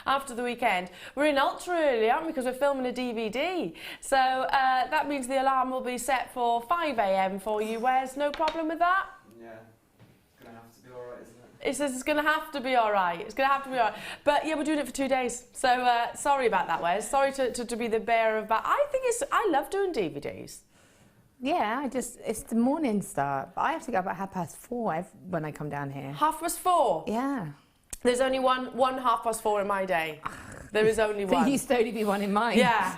after the weekend. We're in ultra early, aren't we, because we're filming a DVD. So that means the alarm will be set for 5 AM for you, Wes. No problem with that? Yeah, it's going to have to be alright, isn't it? It says it's going to have to be alright. It's going to have to be alright. But yeah, we're doing it for 2 days. So sorry about that, Wes. Sorry to be the bearer of bad. I love doing DVDs. Yeah, it's the morning start. But I have to go about 4:30 when I come down here. 4:30? Yeah. There's only one 4:30 in my day. There is only one. There used to only be one in mine. Yeah.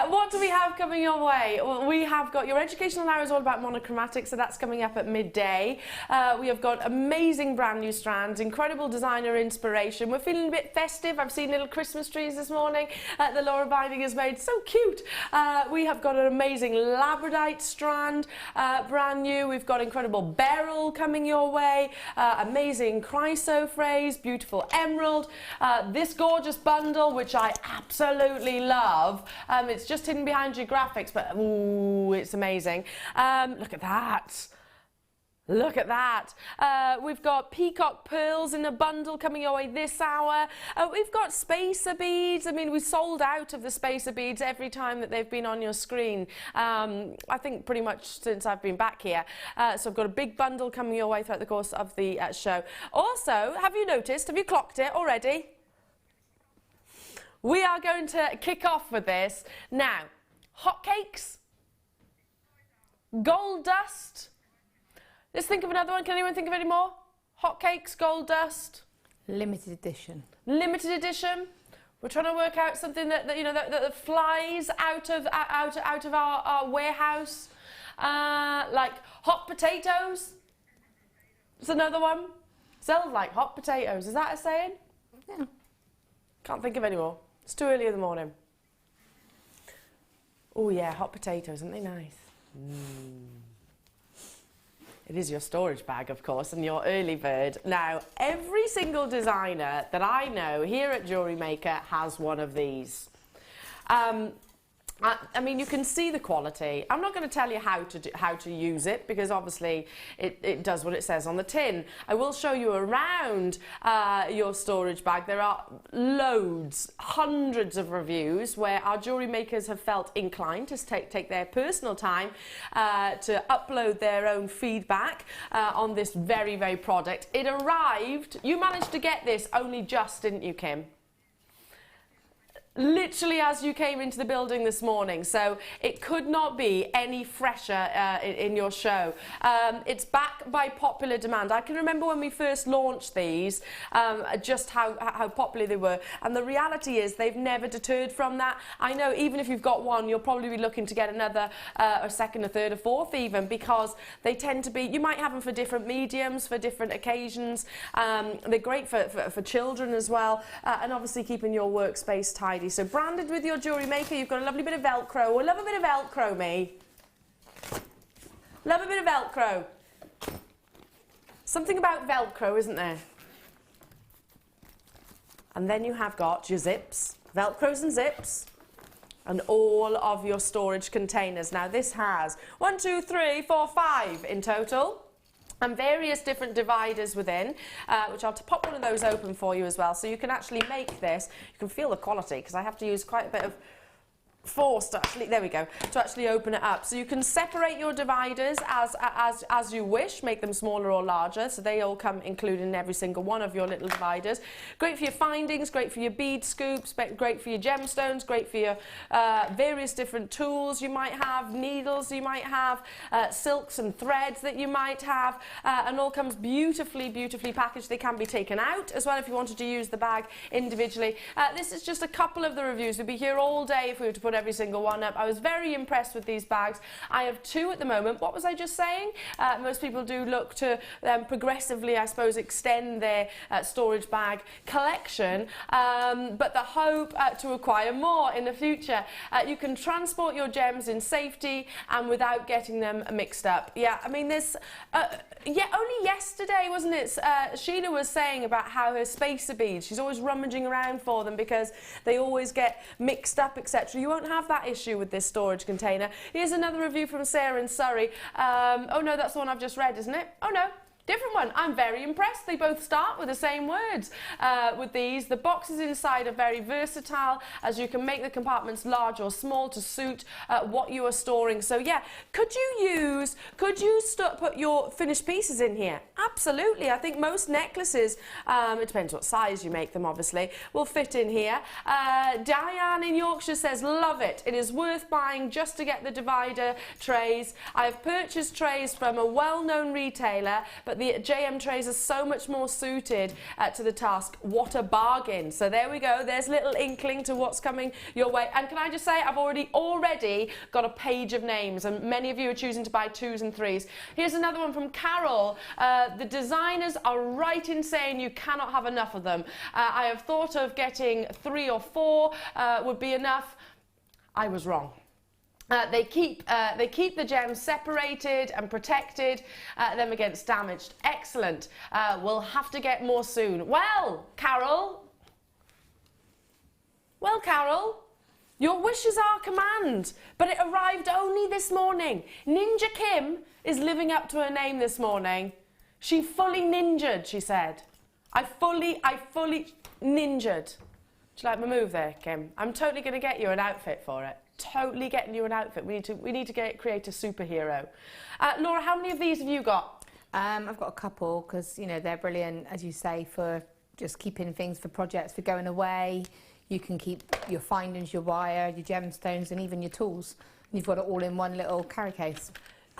What do we have coming your way? Well, we have got your educational hour is all about monochromatic, so that's coming up at midday. We have got amazing brand new strands, incredible designer inspiration. We're feeling a bit festive. I've seen little Christmas trees this morning that Laura Binding has made. So cute. We have got an amazing labradorite strand, brand new. We've got incredible beryl coming your way, amazing chrysoprase, beautiful emerald, this gorgeous bundle, which I absolutely love. It's just hidden behind your graphics, but ooh, it's amazing. Look at that. Look at that. We've got peacock pearls in a bundle coming your way this hour. We've got spacer beads. I mean, we sold out of the spacer beads every time that they've been on your screen. I think pretty much since I've been back here. So I've got a big bundle coming your way throughout the course of the show. Also, have you noticed, have you clocked it already? We are going to kick off with this. Now, hotcakes, gold dust. Let's think of another one. Can anyone think of any more? Hotcakes, gold dust. Limited edition. Limited edition. We're trying to work out something that flies out of our warehouse. Like hot potatoes. It's another one. Sells like hot potatoes. Is that a saying? Yeah. Can't think of any more. It's too early in the morning. Oh yeah, hot potatoes, aren't they nice? It is your storage bag, of course, and your early bird. Now, every single designer that I know here at Jewellery Maker has one of these. I mean, you can see the quality. I'm not going to tell you how to use it, because obviously it does what it says on the tin. I will show you around your storage bag. There are loads, hundreds of reviews where our jewellery makers have felt inclined to take their personal time to upload their own feedback on this very, very product. It arrived, you managed to get this only just, didn't you, Kim? Literally as you came into the building this morning, so it could not be any fresher in your show. It's back by popular demand. I can remember when we first launched these, just how popular they were, and the reality is they've never deterred from that. I know even if you've got one, you'll probably be looking to get another, a second, a third, a fourth even, because they tend to be, you might have them for different mediums, for different occasions. They're great for children as well, and obviously keeping your workspace tidy. So branded with your Jewellery Maker, you've got a lovely bit of Velcro. Oh, love a bit of Velcro, me. Love a bit of Velcro. Something about Velcro, isn't there? And then you have got your zips, Velcros and zips, and all of your storage containers. Now this has 1, 2, 3, 4, 5 in total. And various different dividers within, which I'll pop one of those open for you as well, so you can actually make this. You can feel the quality, because I have to use quite a bit of force to actually, there we go, to actually open it up. So you can separate your dividers as you wish, make them smaller or larger, so they all come included in every single one of your little dividers. Great for your findings, great for your bead scoops, great for your gemstones, great for your various different tools you might have, needles you might have, silks and threads that you might have, and all comes beautifully packaged. They can be taken out as well if you wanted to use the bag individually. This is just a couple of the reviews. We'd be here all day if we were to put every single one up. I was very impressed with these bags. I have 2 at the moment. What was I just saying? Most people do look to progressively, I suppose, extend their storage bag collection, but the hope to acquire more in the future. You can transport your gems in safety and without getting them mixed up. Yeah, I mean, this yeah, only yesterday, wasn't it, Sheila was saying about how her spacer beads, she's always rummaging around for them because they always get mixed up, etc. You won't have that issue with this storage container. Here's another review from Sarah in Surrey. Oh no, that's the one I've just read, isn't it? Oh no, different one. I'm very impressed. They both start with the same words with these. The boxes inside are very versatile, as you can make the compartments large or small to suit what you are storing. So yeah, could you put your finished pieces in here? Absolutely. I think most necklaces, it depends what size you make them obviously, will fit in here. Diane in Yorkshire says, love it. It is worth buying just to get the divider trays. I have purchased trays from a well-known retailer, but the JM trays are so much more suited to the task. What a bargain. So there we go. There's a little inkling to what's coming your way. And can I just say, I've already got a page of names, and many of you are choosing to buy 2s and 3s. Here's another one from Carol. The designers are right in saying you cannot have enough of them. I have thought of getting 3 or 4 would be enough. I was wrong. They keep the gems separated and protected them against damage. Excellent. We'll have to get more soon. Well, Carol, your wishes are command, but it arrived only this morning. Ninja Kim is living up to her name this morning. She fully ninjaed, she said. I fully ninjaed. Do you like my move there, Kim? I'm totally going to get you an outfit for it. Totally getting you an outfit. We need to create a superhero. Laura, how many of these have you got? I've got a couple because, you know, they're brilliant, as you say, for just keeping things for projects, for going away. You can keep your findings, your wire, your gemstones, and even your tools. You've got it all in one little carry case.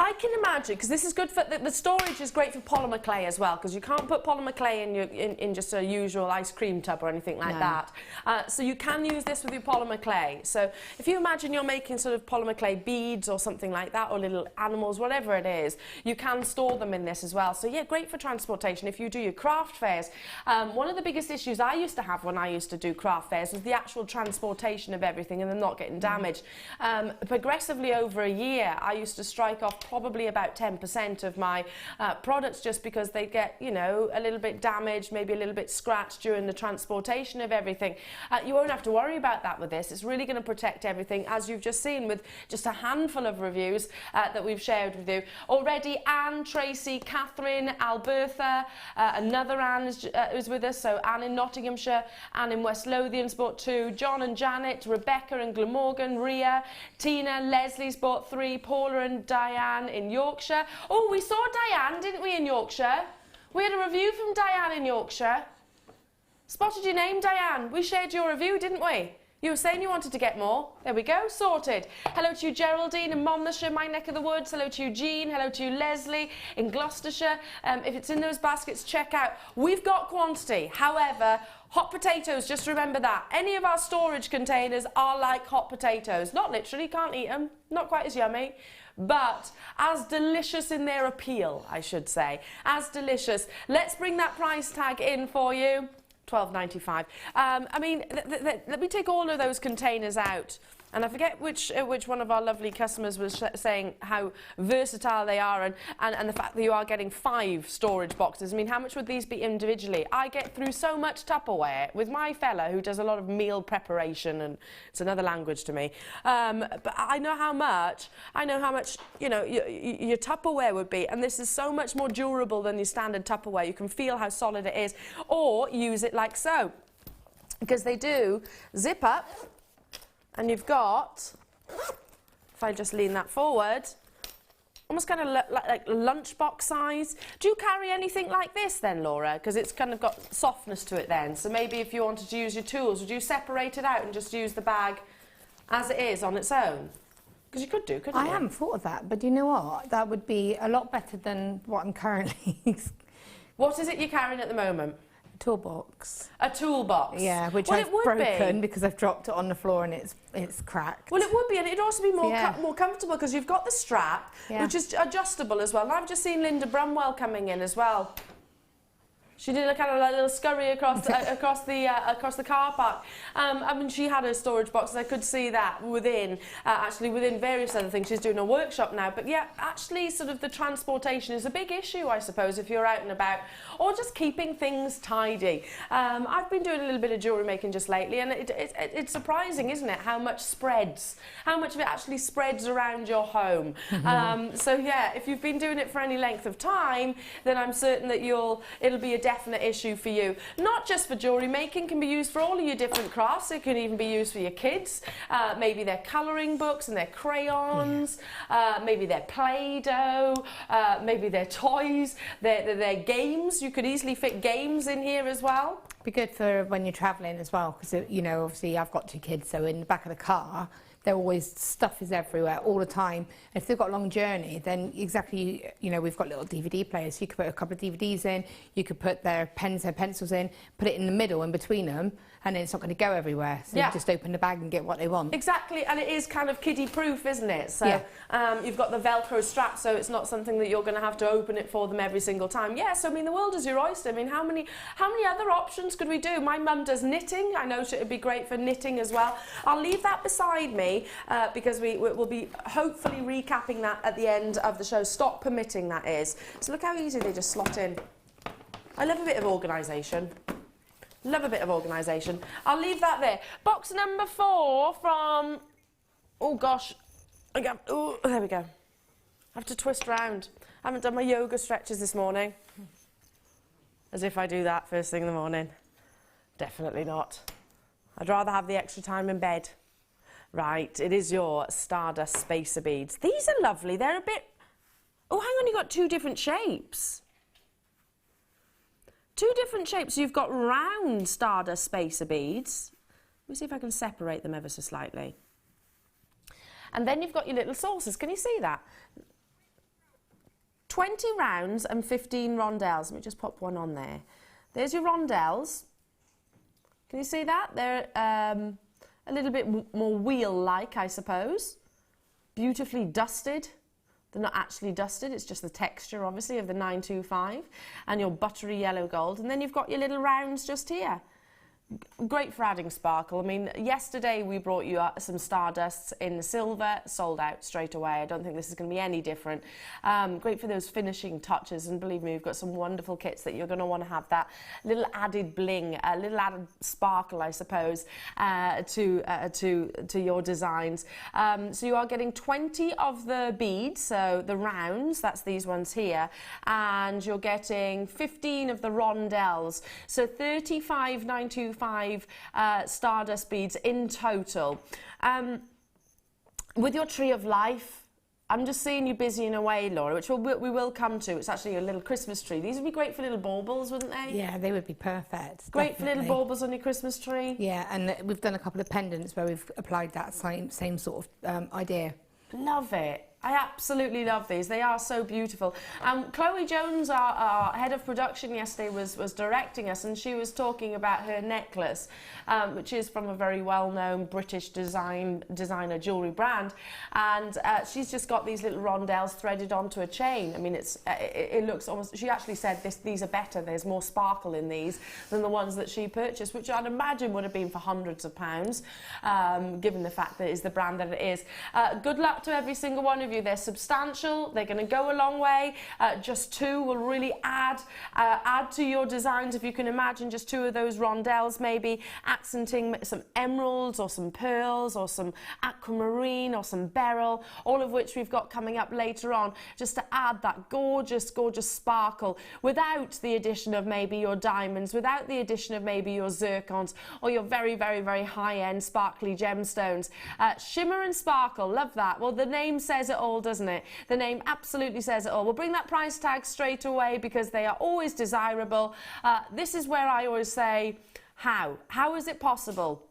I can imagine, because this is good for the storage is great for polymer clay as well, because you can't put polymer clay in just a usual ice cream tub or anything like that. So you can use this with your polymer clay. So if you imagine you're making sort of polymer clay beads or something like that, or little animals, whatever it is, you can store them in this as well. So yeah, great for transportation. If you do your craft fairs, one of the biggest issues I used to have when I used to do craft fairs was the actual transportation of everything and them not getting damaged. Progressively over a year, I used to strike off probably about 10% of my products just because they get, you know, a little bit damaged, maybe a little bit scratched during the transportation of everything. You won't have to worry about that with this. It's really going to protect everything, as you've just seen with just a handful of reviews that we've shared with you. Already, Anne, Tracy, Catherine, Albertha, another Anne is with us, so Anne in Nottinghamshire, Anne in West Lothian's bought 2, John and Janet, Rebecca in Glamorgan, Ria, Tina, Leslie's bought 3, Paula and Diane in Yorkshire. Oh, we saw Diane, didn't we, in Yorkshire? We had a review from Diane in Yorkshire. Spotted your name, Diane. We shared your review, didn't we? You were saying you wanted to get more. There we go, sorted. Hello to you, Geraldine in Monmouthshire, my neck of the woods. Hello to you, Jean. Hello to you, Leslie in Gloucestershire. If it's in those baskets, check out. We've got quantity. However, hot potatoes, just remember that. Any of our storage containers are like hot potatoes. Not literally, can't eat them. Not quite as yummy, but as delicious in their appeal, I should say. As delicious. Let's bring that price tag in for you. £12.95. I mean, let me take all of those containers out. And I forget which one of our lovely customers was saying how versatile they are, and the fact that you are getting 5 storage boxes. I mean, how much would these be individually? I get through so much Tupperware with my fella who does a lot of meal preparation, and it's another language to me. But I know how much, you know, your Tupperware would be, and this is so much more durable than your standard Tupperware. You can feel how solid it is, or use it like so, because they do zip up. And you've got, if I just lean that forward, almost kind of like lunchbox size. Do you carry anything like this then, Laura? Because it's kind of got softness to it then. So maybe if you wanted to use your tools, would you separate it out and just use the bag as it is on its own? Because you could do, couldn't you? I hadn't thought of that, but you know what? That would be a lot better than what I'm currently... What is it you're carrying at the moment? Toolbox. A toolbox. Yeah, which I've broken because I've dropped it on the floor and it's cracked. Well, it would be, and it'd also be more comfortable because you've got the strap, which is adjustable as well. And I've just seen Linda Brumwell coming in as well. She did a kind of a little scurry across across the car park. I mean, she had her storage boxes. I could see that actually within various other things. She's doing a workshop now. But yeah, actually, sort of the transportation is a big issue, I suppose, if you're out and about, or just keeping things tidy. I've been doing a little bit of jewellery making just lately, and it's surprising, isn't it, how much of it actually spreads around your home. So yeah, if you've been doing it for any length of time, then I'm certain that it'll be a definite issue for you. Not just for jewellery making, can be used for all of your different crafts. It can even be used for your kids, maybe their colouring books and their crayons, maybe their Play-Doh, maybe their toys, their games. You could easily fit games in here as well. Be good for when you're travelling as well, because you know, obviously I've got 2 kids, so in the back of the car they're always, stuff is everywhere all the time. If they've got a long journey, then exactly, you know, we've got little DVD players, so you could put a couple of DVDs in, you could put their pens, their pencils in, put it in the middle in between them, and then it's not going to go everywhere. So you just open the bag and get what they want. Exactly, and it is kind of kiddie proof, isn't it? So you've got the Velcro strap, so it's not something that you're going to have to open it for them every single time. Yes, I mean, the world is your oyster. I mean, how many other options could we do? My mum does knitting. I know it would be great for knitting as well. I'll leave that beside me because we'll be hopefully recapping that at the end of the show. Stock permitting, that is. So look how easy they just slot in. I love a bit of organisation. Love a bit of organisation. I'll leave that there. Box number 4 from... Oh, gosh. Oh, there we go. I have to twist round. I haven't done my yoga stretches this morning. As if I do that first thing in the morning. Definitely not. I'd rather have the extra time in bed. Right, it is your Stardust Spacer beads. These are lovely. They're a bit... Oh, hang on, you've got 2 different shapes. 2 different shapes. You've got round Stardust Spacer beads. Let me see if I can separate them ever so slightly. And then you've got your little saucers. Can you see that? 20 rounds and 15 rondelles. Let me just pop one on there. There's your rondelles. Can you see that? They're a little bit more wheel-like, I suppose. Beautifully dusted. They're not actually dusted, it's just the texture, obviously, of the 925 and your buttery yellow gold. And then you've got your little rounds just here. Great for adding sparkle. I mean, yesterday we brought you some Stardusts in the silver, sold out straight away. I don't think this is going to be any different. Great for those finishing touches, and believe me, we've got some wonderful kits that you're going to want to have that little added bling, a little added sparkle, I suppose, to your designs. So you are getting 20 of the beads, so the rounds, that's these ones here, and you're getting 15 of the rondelles, so 35 925 Stardust beads in total. With your Tree of Life, I'm just seeing you busying away, Laura, which we will come to. It's actually a little Christmas tree. These would be great for little baubles, wouldn't they? Yeah, they would be perfect. Great for little baubles on your Christmas tree. Yeah, and we've done a couple of pendants where we've applied that same sort of idea. Love it. I absolutely love these. They are so beautiful. Chloe Jones, our head of production yesterday, was directing us, and she was talking about her necklace, which is from a very well-known British designer jewellery brand, and she's just got these little rondelles threaded onto a chain. I mean, it looks almost... She actually said these are better. There's more sparkle in these than the ones that she purchased, which I'd imagine would have been for hundreds of pounds, given the fact that it's the brand that it is. Good luck to every single one of you. They're substantial, they're going to go a long way. Just 2 will really add to your designs. If you can imagine just 2 of those rondelles, maybe accenting some emeralds or some pearls or some aquamarine or some beryl, all of which we've got coming up later on, just to add that gorgeous, gorgeous sparkle without the addition of maybe your diamonds, without the addition of maybe your zircons or your very, very, very high-end sparkly gemstones. Shimmer and sparkle, love that. Well, the name says it all, doesn't it? The name absolutely says it all. We'll bring that price tag straight away because they are always desirable. This is where I always say, how? How is it possible?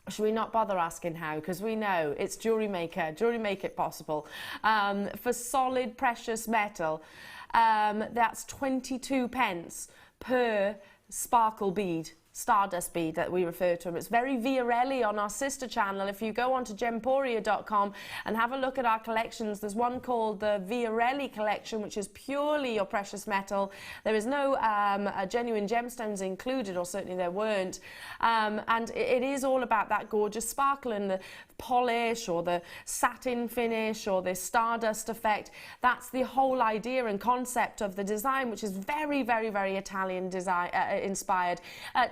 Should we not bother asking how? Because we know it's Jewellery Maker. Jewellery make it possible. For solid precious metal, that's 22 pence per sparkle bead. Stardust bead that we refer to them. It's very Viorelli on our sister channel. If you go onto gemporia.com and have a look at our collections, there's one called the Viorelli collection, which is purely your precious metal. There is no genuine gemstones included, or certainly there weren't. And it is all about that gorgeous sparkle and the polish or the satin finish or the stardust effect. That's the whole idea and concept of the design, which is very, very, very Italian design inspired.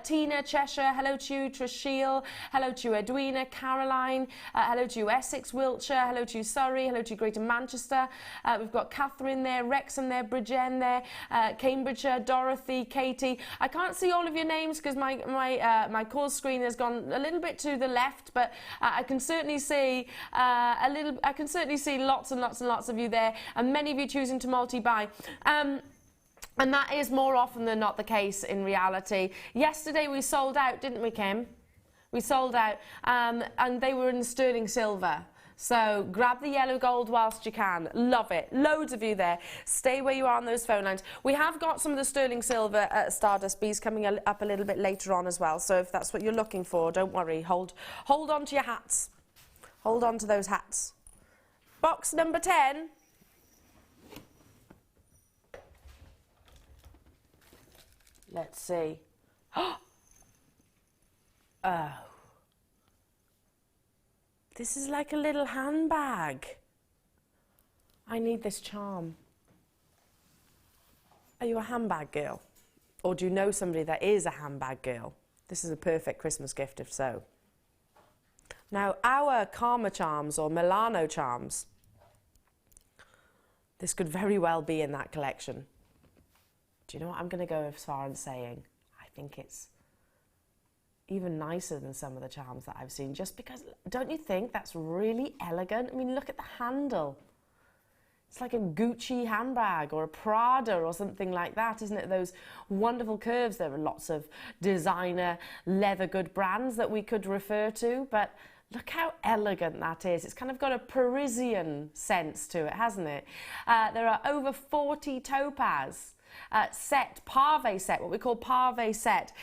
Tina, Cheshire, hello to you. Trishil, hello to you. Edwina, Caroline, hello to you. Essex, Wiltshire, hello to you. Surrey, hello to you. Greater Manchester. We've got Catherine there, Wrexham there, Bridgen there, Cambridgeshire, Dorothy, Katie. I can't see all of your names because my call screen has gone a little bit to the left, but I can certainly see I can certainly see lots and lots and lots of you there, and many of you choosing to multi-buy. And that is more often than not the case in reality. Yesterday we sold out, didn't we, Kim? We sold out, and they were in sterling silver. So grab the yellow gold whilst you can. Love it. Loads of you there. Stay where you are on those phone lines. We have got some of the sterling silver Stardust beads coming up a little bit later on as well. So if that's what you're looking for, don't worry. Hold on to your hats. Hold on to those hats. Box number 10. Let's see. Oh. This is like a little handbag. I need this charm. Are you a handbag girl? Or do you know somebody that is a handbag girl? This is a perfect Christmas gift if so. Now, our Karma charms or Milano charms, this could very well be in that collection. Do you know what I'm going to go as far as saying? I think it's even nicer than some of the charms that I've seen, just because, don't you think that's really elegant? I mean, look at the handle. It's like a Gucci handbag or a Prada or something like that, isn't it? Those wonderful curves. There are lots of designer leather good brands that we could refer to, but look how elegant that is. It's kind of got a Parisian sense to it, hasn't it? There are over 40 topaz pave set, what we call pave set,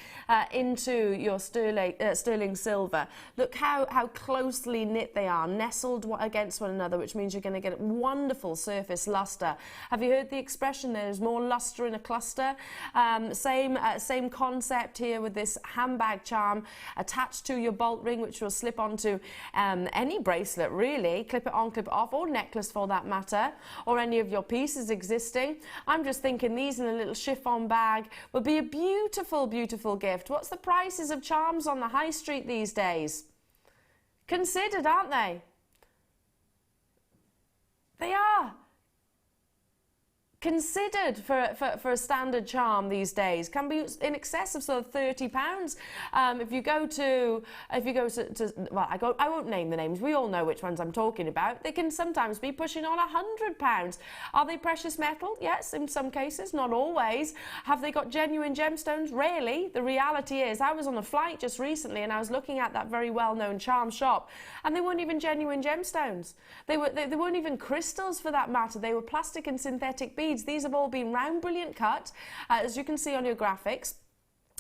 into your sterling silver. Look how closely knit they are, nestled against one another, which means you're going to get wonderful surface luster. Have you heard the expression, there's more luster in a cluster? Same concept here with this handbag charm attached to your bolt ring, which will slip onto any bracelet really, clip it on, clip it off, or necklace for that matter, or any of your pieces existing. I'm just thinking these in a little chiffon bag would be a beautiful, beautiful gift. What's the prices of charms on the high street these days? Considered, aren't they? They are. Considered for a standard charm these days. Can be in excess of sort of £30. If you go to well, I won't name the names. We all know which ones I'm talking about. They can sometimes be pushing on £100. Are they precious metal? Yes, in some cases, not always. Have they got genuine gemstones? Rarely. The reality is, I was on a flight just recently and I was looking at that very well-known charm shop, and they weren't even genuine gemstones. They weren't even crystals for that matter. They were plastic and synthetic beads. These have all been round brilliant cut, as you can see on your graphics.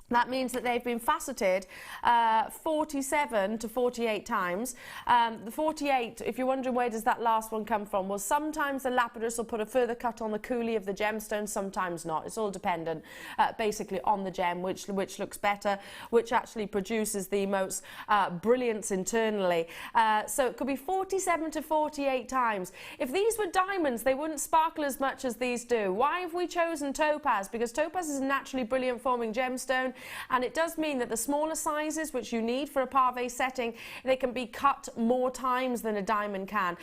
That means that they've been faceted 47 to 48 times. The 48, if you're wondering where does that last one come from, well, sometimes the lapidus will put a further cut on the coulis of the gemstone, sometimes not. It's all dependent basically on the gem, which looks better, which actually produces the most brilliance internally. So it could be 47 to 48 times. If these were diamonds, they wouldn't sparkle as much as these do. Why have we chosen topaz? Because topaz is a naturally brilliant forming gemstone, and it does mean that the smaller sizes which you need for a pave setting, they can be cut more times than a diamond can.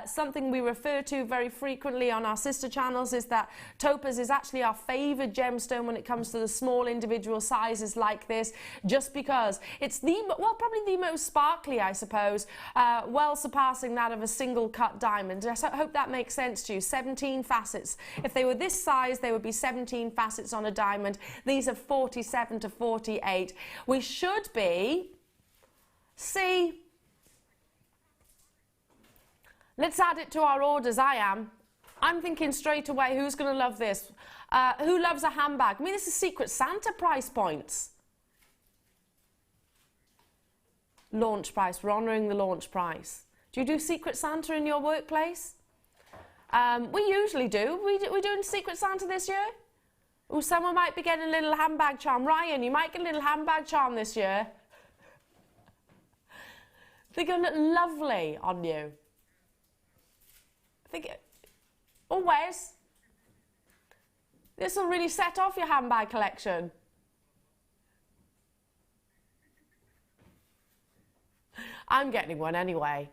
Something we refer to very frequently on our sister channels is that topaz is actually our favoured gemstone when it comes to the small individual sizes like this, just because it's probably the most sparkly, I suppose, well surpassing that of a single cut diamond. I hope that makes sense to you. 17 facets. If they were this size, they would be 17 facets on a diamond. These are 47 to 48. We should be, see, let's add it to our orders. I'm thinking straight away, who's going to love this? Who loves a handbag? I mean, this is Secret Santa price points. Launch price. We're honouring the launch price. Do you do Secret Santa in your workplace? We usually do. We're doing Secret Santa this year. Oh, someone might be getting a little handbag charm. Ryan, you might get a little handbag charm this year. They're going to look lovely on you. Oh, Wes, this will really set off your handbag collection. I'm getting one anyway.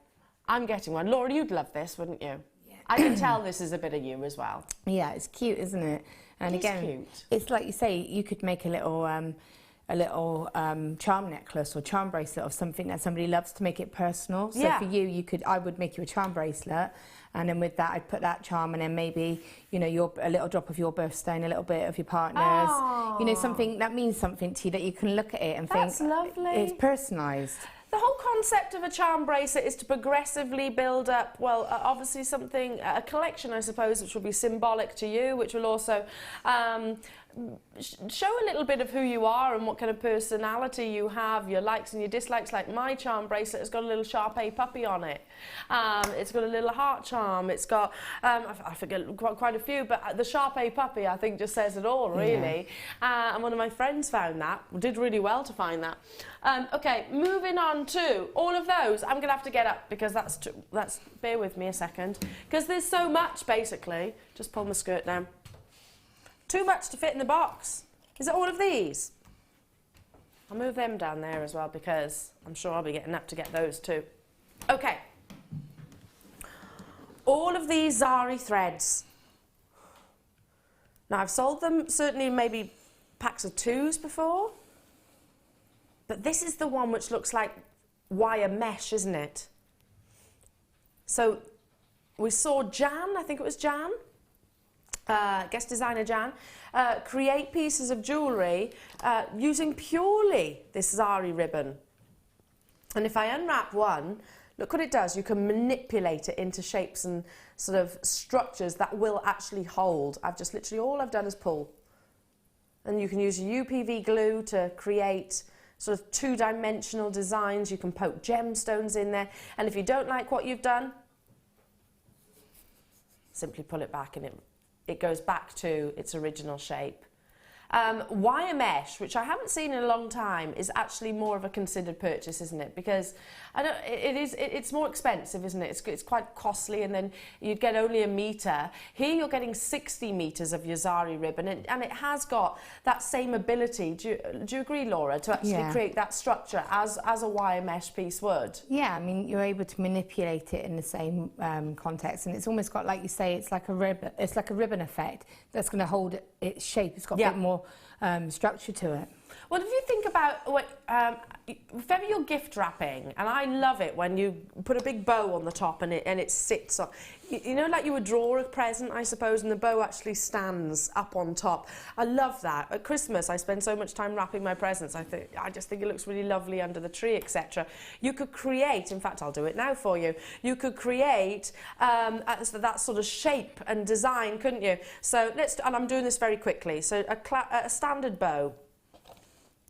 I'm getting one. Laura, you'd love this, wouldn't you? Yeah. I can tell this is a bit of you as well. Yeah, it's cute, isn't it? And it again, cute. It's like you say, you could make a little charm necklace or charm bracelet of something that somebody loves to make it personal. So for you, I would make you a charm bracelet, and then with that, I'd put that charm, and then maybe, you know, a little drop of your birthstone, a little bit of your partner's, you know, something that means something to you that you can look at it and That's think, lovely. It's personalised. The whole concept of a charm bracelet is to progressively build up, well, obviously something, a collection, I suppose, which will be symbolic to you, which will also show a little bit of who you are and what kind of personality you have, your likes and your dislikes. Like my charm bracelet has got a little Shar-Pei puppy on it. It's got a little heart charm. It's got, I forget quite a few, but the Shar-Pei puppy, I think, just says it all, really. Yeah. And one of my friends found that, did really well to find that. Okay, moving on to all of those. I'm going to have to get up because that's bear with me a second. Because there's so much, basically. Just pull my skirt down. Too much to fit in the box. Is it all of these? I'll move them down there as well because I'm sure I'll be getting up to get those too. Okay. All of these Zari threads. Now I've sold them certainly maybe packs of 2s before. But this is the one which looks like wire mesh, isn't it? So we saw Jan, I think it was Jan, guest designer Jan, create pieces of jewellery using purely this Zari ribbon. And if I unwrap one, look what it does. You can manipulate it into shapes and sort of structures that will actually hold. I've just literally, all I've done is pull. And you can use UPV glue to create sort of 2-dimensional designs. You can poke gemstones in there. And if you don't like what you've done, simply pull it back and it goes back to its original shape. Wire mesh, which I haven't seen in a long time, is actually more of a considered purchase, isn't it? Because it's more expensive, isn't it? It's quite costly, and then you'd get only a metre. Here you're getting 60 metres of your Zari ribbon, and it has got that same ability. Do you agree, Laura, to actually create that structure as a wire mesh piece would? Yeah, I mean, you're able to manipulate it in the same context, and it's almost got, like you say, it's like a ribbon. It's like a ribbon effect that's going to hold its shape. It's got a bit more structure to it. Well, if you think about what, if ever you're gift wrapping, and I love it when you put a big bow on the top and it sits on, you know, like you would draw a present, I suppose, and the bow actually stands up on top. I love that. At Christmas, I spend so much time wrapping my presents. I just think it looks really lovely under the tree, etc. You could create, in fact, I'll do it now for you. You could create that sort of shape and design, couldn't you? So and I'm doing this very quickly. So a standard bow.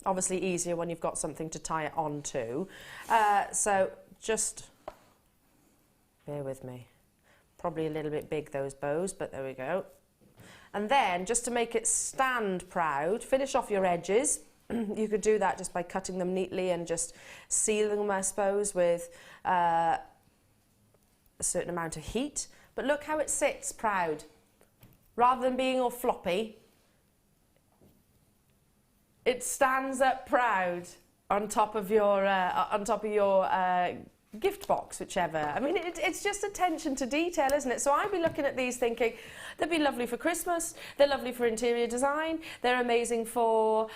Obviously easier when you've got something to tie it onto. So just bear with me. Probably a little bit big, those bows, but there we go. And then, just to make it stand proud, finish off your edges. You could do that just by cutting them neatly and just sealing them, I suppose, with a certain amount of heat. But look how it sits proud. Rather than being all floppy, it stands up proud on top of your gift box, whichever. I mean, it's just attention to detail, isn't it? So I'd be looking at these thinking, they'd be lovely for Christmas, they're lovely for interior design, they're amazing for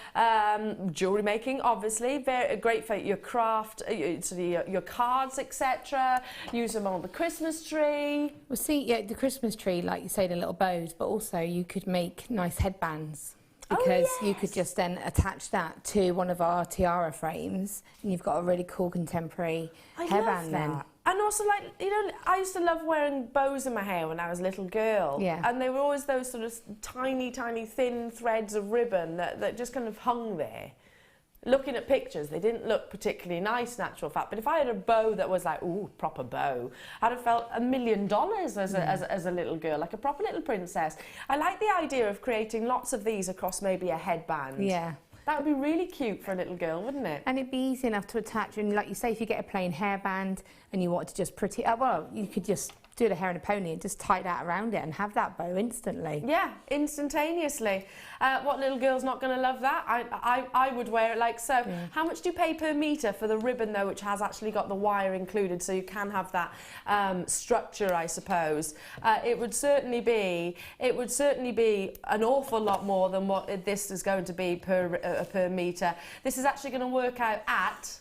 jewellery making, obviously, very great for your craft, your cards, etc. Use them on the Christmas tree. Well, see, yeah, the Christmas tree, like you say, the little bows, but also you could make nice headbands. Because you could just then attach that to one of our tiara frames, and you've got a really cool contemporary hairband then. And also, like, you know, I used to love wearing bows in my hair when I was a little girl. Yeah. And they were always those sort of tiny, tiny, thin threads of ribbon that just kind of hung there. looking at pictures, they didn't look particularly nice in actual fact. But if I had a bow that was like, ooh, proper bow, I'd have felt $1 million as a little girl, like a proper little princess. I like the idea of creating lots of these across maybe a headband. Yeah. That would be really cute for a little girl, wouldn't it? And it'd be easy enough to attach. And like you say, if you get a plain hairband and you want to just pretty, well, you could just do the hair in a pony and just tie that around it and have that bow instantly. Yeah, instantaneously. What little girl's not going to love that? I would wear it like so. Yeah. How much do you pay per metre for the ribbon though, which has actually got the wire included, so you can have that structure, I suppose? It would certainly be an awful lot more than what this is going to be per metre. This is actually going to work out at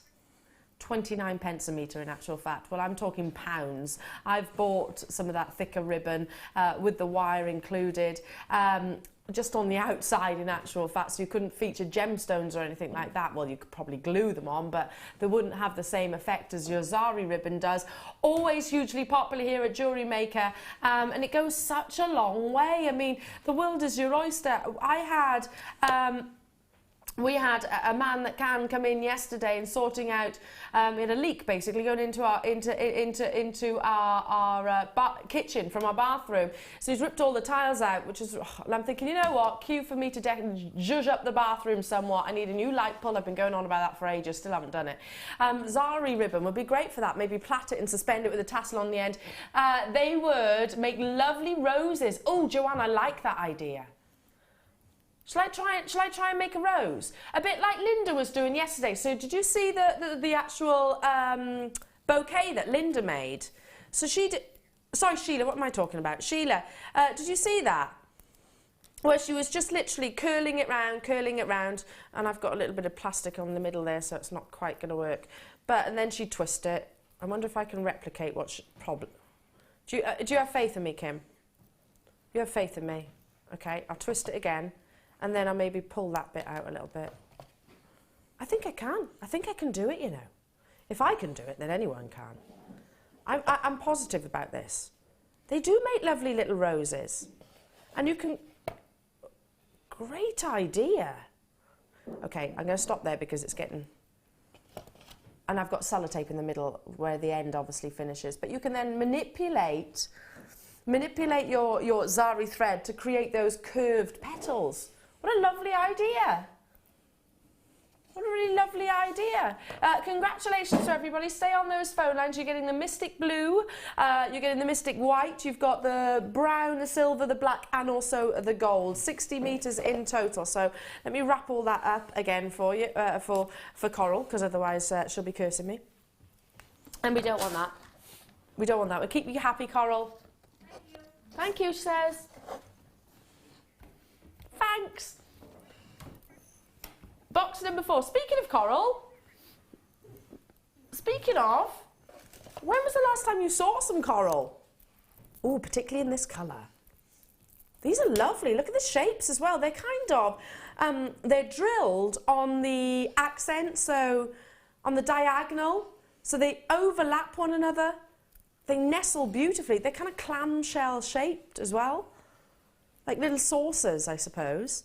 29 pence a metre in actual fact. Well, I'm talking pounds. I've bought some of that thicker ribbon with the wire included, just on the outside in actual fact, so you couldn't feature gemstones or anything like that. Well, you could probably glue them on, but they wouldn't have the same effect as your Zari ribbon does. Always hugely popular here at Jewellery Maker, and it goes such a long way. I mean, the world is your oyster. We had a man that can come in yesterday and sorting out, we had a leak basically going into our kitchen from our bathroom. So he's ripped all the tiles out, which is, and I'm thinking, you know what, cue for me to zhuzh up the bathroom somewhat. I need a new light pull. I've been going on about that for ages, still haven't done it. Zari ribbon would be great for that. Maybe plait it and suspend it with a tassel on the end. They would make lovely roses. Oh, Joanne, I like that idea. Shall I try and make a rose? A bit like Linda was doing yesterday. So did you see the actual bouquet that Linda made? So she did, sorry, Sheila, what am I talking about? Sheila, did you see that? Where she was just literally curling it round, and I've got a little bit of plastic on the middle there, so it's not quite going to work. And then she'd twist it. I wonder if I can replicate what problem. Do you have faith in me, Kim? You have faith in me? Okay, I'll twist it again. And then I'll maybe pull that bit out a little bit. I think I can. I think I can do it, you know. If I can do it, then anyone can. I'm positive about this. They do make lovely little roses. And you can... Great idea. Okay, I'm going to stop there because it's getting... And I've got sellotape in the middle where the end obviously finishes. But you can then manipulate your Zari thread to create those curved petals. What a lovely idea. What a really lovely idea. Congratulations to everybody. Stay on those phone lines. You're getting the Mystic Blue, you're getting the Mystic White, you've got the brown, the silver, the black, and also the gold. 60 metres in total. So let me wrap all that up again for you, for Coral, because otherwise she'll be cursing me. And we don't want that. We don't want that. We'll keep you happy, Coral. Thank you. Thank you, she says. Thanks. Box number 4. Speaking of Coral, when was the last time you saw some coral? Oh, particularly in this colour. These are lovely. Look at the shapes as well. They're kind of, they're drilled on the accent, so on the diagonal, so they overlap one another. They nestle beautifully. They're kind of clamshell shaped as well. Like little saucers, I suppose.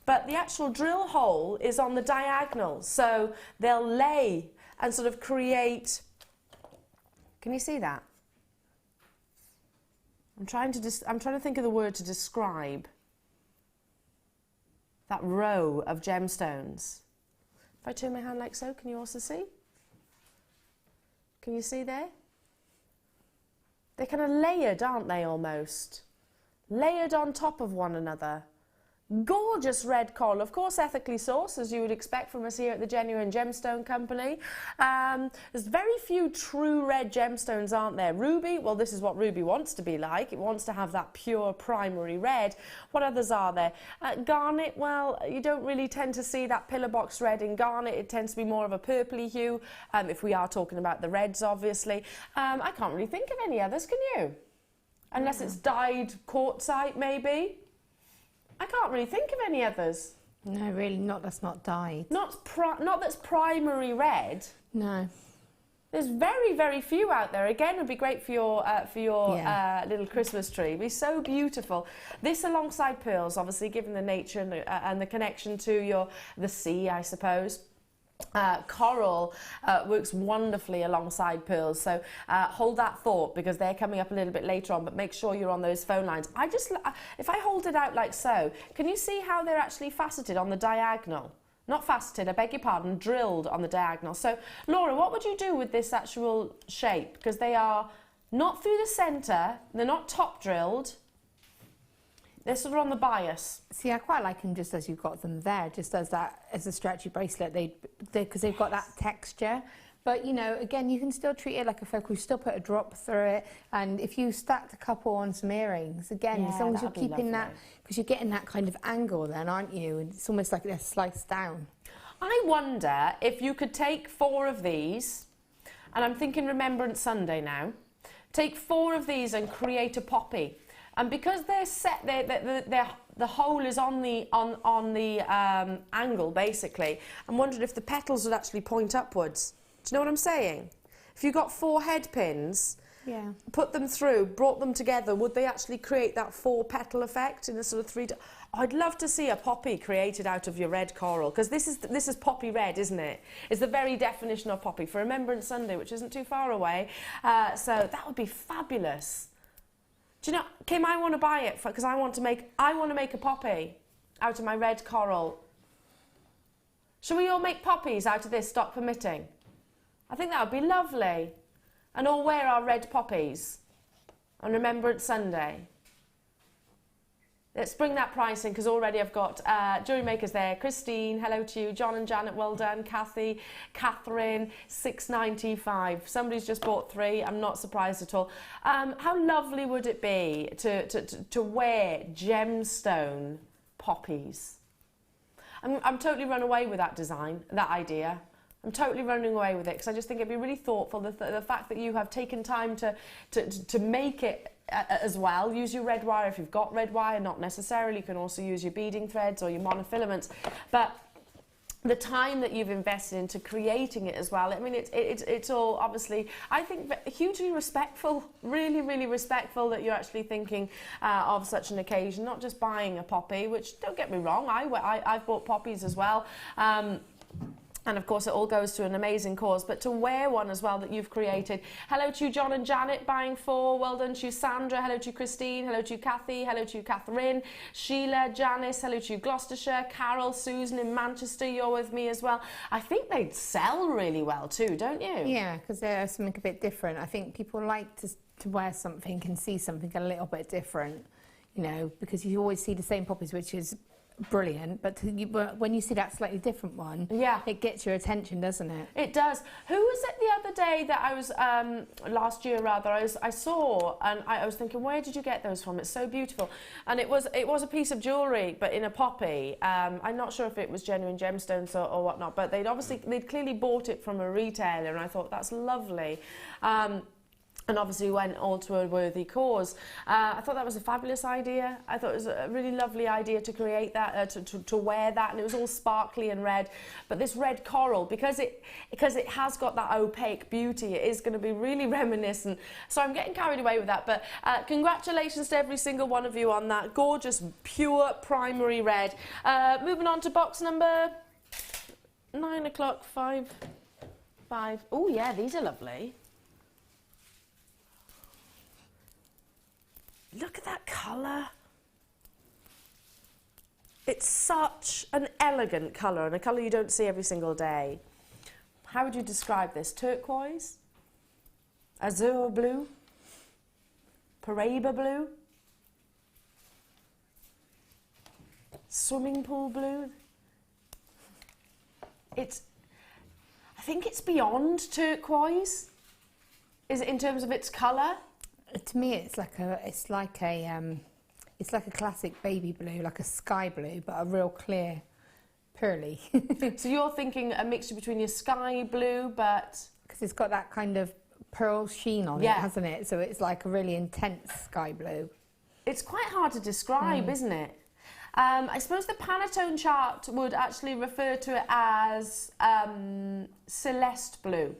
But the actual drill hole is on the diagonal, so they'll lay and sort of create... Can you see that? I'm trying to think of the word to describe that row of gemstones. If I turn my hand like so, can you also see? Can you see there? They're kind of layered, aren't they, almost? Layered on top of one another. Gorgeous red coral, of course ethically sourced, as you would expect from us here at the Genuine Gemstone Company. There's very few true red gemstones, aren't there? Ruby, well, this is what ruby wants to be like. It wants to have that pure primary red. What others are there? Garnet, well, you don't really tend to see that pillar box red in garnet. It tends to be more of a purpley hue, if we are talking about the reds, obviously. I can't really think of any others, can you? Unless it's dyed quartzite, maybe. I can't really think of any others. No, really, not that's not dyed. Not that's primary red. No. There's very, very few out there. Again, would be great for your little Christmas tree. It'd be so beautiful. This alongside pearls, obviously, given the nature and the connection to the sea, I suppose. Coral works wonderfully alongside pearls, so hold that thought because they're coming up a little bit later on, but make sure you're on those phone lines. If I hold it out like so, can you see how they're actually faceted on the diagonal? Not faceted, I beg your pardon, drilled on the diagonal. So, Laura, what would you do with this actual shape? Because they are not through the centre, they're not top drilled, they're sort of on the bias. See, I quite like them just as you've got them there, just as a stretchy bracelet, because they've got that texture. But, you know, again, you can still treat it like a focal, you still put a drop through it, and if you stacked a couple on some earrings, again, as long as you're keeping that, because you're getting that kind of angle then, aren't you? And it's almost like they're sliced down. I wonder if you could take 4 of these, and I'm thinking Remembrance Sunday now, take 4 of these and create a poppy. And because they're set, the hole is on the angle, basically, I'm wondering if the petals would actually point upwards. Do you know what I'm saying? If you got 4 head pins, put them through, brought them together, would they actually create that 4 petal effect in a sort of 3? I'd love to see a poppy created out of your red coral, because this is poppy red, isn't it? It's the very definition of poppy for Remembrance Sunday, which isn't too far away. So that would be fabulous. Do you know, Kim? I want to buy it because I want to make a poppy out of my red coral. Shall we all make poppies out of this, stock permitting? I think that would be lovely. And all wear our red poppies on Remembrance Sunday. Let's bring that price in because already I've got Jewellery Makers there. Christine, hello to you. John and Janet, well done. Kathy, Catherine, $6.95. Somebody's just bought 3. I'm not surprised at all. How lovely would it be to wear gemstone poppies? I'm totally run away with that design, that idea. I'm totally running away with it because I just think it'd be really thoughtful. The fact that you have taken time to make it as well. Use your red wire if you've got red wire, not necessarily. You can also use your beading threads or your monofilaments. But the time that you've invested into creating it as well, I mean, it's all obviously, I think, hugely respectful, really, really respectful that you're actually thinking of such an occasion, not just buying a poppy, which, don't get me wrong, I've bought poppies as well. And of course, it all goes to an amazing cause, but to wear one as well that you've created. Hello to you, John and Janet, buying 4. Well done to you, Sandra. Hello to you, Christine. Hello to you, Kathy. Hello to you, Catherine. Sheila, Janice. Hello to you, Gloucestershire. Carol, Susan in Manchester. You're with me as well. I think they'd sell really well too, don't you? Yeah, because they're something a bit different. I think people like to wear something and see something a little bit different, you know, because you always see the same poppies, which is brilliant, but when you see that slightly different one, it gets your attention, doesn't it? It does. Who was it the other day that I was last year rather I saw, and I was thinking, where did you get those from? It's so beautiful. And it was a piece of jewellery but in a poppy. I'm not sure if it was genuine gemstones or whatnot, but they'd clearly bought it from a retailer, and I thought that's lovely. And obviously went all to a worthy cause. I thought that was a fabulous idea. I thought it was a really lovely idea to create that, to wear that, and it was all sparkly and red. But this red coral, because it has got that opaque beauty, it is going to be really reminiscent. So I'm getting carried away with that. But congratulations to every single one of you on that gorgeous, pure primary red. Moving on to box number 9 o'clock, 5. Oh yeah, these are lovely. Look at that colour. It's such an elegant colour, and a colour you don't see every single day. How would you describe this? Turquoise? Azure blue? Paraiba blue? Swimming pool blue? I think it's beyond turquoise. Is it in terms of its colour? To me, it's like a classic baby blue, like a sky blue, but a real clear, pearly. So you're thinking a mixture between your sky blue, but because it's got that kind of pearl sheen on it, hasn't it? So it's like a really intense sky blue. It's quite hard to describe, isn't it? I suppose the Pantone chart would actually refer to it as Celeste blue.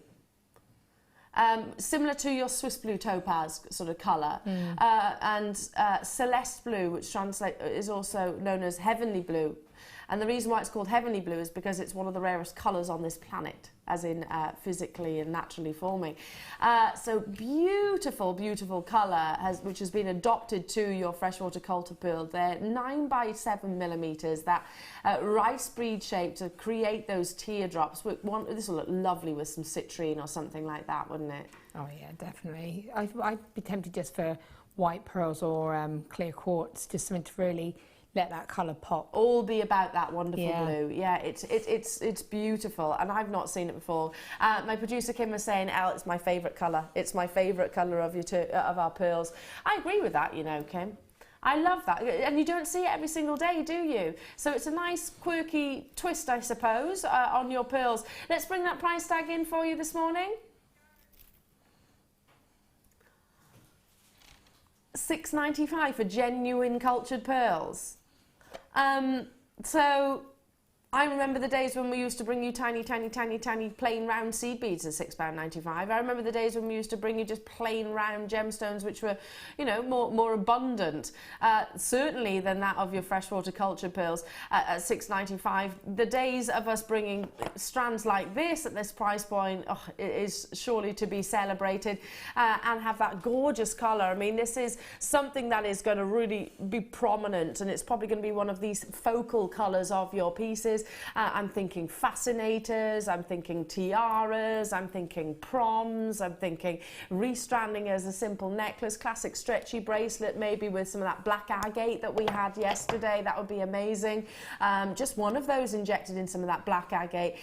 similar to your Swiss blue topaz sort of colour, and celeste blue, which is also known as heavenly blue. And the reason why it's called heavenly blue is because it's one of the rarest colours on this planet, as in physically and naturally forming. So beautiful, beautiful colour, which has been adopted to your freshwater culture pearl. They're 9 by 7 millimetres, that rice bead shape to create those teardrops. This will look lovely with some citrine or something like that, wouldn't it? Oh yeah, definitely. I'd be tempted just for white pearls or clear quartz, just something to really let that colour pop. All be about that wonderful blue. Yeah, it's beautiful, and I've not seen it before. My producer Kim was saying, "Elle, it's my favourite colour. It's my favourite colour of our pearls." I agree with that, you know, Kim. I love that, and you don't see it every single day, do you? So it's a nice quirky twist, I suppose, on your pearls. Let's bring that price tag in for you this morning. $6.95 for genuine cultured pearls. So I remember the days when we used to bring you tiny plain round seed beads at £6.95. I remember the days when we used to bring you just plain round gemstones, which were, you know, more abundant, certainly than that of your freshwater culture pearls at £6.95. The days of us bringing strands like this at this price point, it is surely to be celebrated, and have that gorgeous colour. I mean, this is something that is going to really be prominent, and it's probably going to be one of these focal colours of your pieces. I'm thinking fascinators, I'm thinking tiaras, I'm thinking proms, I'm thinking restranding as a simple necklace, classic stretchy bracelet, maybe with some of that black agate that we had yesterday. That would be amazing. Just one of those injected in some of that black agate.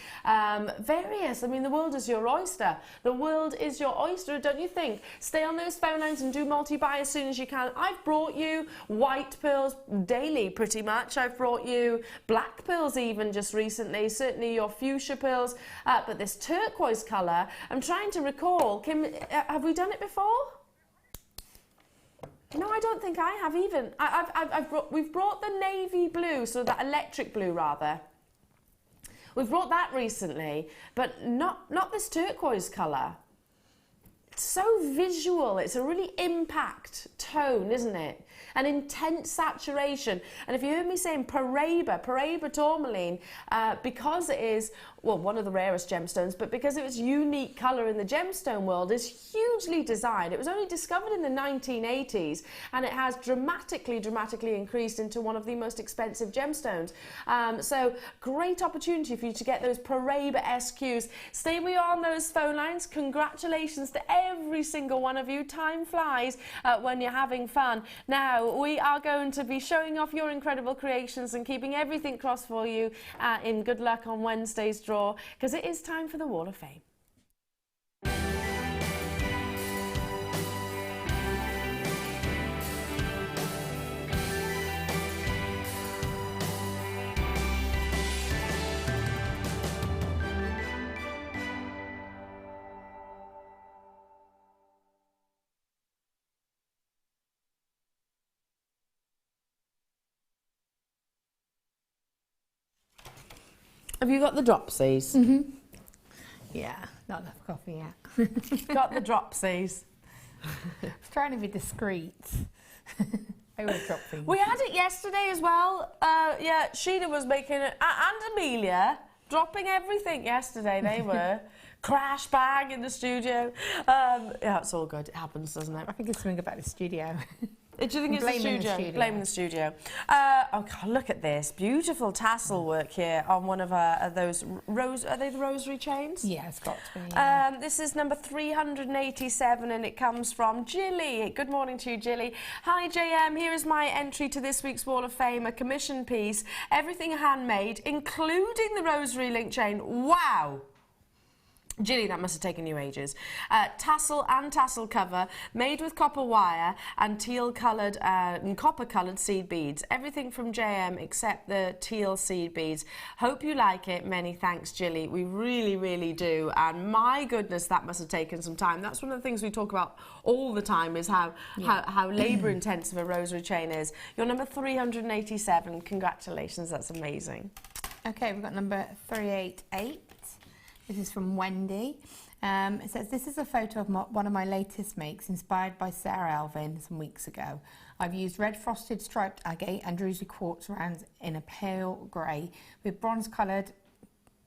Various, I mean, the world is your oyster. The world is your oyster, don't you think? Stay on those phone lines and do multi-buy as soon as you can. I've brought you white pearls daily, pretty much. I've brought you black pearls even just recently, certainly your fuchsia pearls, but this turquoise colour, I'm trying to recall, Kim, have we done it before? No, I don't think I have even. We've brought the navy blue, so that electric blue rather. We've brought that recently, but not this turquoise colour. It's so visual, it's a really impact tone, isn't it? An intense saturation. And if you heard me saying Paraiba tourmaline, because it is, well, one of the rarest gemstones, but because it was unique colour in the gemstone world, is hugely desired. It was only discovered in the 1980s, and it has dramatically increased into one of the most expensive gemstones. So great opportunity for you to get those Paraiba SQs. Stay with you on those phone lines. Congratulations to every single one of you. Time flies when you're having fun. Now, we are going to be showing off your incredible creations and keeping everything crossed for you in good luck on Wednesday's draw, because it is time for the Wall of Fame. Have you got the dropsies? Mm-hmm. Yeah, not enough coffee yet. Got the dropsies. I was trying to be discreet. I always drop things. We had it yesterday as well. Yeah, Sheena was making it, and Amelia, dropping everything yesterday. They were. Crash bang in the studio. Yeah, it's all good. It happens, doesn't it? I think it's something about the studio. Do you think it's the studio? Blaming the studio. Oh God, look at this beautiful tassel work here on one of those are they the rosary chains? Yeah, it's got to be. Yeah. This is number 387, and it comes from Jilly. Good morning to you, Jilly. Hi, JM. Here is my entry to this week's Wall of Fame, a commission piece, everything handmade, including the rosary link chain. Wow. Jilly, that must have taken you ages. Tassel and tassel cover, made with copper wire and teal-coloured and copper-coloured seed beads. Everything from JM except the teal seed beads. Hope you like it. Many thanks, Jilly. We really, really do. And my goodness, that must have taken some time. That's one of the things we talk about all the time, is how labour-intensive a rosary chain is. You're number 387. Congratulations. That's amazing. Okay, we've got number 388. This is from Wendy. It says, this is a photo of one of my latest makes inspired by Sarah Alvin some weeks ago. I've used red frosted striped agate and druzy quartz rounds in a pale grey with bronze coloured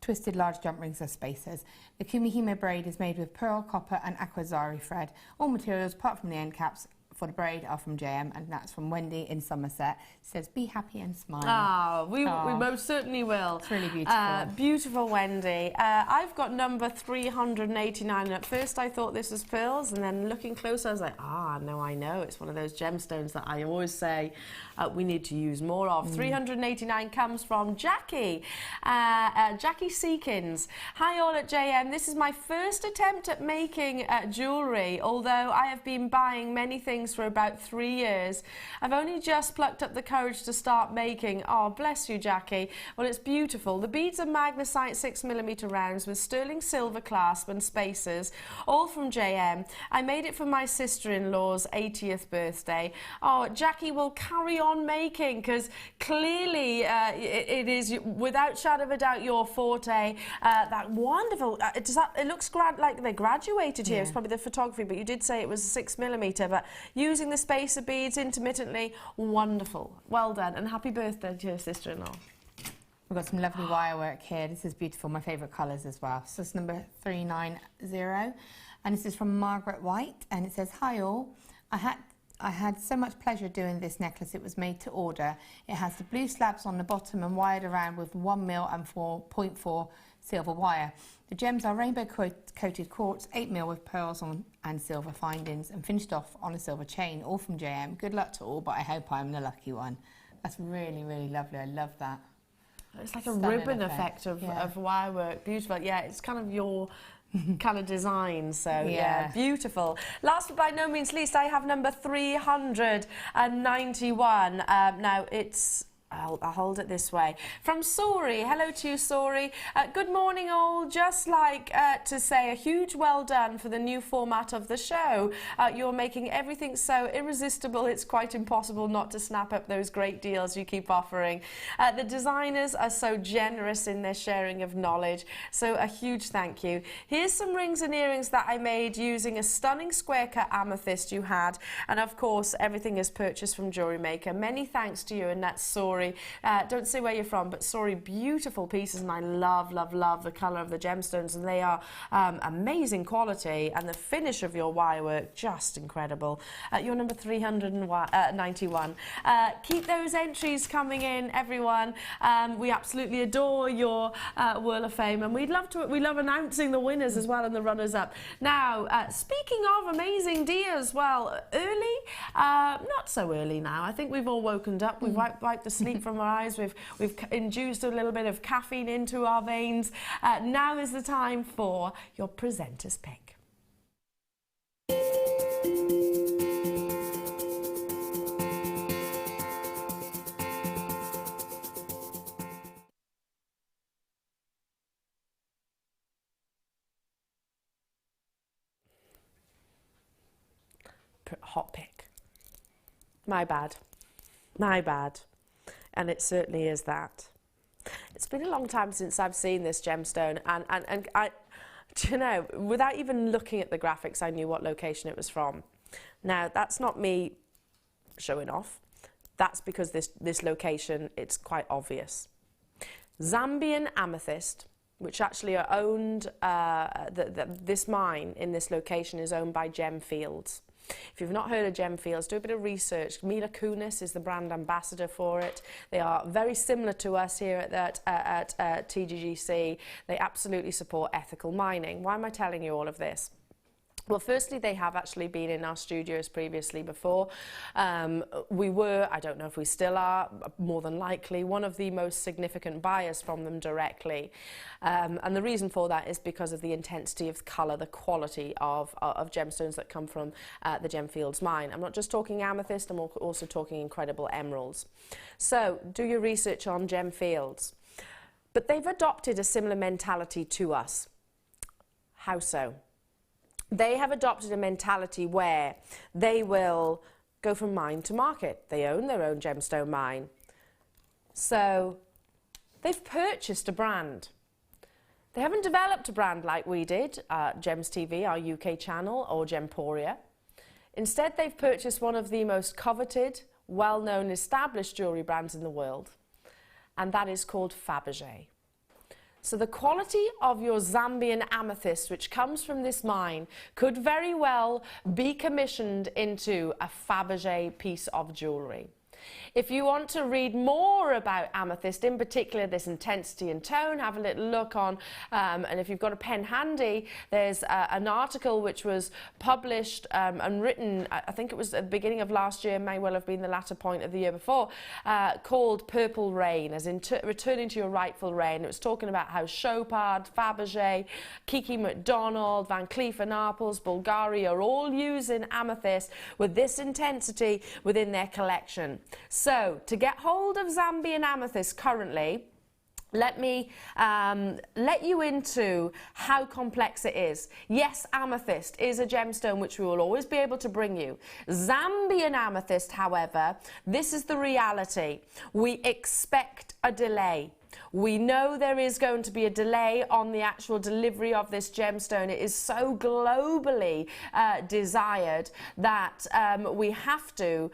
twisted large jump rings as spacers. The Kumihime braid is made with pearl, copper and aquazari thread. All materials apart from the end caps for the braid are from JM, and that's from Wendy in Somerset. It says, be happy and smile. Ah, we most certainly will. It's really beautiful. Beautiful, Wendy. I've got number 389, and at first I thought this was pearls, and then looking closer I was like, no, I know. It's one of those gemstones that I always say we need to use more of. 389 comes from Jackie. Jackie Seekins. Hi all at JM. This is my first attempt at making jewellery, although I have been buying many things for about 3 years. I've only just plucked up the courage to start making. Oh, bless you, Jackie. Well, it's beautiful. The beads are magnesite 6mm rounds with sterling silver clasp and spacers, all from JM. I made it for my sister-in-law's 80th birthday. Oh, Jackie will carry on making, because clearly it is, without shadow of a doubt, your forte. That wonderful, it looks like they graduated here. It's probably the photography, but you did say it was 6mm, but using the spacer beads intermittently, wonderful. Well done, and happy birthday to your sister-in-law. We've got some lovely wire work here. This is beautiful, my favourite colours as well. So it's number 390, and this is from Margaret White, and it says, hi all, I had so much pleasure doing this necklace. It was made to order. It has the blue slabs on the bottom and wired around with 1mm and 4.4 silver wire. The gems are rainbow coated quartz, 8mm with pearls on and silver findings, and finished off on a silver chain, all from JM. Good luck to all, but I hope I'm the lucky one. That's really, really lovely. I love that. It's like a ribbon effect of wire work. Beautiful. Yeah, it's kind of your kind of design, so yeah, beautiful. Last but by no means least, I have number 391. Now it's, I'll hold it this way. From Sori. Hello to you, Sori. Good morning, all. Just like to say a huge well done for the new format of the show. You're making everything so irresistible, it's quite impossible not to snap up those great deals you keep offering. The designers are so generous in their sharing of knowledge, so a huge thank you. Here's some rings and earrings that I made using a stunning square cut amethyst you had, and of course everything is purchased from Jewellery Maker. Many thanks to you, and that's Sori. Don't say where you're from, but sorry, beautiful pieces, and I love, love, love the colour of the gemstones, and they are amazing quality, and the finish of your wire work, just incredible. You're number 391. Keep those entries coming in, everyone. We absolutely adore your Whirl of Fame, and we love announcing the winners as well and the runners-up. Now, speaking of amazing deals, well, early, not so early now. I think we've all woken up. We've wiped the sleep from our eyes. We've induced a little bit of caffeine into our veins. Now is the time for your presenter's pick. Hot pick. My bad. My bad. And it certainly is that. It's been a long time since I've seen this gemstone, and I, do you know, without even looking at the graphics, I knew what location it was from. Now, that's not me showing off. That's because this location, it's quite obvious. Zambian amethyst, which actually are owned, this mine in this location is owned by Gemfields. If you've not heard of Gemfields, do a bit of research. Mila Kunis is the brand ambassador for it. They are very similar to us here at TGGC. They absolutely support ethical mining. Why am I telling you all of this? Well, firstly, they have actually been in our studios previously before. We were, I don't know if we still are, more than likely, one of the most significant buyers from them directly. And the reason for that is because of the intensity of colour, the quality of gemstones that come from the Gemfields mine. I'm not just talking amethyst, I'm also talking incredible emeralds. So, do your research on Gemfields. But they've adopted a similar mentality to us. How so? They have adopted a mentality where they will go from mine to market. They own their own gemstone mine. So they've purchased a brand. They haven't developed a brand like we did, Gems TV, our UK channel, or Gemporia. Instead, they've purchased one of the most coveted, well-known, established jewellery brands in the world, and that is called Fabergé. So the quality of your Zambian amethyst, which comes from this mine, could very well be commissioned into a Fabergé piece of jewellery. If you want to read more about amethyst, in particular this intensity and tone, have a little look on, and if you've got a pen handy, there's an article which was published and written, I think it was at the beginning of last year, may well have been the latter point of the year before, called Purple Rain, as in returning to your rightful reign. It was talking about how Chopard, Fabergé, Kiki McDonald, Van Cleef & Arpels, Bulgari are all using amethyst with this intensity within their collection. So, to get hold of Zambian amethyst currently, let me let you into how complex it is. Yes, amethyst is a gemstone which we will always be able to bring you. Zambian amethyst, however, this is the reality. We expect a delay. We know there is going to be a delay on the actual delivery of this gemstone. It is so globally desired that we have to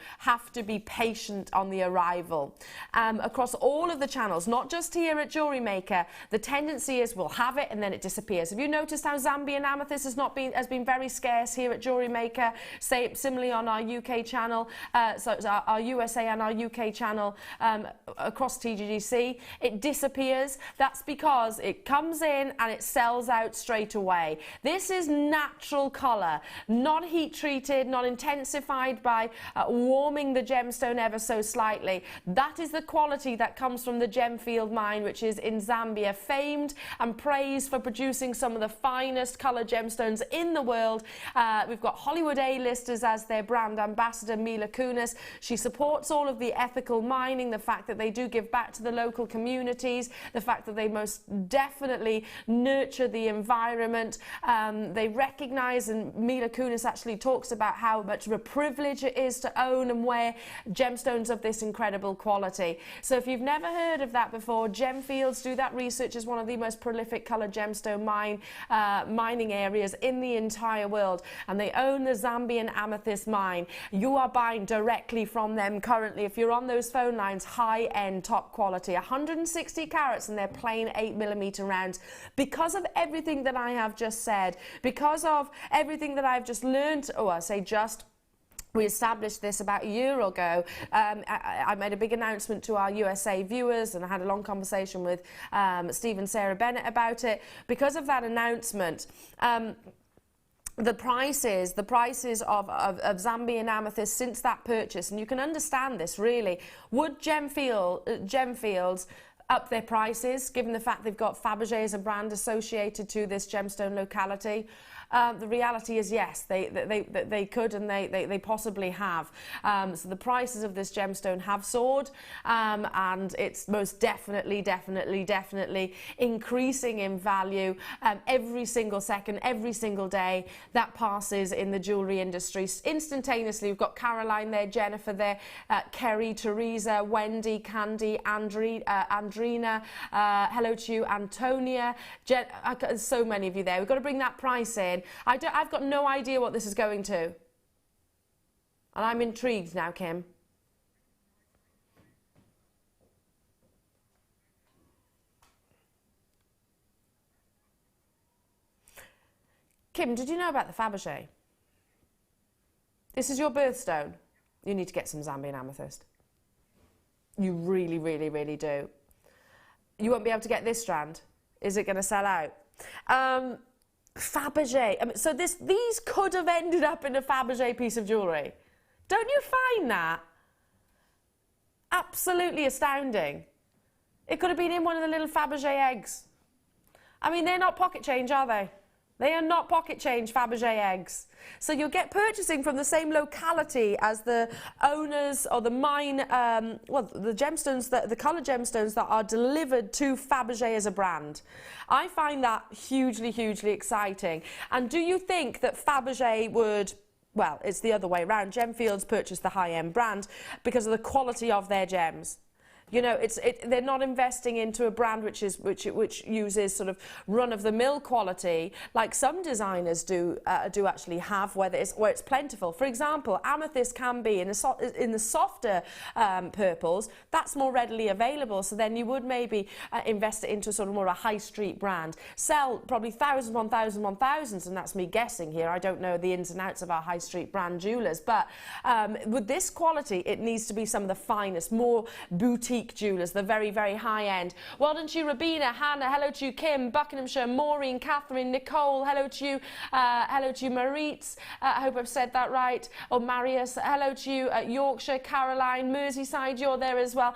be patient on the arrival. Across all of the channels, not just here at Jewellery Maker, the tendency is we'll have it and then it disappears. Have you noticed how Zambian amethyst has been very scarce here at Jewellery Maker? Say similarly on our UK channel, so our USA and our UK channel across TGGC, it disappears. That's because it comes in and it sells out straight away. This is natural colour, not heat treated, not intensified by warming the gemstone ever so slightly. That is the quality that comes from the Gemfield mine, which is in Zambia, famed and praised for producing some of the finest colour gemstones in the world. We've got Hollywood A-listers as their brand ambassador, Mila Kunis. She supports all of the ethical mining, the fact that they do give back to the local communities, the fact that they most definitely nurture the environment. They recognise, and Mila Kunis actually talks about how much of a privilege it is to own and wear gemstones of this incredible quality. So if you've never heard of that before, Gemfields, do that research, is one of the most prolific coloured gemstone mining areas in the entire world, and they own the Zambian amethyst mine. You are buying directly from them currently. If you're on those phone lines, high-end, top quality, 160 carats, and they're plain 8mm rounds. Because of everything that I have just said, because of everything that I've just learned, we established this about a year ago. I made a big announcement to our USA viewers, and I had a long conversation with Steve and Sarah Bennett about it. Because of that announcement, the prices of Zambian amethyst since that purchase, and you can understand this really, would Gemfields up their prices, given the fact they've got Fabergé as a brand associated to this gemstone locality? The reality is yes, they could, and they possibly have. So the prices of this gemstone have soared, and it's most definitely increasing in value every single second, every single day that passes in the jewellery industry. Instantaneously, we've got Caroline there, Jennifer there, Kerry, Teresa, Wendy, Candy, Andrina, hello to you, Antonia, so many of you there. We've got to bring that price in. I've got no idea what this is going to. And I'm intrigued now, Kim. Kim, did you know about the Fabergé? This is your birthstone. You need to get some Zambian amethyst. You really, really, really do. You won't be able to get this strand. Is it going to sell out? Fabergé. I mean, so these could have ended up in a Fabergé piece of jewellery. Don't you find that absolutely astounding? It could have been in one of the little Fabergé eggs. I mean, they're not pocket change, are they? They are not pocket change Fabergé eggs. So you'll get purchasing from the same locality as the owners or the mine, the gemstones, the colour gemstones that are delivered to Fabergé as a brand. I find that hugely, hugely exciting. And do you think that Fabergé would... Well, it's the other way around. Gemfields purchased the high-end brand because of the quality of their gems. You know, they're not investing into a brand which uses sort of run-of-the-mill quality like some designers do actually have, where it's plentiful. For example, amethyst can be in the softer purples. That's more readily available. So then you would maybe invest it into sort of more a high street brand. Sell probably thousands on thousands, and that's me guessing here. I don't know the ins and outs of our high street brand jewellers, but with this quality, it needs to be some of the finest, more boutique jewellers, the very, very high end. Well done to you, Rabina, Hannah, hello to you, Kim, Buckinghamshire, Maureen, Catherine, Nicole, hello to you, Maritz, I hope I've said that right, or Marius, hello to you, Yorkshire, Caroline, Merseyside, you're there as well.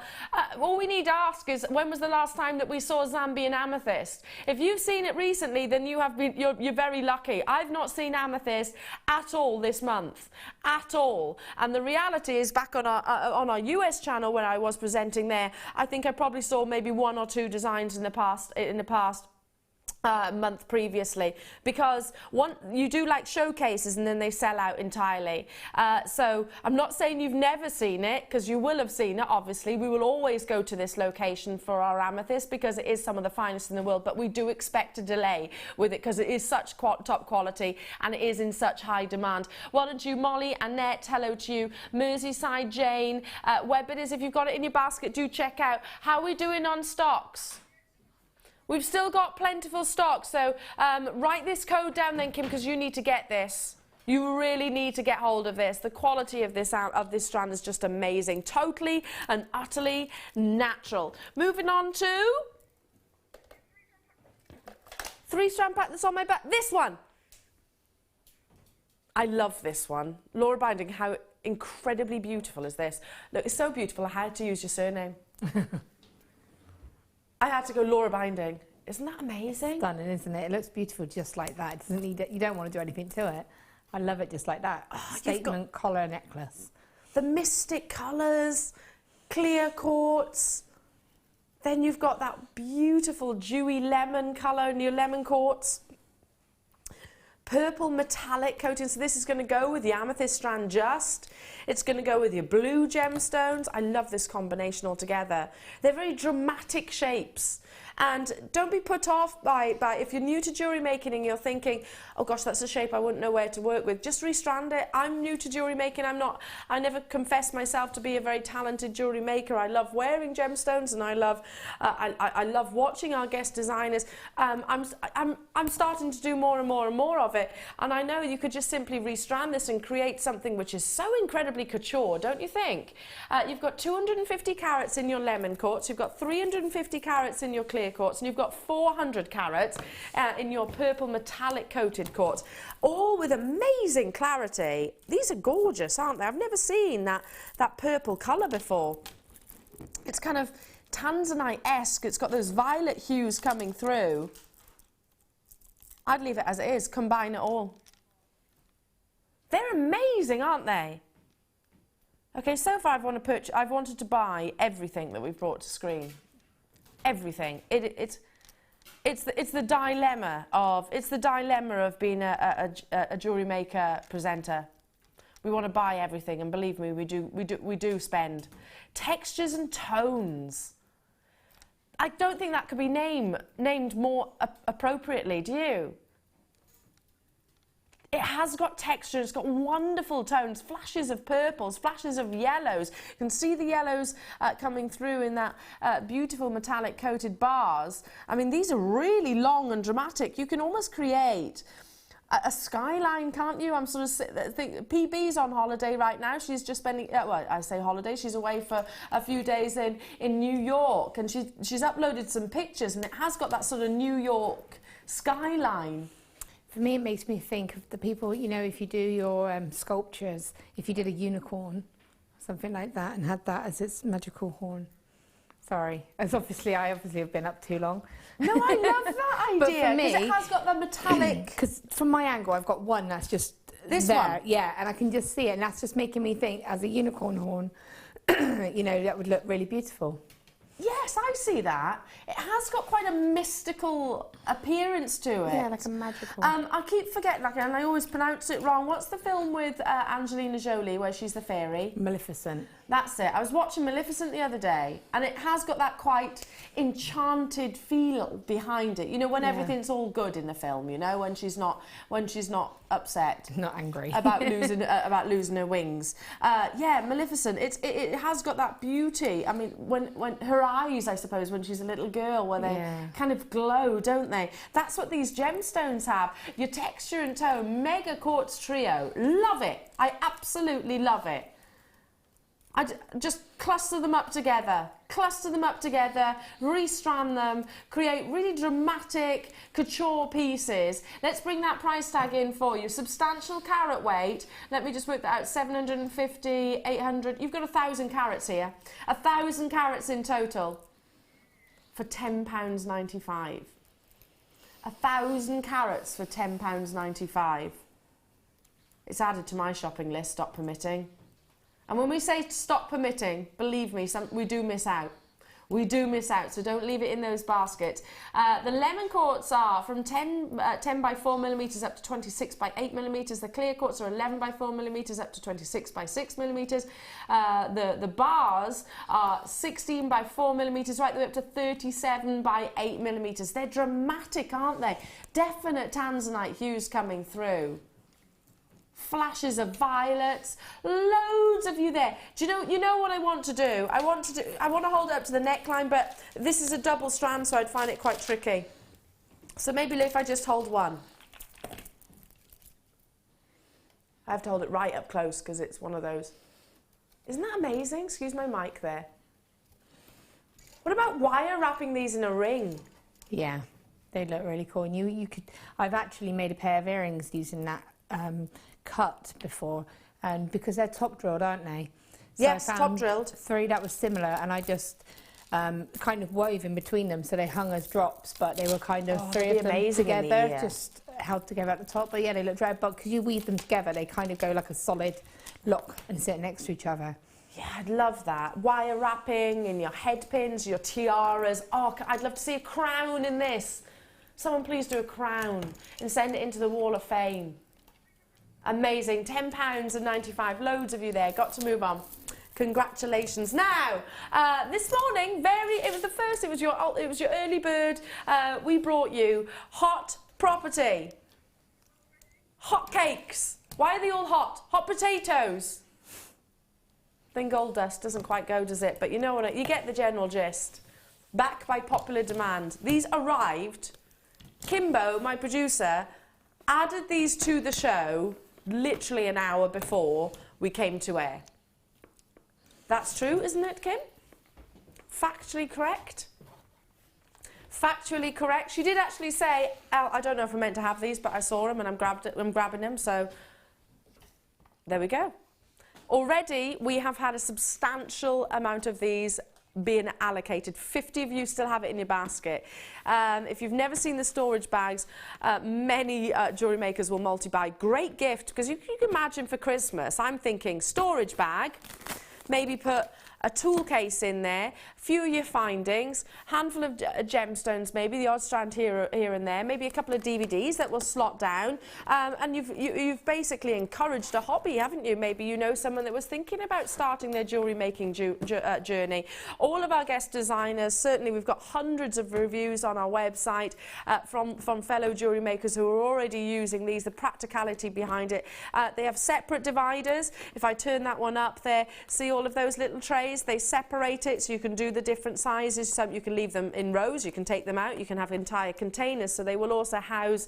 All we need to ask is, when was the last time that we saw Zambian amethyst? If you've seen it recently, then you're very lucky. I've not seen amethyst at all this month, at all. And the reality is, back on our US channel when I was presenting there, I think I probably saw maybe 1 or 2 designs in the past month previously, because you do like showcases and then they sell out entirely. So I'm not saying you've never seen it, because you will have seen it. Obviously, we will always go to this location for our amethyst because it is some of the finest in the world, but we do expect a delay with it because it is such top quality and it is in such high demand. Well done to you, Molly, Annette, hello to you, Merseyside, Jane, Webbitters, if you've got it in your basket, do check out. How are we doing on stocks? We've still got plentiful stock, so write this code down then, Kim, because you need to get this. You really need to get hold of this. The quality of this strand is just amazing. Totally and utterly natural. Moving on to 3-strand pack that's on my back. This one. I love this one. Laura Binding, how incredibly beautiful is this? Look, it's so beautiful, I had to use your surname. I had to go Laura Binding. Isn't that amazing? Stunning, isn't it? It looks beautiful just like that. It doesn't need it. You don't want to do anything to it. I love it just like that. Oh, statement collar necklace. The mystic colours, clear quartz. Then you've got that beautiful dewy lemon colour in your lemon quartz. Purple metallic coating, so this is going to go with the amethyst strand just. It's going to go with your blue gemstones. I love this combination altogether. They're very dramatic shapes. And don't be put off by if you're new to jewellery making and you're thinking, oh gosh, that's a shape I wouldn't know where to work with. Just restrand it. I'm new to jewellery making. I never confessed myself to be a very talented jewellery maker. I love wearing gemstones and I love watching our guest designers. I'm starting to do more and more of it. And I know you could just simply restrand this and create something which is so incredibly couture, don't you think? You've got 250 carats in your lemon quartz. You've got 350 carats in your clear quartz, and you've got 400 carats in your purple metallic coated quartz, all with amazing clarity. These are gorgeous, aren't they? I've never seen that purple colour before. It's kind of tanzanite-esque. It's got those violet hues coming through. I'd leave it as it is, combine it all. They're amazing, aren't they? Okay, so far I've wanted to buy everything that we've brought to screen. Everything. It's the dilemma of being a jewellery maker presenter. We want to buy everything, and believe me, we do spend. Textures and tones. I don't think that could be named more appropriately, do you? It has got texture, it's got wonderful tones, flashes of purples, flashes of yellows. You can see the yellows coming through in that beautiful metallic coated bars. I mean, these are really long and dramatic. You can almost create a skyline, can't you? I'm sort of thinking, PB's on holiday right now. She's just spending, well, I say holiday, she's away for a few days in New York, and she's uploaded some pictures, and it has got that sort of New York skyline. For me, it makes me think of the people, you know, if you do your sculptures, if you did a unicorn, something like that, and had that as its magical horn. Sorry, I obviously have been up too long. No, I love that idea. But for me, because it has got the metallic. Because from my angle, I've got one that's just this there, one. Yeah, and I can just see it, and that's just making me think as a unicorn horn. You know, that would look really beautiful. Yes, I see that. It has got quite a mystical appearance to it. Yeah, like a magical. I keep forgetting, and I always pronounce it wrong. What's the film with Angelina Jolie where she's the fairy? Maleficent. That's it. I was watching Maleficent the other day, and it has got that quite enchanted feel behind it. You know, when everything's all good in the film. You know, when she's not upset, not angry about losing her wings. Yeah, Maleficent. It has got that beauty. I mean, when her eyes, I suppose, when she's a little girl, where they kind of glow, don't they? That's what these gemstones have. Your texture and tone, mega quartz trio. Love it. I absolutely love it. I just cluster them up together, restrand them, create really dramatic couture pieces. Let's bring that price tag in for you. Substantial carat weight. Let me just work that out. 750, 800. You've got 1,000 carats here. 1,000 carats in total for £10.95. 1,000 carats for £10.95. It's added to my shopping list, stop permitting. And when we say stop permitting, believe me, we do miss out. We do miss out, so don't leave it in those baskets. The lemon quartz are from 10 by 4 millimetres up to 26 by 8 millimetres. The clear quartz are 11 by 4 millimetres up to 26 by 6 millimetres. The bars are 16 by 4 millimetres right the way up to 37 by 8 millimetres. They're dramatic, aren't they? Definite tanzanite hues coming through. Flashes of violets, loads of you there. Do you know what I want to do? I want to hold it up to the neckline, but this is a double strand, so I'd find it quite tricky. So maybe if I just hold one. I have to hold it right up close because it's one of those. Isn't that amazing? Excuse my mic there. What about wire wrapping these in a ring? Yeah, they look really cool. And you could. I've actually made a pair of earrings using that cut before, and because they're top drilled, aren't they? So yes, I found top drilled. 3 that was similar, and I just kind of wove in between them, so they hung as drops, but they were kind of 3 of them together, just held together at the top. But yeah, they look dry, but because you weave them together, they kind of go like a solid lock and sit next to each other. Yeah, I'd love that. Wire wrapping in your head pins, your tiaras. Oh, I'd love to see a crown in this. Someone please do a crown and send it into the Wall of Fame. Amazing. £10.95. Loads of you there. Got to move on. Congratulations. Now, this morning, it was your early bird. We brought you hot property. Hot cakes. Why are they all hot? Hot potatoes. Then gold dust doesn't quite go, does it? But you know what? You get the general gist. Back by popular demand. These arrived. Kimbo, my producer, added these to the show literally an hour before we came to air. That's true, isn't it, Kim? Factually correct? Factually correct. She did actually say, I don't know if I'm meant to have these, but I saw them and I'm grabbing them, so there we go. Already, we have had a substantial amount of these being allocated. 50 of you still have it in your basket. If you've never seen the storage bags, many jewellery makers will multi-buy. Great gift, because you can imagine for Christmas, I'm thinking storage bag, maybe put a tool case in there, few of your findings, handful of gemstones, maybe the odd strand here and there, maybe a couple of DVDs that will slot down, and you've basically encouraged a hobby, haven't you? Maybe you know someone that was thinking about starting their jewellery making journey. All of our guest designers, certainly we've got hundreds of reviews on our website from fellow jewellery makers who are already using these, the practicality behind it. They have separate dividers. If I turn that one up there, see all of those little trays, they separate it so you can do the different sizes. So you can leave them in rows, you can take them out, you can have entire containers, so they will also house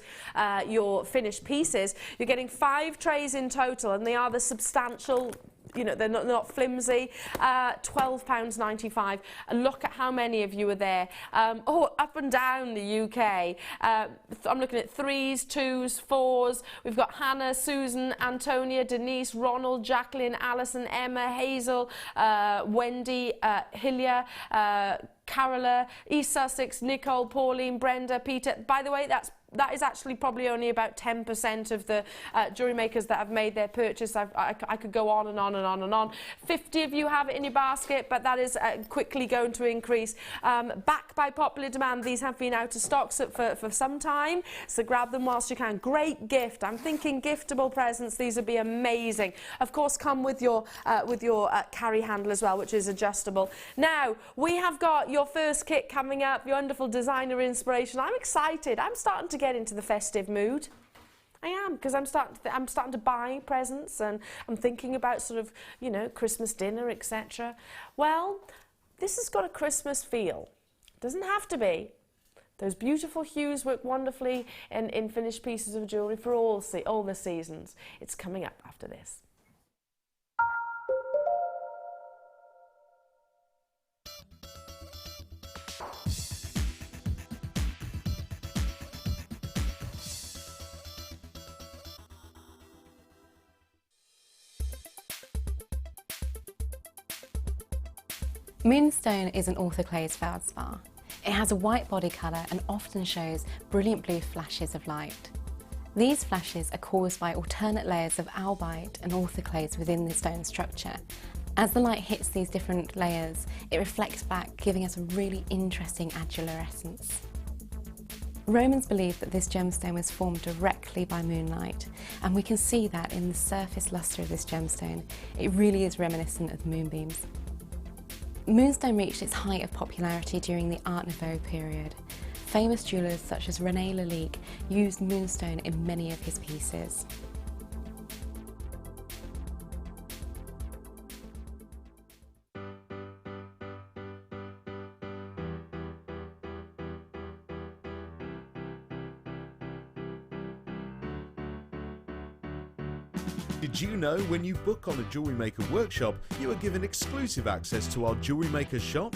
your finished pieces. You're getting 5 trays in total, and they are the substantial, you know, they're not flimsy. £12.95. And look at how many of you are there. Up and down the UK. I'm looking at 3s, 2s, 4s. We've got Hannah, Susan, Antonia, Denise, Ronald, Jacqueline, Alison, Emma, Hazel, Wendy, Hillia, Carola, East Sussex, Nicole, Pauline, Brenda, Peter. By the way, that's that is actually probably only about 10% of the jewellery makers that have made their purchase. I could go on and on and on and on. 50 of you have it in your basket, but that is quickly going to increase. Back by popular demand, these have been out of stock for some time, so grab them whilst you can. Great gift. I'm thinking giftable presents. These would be amazing. Of course, come with your carry handle as well, which is adjustable. Now, we have got your first kit coming up, your wonderful designer inspiration. I'm excited. I'm starting to get into the festive mood. I am, because I'm starting to buy presents, and I'm thinking about sort of, you know, Christmas dinner, etc. Well, this has got a Christmas feel. Doesn't have to be. Those beautiful hues work wonderfully in finished pieces of jewellery for all the seasons. It's coming up after this. Moonstone is an orthoclase feldspar. It has a white body colour and often shows brilliant blue flashes of light. These flashes are caused by alternate layers of albite and orthoclase within the stone structure. As the light hits these different layers, it reflects back, giving us a really interesting adularescence. Romans believed that this gemstone was formed directly by moonlight, and we can see that in the surface lustre of this gemstone. It really is reminiscent of moonbeams. Moonstone reached its height of popularity during the Art Nouveau period. Famous jewellers such as René Lalique used moonstone in many of his pieces. Did you know when you book on a Jewellery Maker workshop, you are given exclusive access to our Jewellery Maker shop?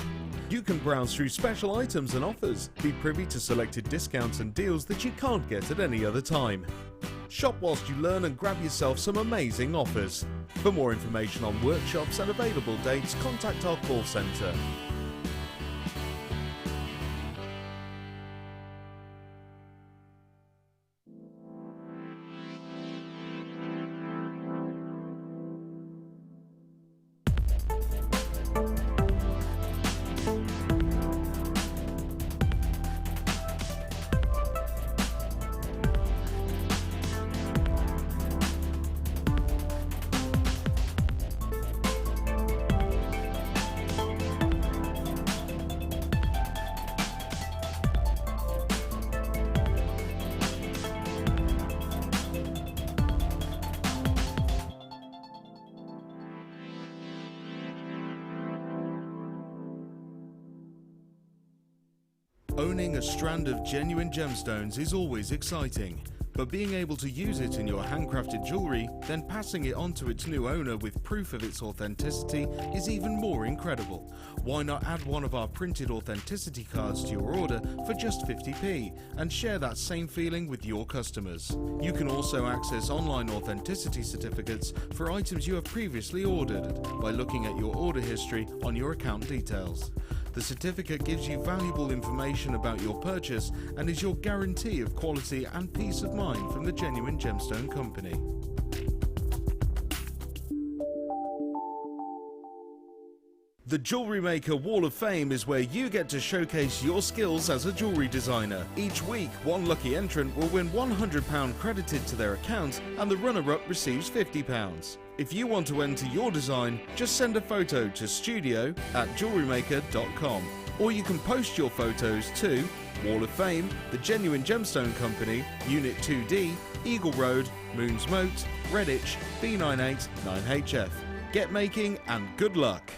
You can browse through special items and offers, be privy to selected discounts and deals that you can't get at any other time. Shop whilst you learn and grab yourself some amazing offers. For more information on workshops and available dates, contact our call centre. Owning a strand of genuine gemstones is always exciting, but being able to use it in your handcrafted jewellery, then passing it on to its new owner with proof of its authenticity is even more incredible. Why not add one of our printed authenticity cards to your order for just 50p and share that same feeling with your customers? You can also access online authenticity certificates for items you have previously ordered by looking at your order history on your account details. The certificate gives you valuable information about your purchase and is your guarantee of quality and peace of mind from the Genuine Gemstone Company. The Jewellery Maker Wall of Fame is where you get to showcase your skills as a jewellery designer. Each week, one lucky entrant will win £100 credited to their account and the runner-up receives £50. If you want to enter your design, just send a photo to studio@jewellerymaker.com, or you can post your photos to Wall of Fame, The Genuine Gemstone Company, Unit 2D, Eagle Road, Moons Moat, Redditch, B98 9HF. Get making and good luck!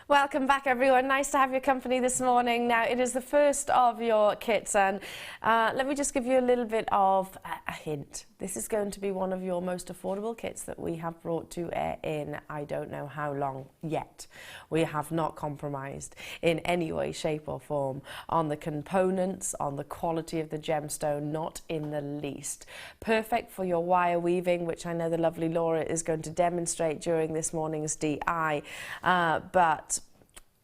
Welcome back, everyone. Nice to have your company this morning. Now, it is the first of your kits, and let me just give you a little bit of a hint. This is going to be one of your most affordable kits that we have brought to air in I don't know how long yet. We have not compromised in any way, shape or form on the components, on the quality of the gemstone, not in the least. Perfect for your wire weaving, which I know the lovely Laura is going to demonstrate during this morning's DI, but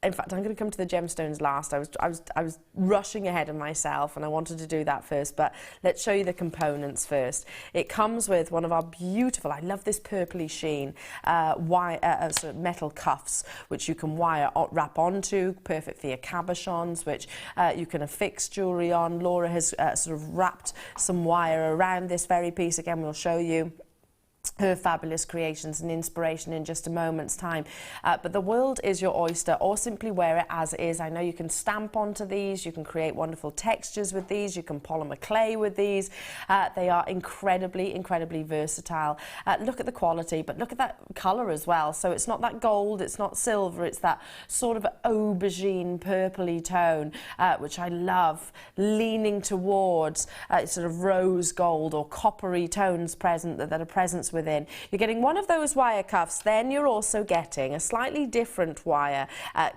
in fact, I'm going to come to the gemstones last. I was rushing ahead of myself and I wanted to do that first, but let's show you the components first. It comes with one of our beautiful, I love this purpley sheen, sort of metal cuffs, which you can wrap onto, perfect for your cabochons, which you can affix jewellery on. Laura has sort of wrapped some wire around this very piece. Again, we'll show you her fabulous creations and inspiration in just a moment's time, but the world is your oyster, or simply wear it as is. I know you can stamp onto these, you can create wonderful textures with these, you can polymer clay with these. They are incredibly versatile. Look at the quality, but look at that colour as well. So it's not that gold, it's not silver, it's that sort of aubergine purpley tone, which I love, leaning towards sort of rose gold or coppery tones present that are present within. You're getting one of those wire cuffs, then you're also getting a slightly different wire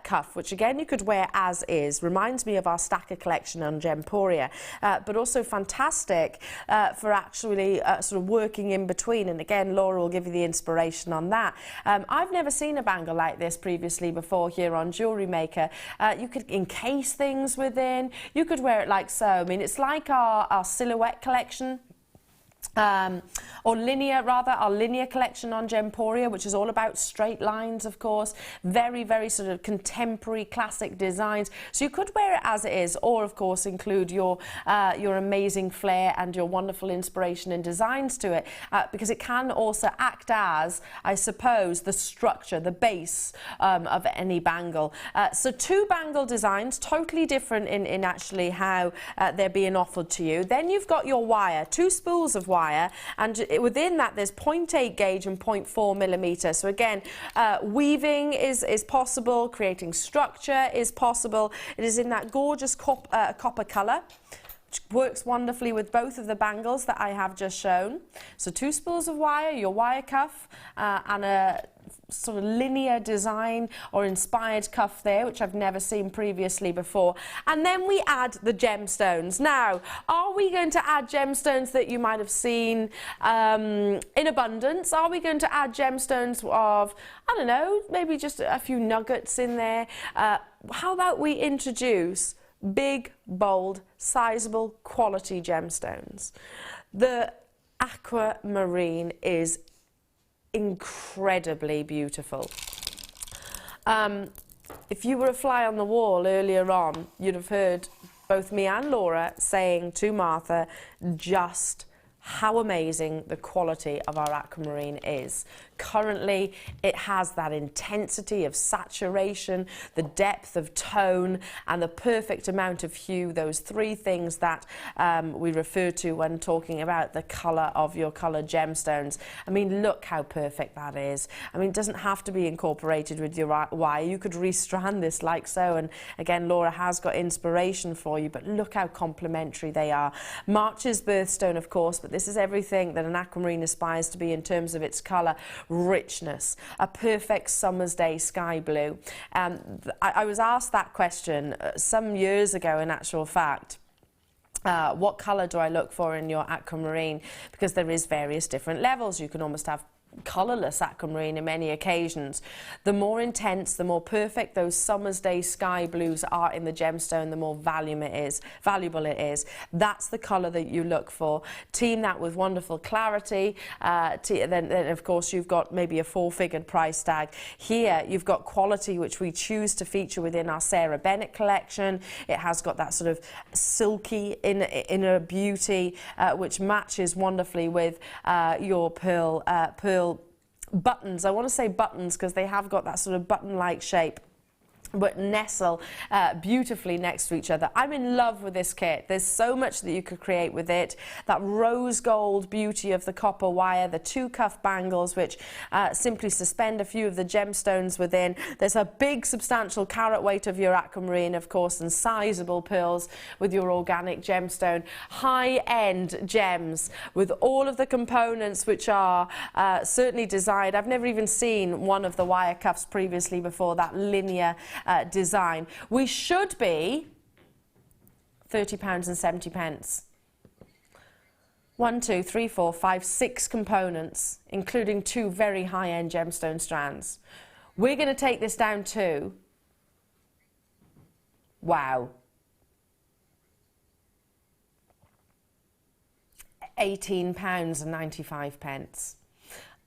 cuff, which again you could wear as is. Reminds me of our stacker collection on Gemporia, but also fantastic for actually sort of working in between, and again Laura will give you the inspiration on that. I've never seen a bangle like this previously before here on Jewellery Maker. You could encase things within, you could wear it like so. I mean, it's like our silhouette collection, or linear rather, our linear collection on Gemporia, which is all about straight lines, of course, very sort of contemporary classic designs. So you could wear it as it is, or of course include your amazing flair and your wonderful inspiration and designs to it, because it can also act as, I suppose, the structure, the base of any bangle. So two bangle designs, totally different in actually how they're being offered to you. Then you've got your wire, two spools of wire, and within that there's 0.8 gauge and 0.4 millimeter. So again, weaving is possible, creating structure is possible. It is in that gorgeous copper colour, which works wonderfully with both of the bangles that I have just shown. So two spools of wire, your wire cuff, and a sort of linear design or inspired cuff there, which I've never seen previously before. And then we add the gemstones. Now, are we going to add gemstones that you might have seen in abundance? Are we going to add gemstones of, I don't know, maybe just a few nuggets in there? How about we introduce big, bold, sizable, quality gemstones? The aquamarine is incredibly beautiful. If you were a fly on the wall earlier on, you'd have heard both me and Laura saying to Martha just how amazing the quality of our aquamarine is. Currently, it has that intensity of saturation, the depth of tone, and the perfect amount of hue, those three things that we refer to when talking about the colour of your coloured gemstones. I mean, look how perfect that is. I mean, it doesn't have to be incorporated with your wire. You could restrand this like so, and again, Laura has got inspiration for you, but look how complementary they are. March's birthstone, of course, but this is everything that an aquamarine aspires to be in terms of its colour, richness, a perfect summer's day sky blue. I was asked that question some years ago, in actual fact. What colour do I look for in your aquamarine? Because there is various different levels. You can almost have colourless aquamarine in many occasions. The more intense, the more perfect those summer's day sky blues are in the gemstone, the more valuable it is. That's the colour that you look for. Team that with wonderful clarity, then of course you've got maybe a four-figured price tag. Here you've got quality, which we choose to feature within our Sarah Bennett collection. It has got that sort of silky inner beauty, which matches wonderfully with your pearl buttons. I want to say buttons because they have got that sort of button-like shape. but nestle beautifully next to each other. I'm in love with this kit. There's so much that you could create with it. That rose gold beauty of the copper wire, the 2 cuff bangles which simply suspend a few of the gemstones within. There's a big substantial carat weight of your aquamarine, of course, and sizable pearls with your organic gemstone. High-end gems with all of the components which are certainly desired. I've never even seen one of the wire cuffs previously before, that linear design. We should be £30.70. 1, 2, 3, 4, 5, 6 components, including 2 very high-end gemstone strands. We're going to take this down to, wow, £18.95.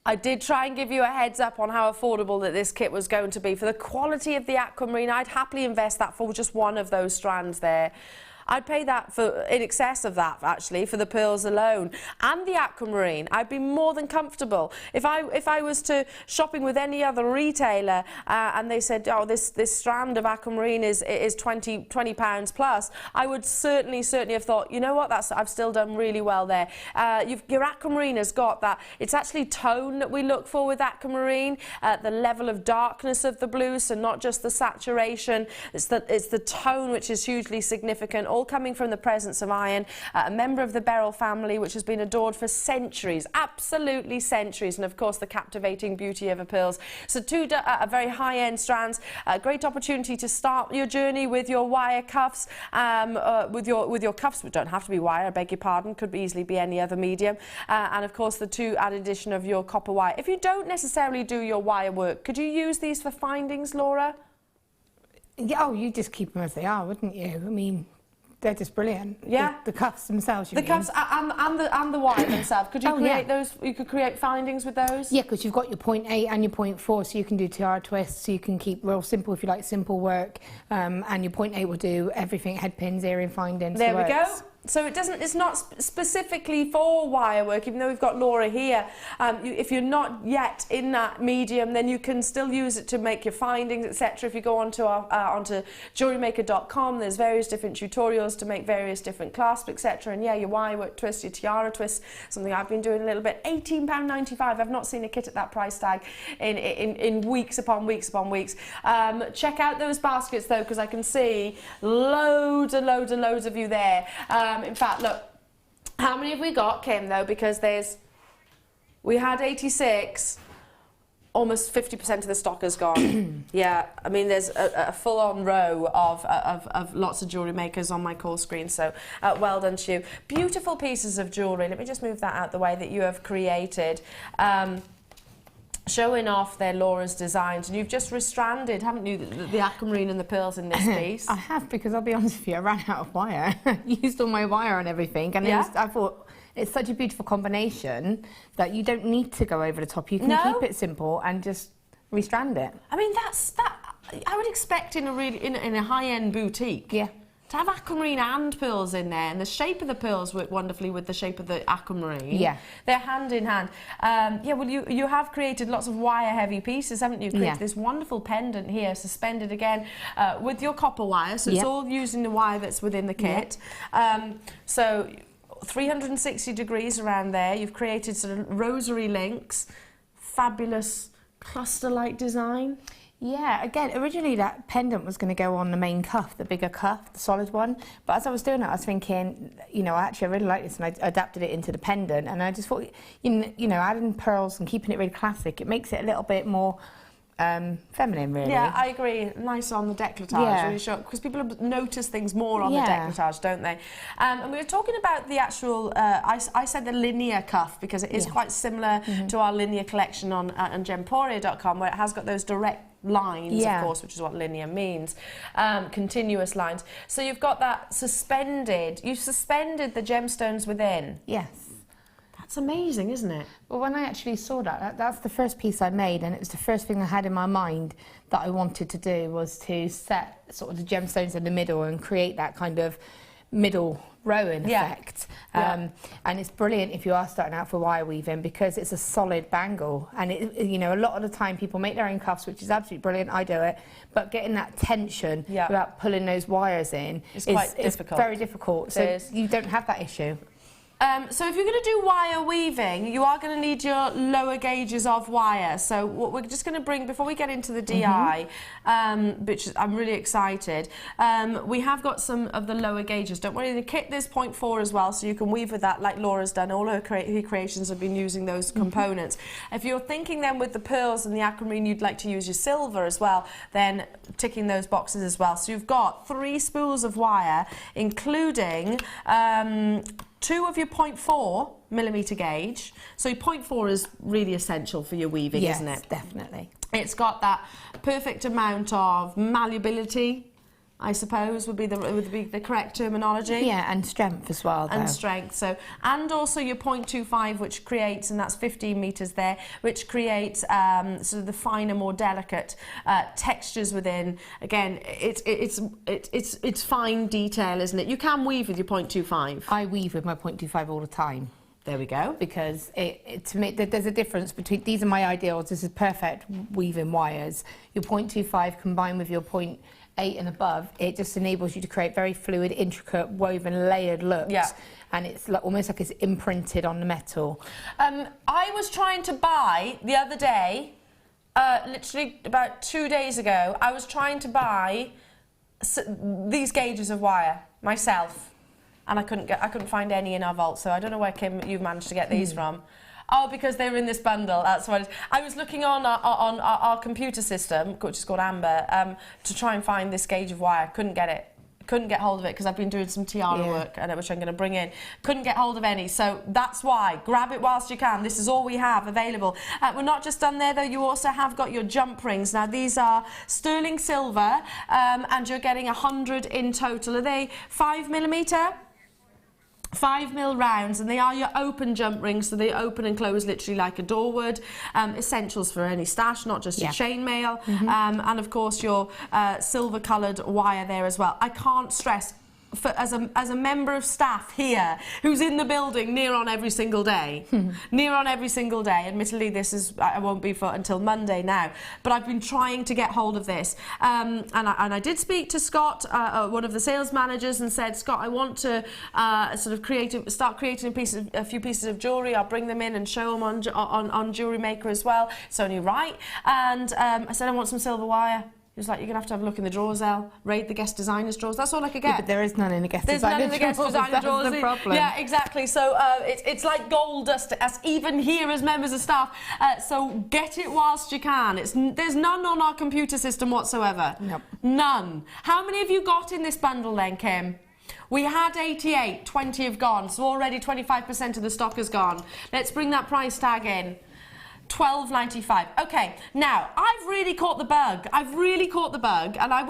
I did try and give you a heads up on how affordable that this kit was going to be. For the quality of the aquamarine, I'd happily invest that for just one of those strands there. I'd pay that for in excess of that, actually, for the pearls alone and the aquamarine. I'd be more than comfortable if I was to shopping with any other retailer and they said, oh, this strand of aquamarine is £20 plus. I would certainly have thought, you know what, I've still done really well there. Your aquamarine has got that. It's actually tone that we look for with aquamarine, the level of darkness of the blue, so not just the saturation. It's the tone which is hugely significant. All coming from the presence of iron, a member of the beryl family which has been adored for centuries, absolutely centuries, and of course the captivating beauty of her pearls. So 2 very high-end strands, a great opportunity to start your journey with your wire cuffs, with your cuffs, but don't have to be wire, I beg your pardon, could easily be any other medium, and of course the 2 added addition of your copper wire. If you don't necessarily do your wire work, could you use these for findings, Laura? Yeah, oh, you just keep them as they are, wouldn't you? I mean, they're just brilliant. Yeah. The cuffs themselves, you mean? The cuffs and the wire themselves. Could you create those? You could create findings with those? Yeah, because you've got your 0.8 and your 0.4, so you can do tiara twists, so you can keep real simple if you like simple work, and your 0.8 will do everything, head pins, earring findings. There we go. So it's not specifically for wire work, even though we've got Laura here. If you're not yet in that medium, then you can still use it to make your findings, etc. If you go onto JewelleryMaker.com, there's various different tutorials to make various different clasps, etc. And yeah, your wire work twist, your tiara twist, something I've been doing a little bit. £18.95. I've not seen a kit at that price tag in weeks upon weeks upon weeks. Check out those baskets though, because I can see loads and loads and loads of you there. In fact, look, how many have we got, Kim, though? Because we had 86, almost 50% of the stock is gone. Yeah, I mean, there's a full-on row of lots of jewellery makers on my call screen, so well done to you. Beautiful pieces of jewellery. Let me just move that out the way that you have created. Showing off their Laura's designs, and you've just restranded, haven't you, the aquamarine and the pearls in this piece? I have, because I'll be honest with you, I ran out of wire. Used all my wire and everything, and I thought it's such a beautiful combination that you don't need to go over the top. You can keep it simple and just restrand it. I mean, I would expect in a high-end boutique. Yeah. To have aquamarine and pearls in there, and the shape of the pearls work wonderfully with the shape of the aquamarine. Yeah. They're hand in hand. Yeah, well, you have created lots of wire-heavy pieces, haven't you? Created this wonderful pendant here, suspended again with your copper wire, so it's all using the wire that's within the kit. So 360 degrees around there. You've created sort of rosary links, fabulous cluster-like design. Yeah, again, originally that pendant was going to go on the main cuff, the bigger cuff, the solid one. But as I was doing it, I was thinking, you know, I really like this, and I adapted it into the pendant. And I just thought, you know, adding pearls and keeping it really classic, it makes it a little bit more feminine, really. Yeah, I agree. Nice on the décolletage, really sure, because people notice things more on the décolletage, don't they? And we were talking about the actual, I said the linear cuff, because it is quite similar to our linear collection on Gemporia.com, where it has got those direct lines, of course, which is what linear means, continuous lines. So you've got that suspended, you've suspended the gemstones within. Yes. That's amazing, isn't it? Well, when I actually saw that's the first piece I made, and it was the first thing I had in my mind that I wanted to do, was to set sort of the gemstones in the middle and create that kind of middle rowing Yeah. effect. And it's brilliant if you are starting out for wire weaving because it's a solid bangle. And it, you know, a lot of the time people make their own cuffs, which is absolutely brilliant. I do it, but getting that tension without pulling those wires in is quite difficult. Very difficult. So you don't have that issue. So if you're going to do wire weaving, you are going to need your lower gauges of wire. So what we're just going to bring, before we get into the DI, which I'm really excited, we have got some of the lower gauges. Don't worry, the kit there's 0.4 as well, so you can weave with that like Laura's done. All her creations have been using those components. If you're thinking then with the pearls and the aquamarine you'd like to use your silver as well, then ticking those boxes as well. So you've got 3 spools of wire, including 2 of your 0.4 millimetre gauge. So your 0.4 is really essential for your weaving, isn't it? Yes, definitely. It's got that perfect amount of malleability, I suppose would be the correct terminology. Yeah, and strength as well, though. And strength. So, and also your 0.25, which creates, and that's 15 metres there, which creates sort of the finer, more delicate textures within. Again, it's fine detail, isn't it? You can weave with your 0.25. I weave with my 0.25 all the time. There we go. Because to me, there's a difference between, these are my ideals, this is perfect weaving wires. Your 0.25 combined with your 0.8 and above, it just enables you to create very fluid, intricate, woven, layered looks. Yeah. And it's like, almost like it's imprinted on the metal. I was trying to buy the other day, literally about 2 days ago, I was trying to buy these gauges of wire myself. And I couldn't find any in our vault, so I don't know where, Kim, you've managed to get these from. Oh, because they were in this bundle, that's what it is. I was looking on our computer system, which is called Amber, to try and find this gauge of wire. Couldn't get it. Couldn't get hold of it because I've been doing some tiara work, which I'm going to bring in. Couldn't get hold of any, so that's why. Grab it whilst you can. This is all we have available. We're not just done there, though. You also have got your jump rings. Now, these are sterling silver, and you're getting 100 in total. Are they 5mm? 5mm rounds, and they are your open jump rings, so they open and close literally like a door would. Essentials for any stash, not just your chainmail, and of course your silver coloured wire there as well. I can't stress, as a member of staff here who's in the building near on every single day, admittedly this is, I won't be for until Monday now, but I've been trying to get hold of this, and I did speak to Scott, one of the sales managers, and said, Scott, I want to sort of start creating a few pieces of jewellery. I'll bring them in and show them on Jewellery Maker as well. It's only right. And I said, I want some silver wire. He was like, you're going to have a look in the drawers, Elle. Raid the guest designers drawers. That's all I could get. Yeah, but there is none in the guest designer drawers. There's none in the guest designer drawers. That's the problem. Yeah, exactly. So it's like gold dust, as even here as members of staff. So get it whilst you can. There's none on our computer system whatsoever. Nope. None. How many have you got in this bundle then, Kim? We had 88, 20 have gone. So already 25% of the stock has gone. Let's bring that price tag in. £12.95. Okay, now I've really caught the bug. And I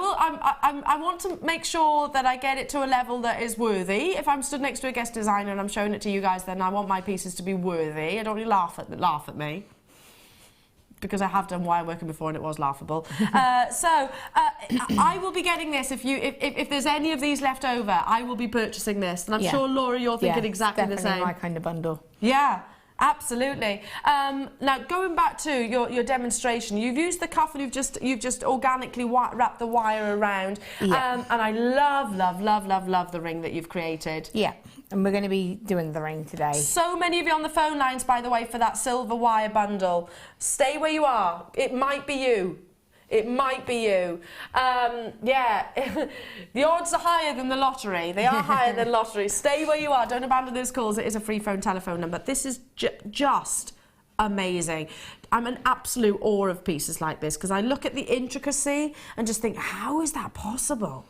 want to make sure that I get it to a level that is worthy. If I'm stood next to a guest designer and I'm showing it to you guys, then I want my pieces to be worthy. I don't really laugh at me, because I have done wire working before and it was laughable. I will be getting this. If there's any of these left over, I will be purchasing this. And I'm sure, Laura, you're thinking exactly the same. Definitely my kind of bundle. Yeah. Absolutely. Now, going back to your demonstration, you've used the cuff and you've just organically wrapped the wire around. Yeah. And I love the ring that you've created. Yeah, and we're going to be doing the ring today. So many of you on the phone lines, by the way, for that silver wire bundle. Stay where you are. It might be you. It might be you. Yeah, the odds are higher than the lottery. They are higher than lottery. Stay where you are. Don't abandon those calls. It is a free phone telephone number. This is just amazing. I'm in absolute awe of pieces like this, because I look at the intricacy and just think, how is that possible?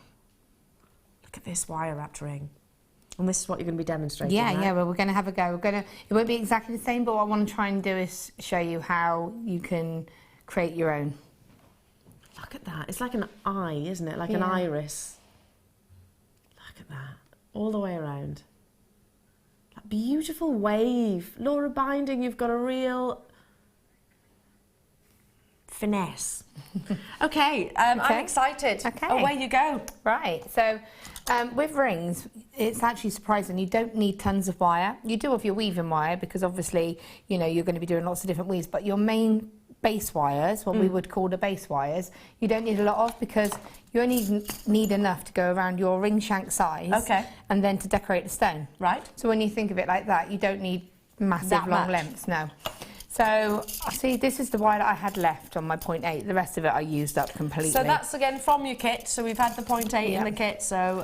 Look at this wire wrapped ring. And this is what you're going to be demonstrating. Yeah, well, we're going to have a go. It won't be exactly the same, but what I want to try and do is show you how you can create your own. Look at that. It's like an eye, isn't it? Like an iris. Look at that. All the way around. That beautiful wave. Laura Binding, you've got a real finesse. Okay, I'm excited. Okay. Away you go. Right, so with rings, it's actually surprising. You don't need tons of wire. You do have your weaving wire because obviously, you know, you're going to be doing lots of different weaves, but your main base wires, what we would call the base wires, you don't need a lot of because you only need enough to go around your ring shank size and then to decorate the stone. Right. So when you think of it like that, you don't need massive long lengths, no. So, see, this is the wire that I had left on my 0.8. The rest of it I used up completely. So that's, again, from your kit. So we've had the 0.8 in the kit, so...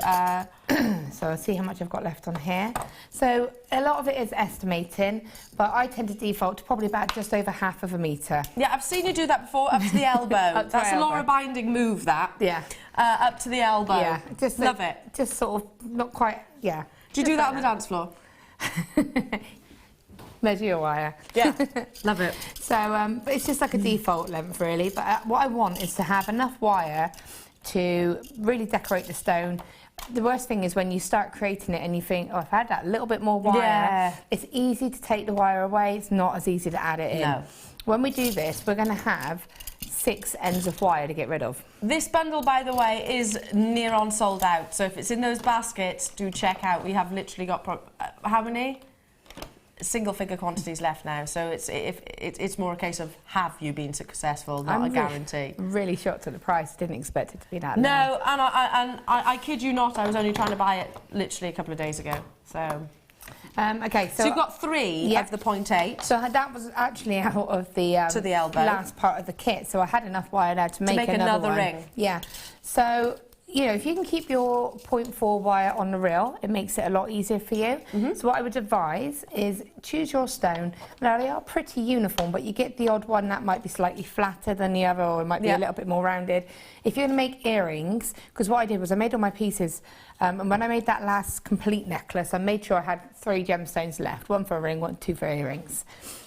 So I'll see how much I've got left on here. So a lot of it is estimating, but I tend to default to probably about just over half of a metre. Yeah, I've seen you do that before, up to the elbow. That's a Laura binding move, that. Yeah. Up to the elbow. Yeah. Just love it. Just sort of, not quite, yeah. Do you do that on the dance floor? Measure your wire. Yeah, love it. So but it's just like a default length, really. But what I want is to have enough wire to really decorate the stone. The worst thing is when you start creating it and you think, oh, I've had that little bit more wire. It's easy to take the wire away. It's not as easy to add it in. No. When we do this, we're going to have 6 ends of wire to get rid of. This bundle, by the way, is near on sold out. So if it's in those baskets, do check out. We have literally got how many? Single figure quantities left now. So it's more a case of have you been successful, not a guarantee. Really shocked at the price. Didn't expect it to be that low. No, and I kid you not. I was only trying to buy it literally a couple of days ago. So. Okay, so you've got 3 of the 0.8. So that was actually out of the, to the elbow. Last part of the kit. So I had enough wire there to make another one. ring. Yeah. So, you know, if you can keep your 0.4 wire on the reel, it makes it a lot easier for you. So what I would advise is choose your stone. Now, they are pretty uniform, but you get the odd one that might be slightly flatter than the other, or it might be a little bit more rounded. If you're going to make earrings, because what I did was I made all my pieces, and when I made that last complete necklace, I made sure I had 3 gemstones left, 1 for a ring, 2 for earrings.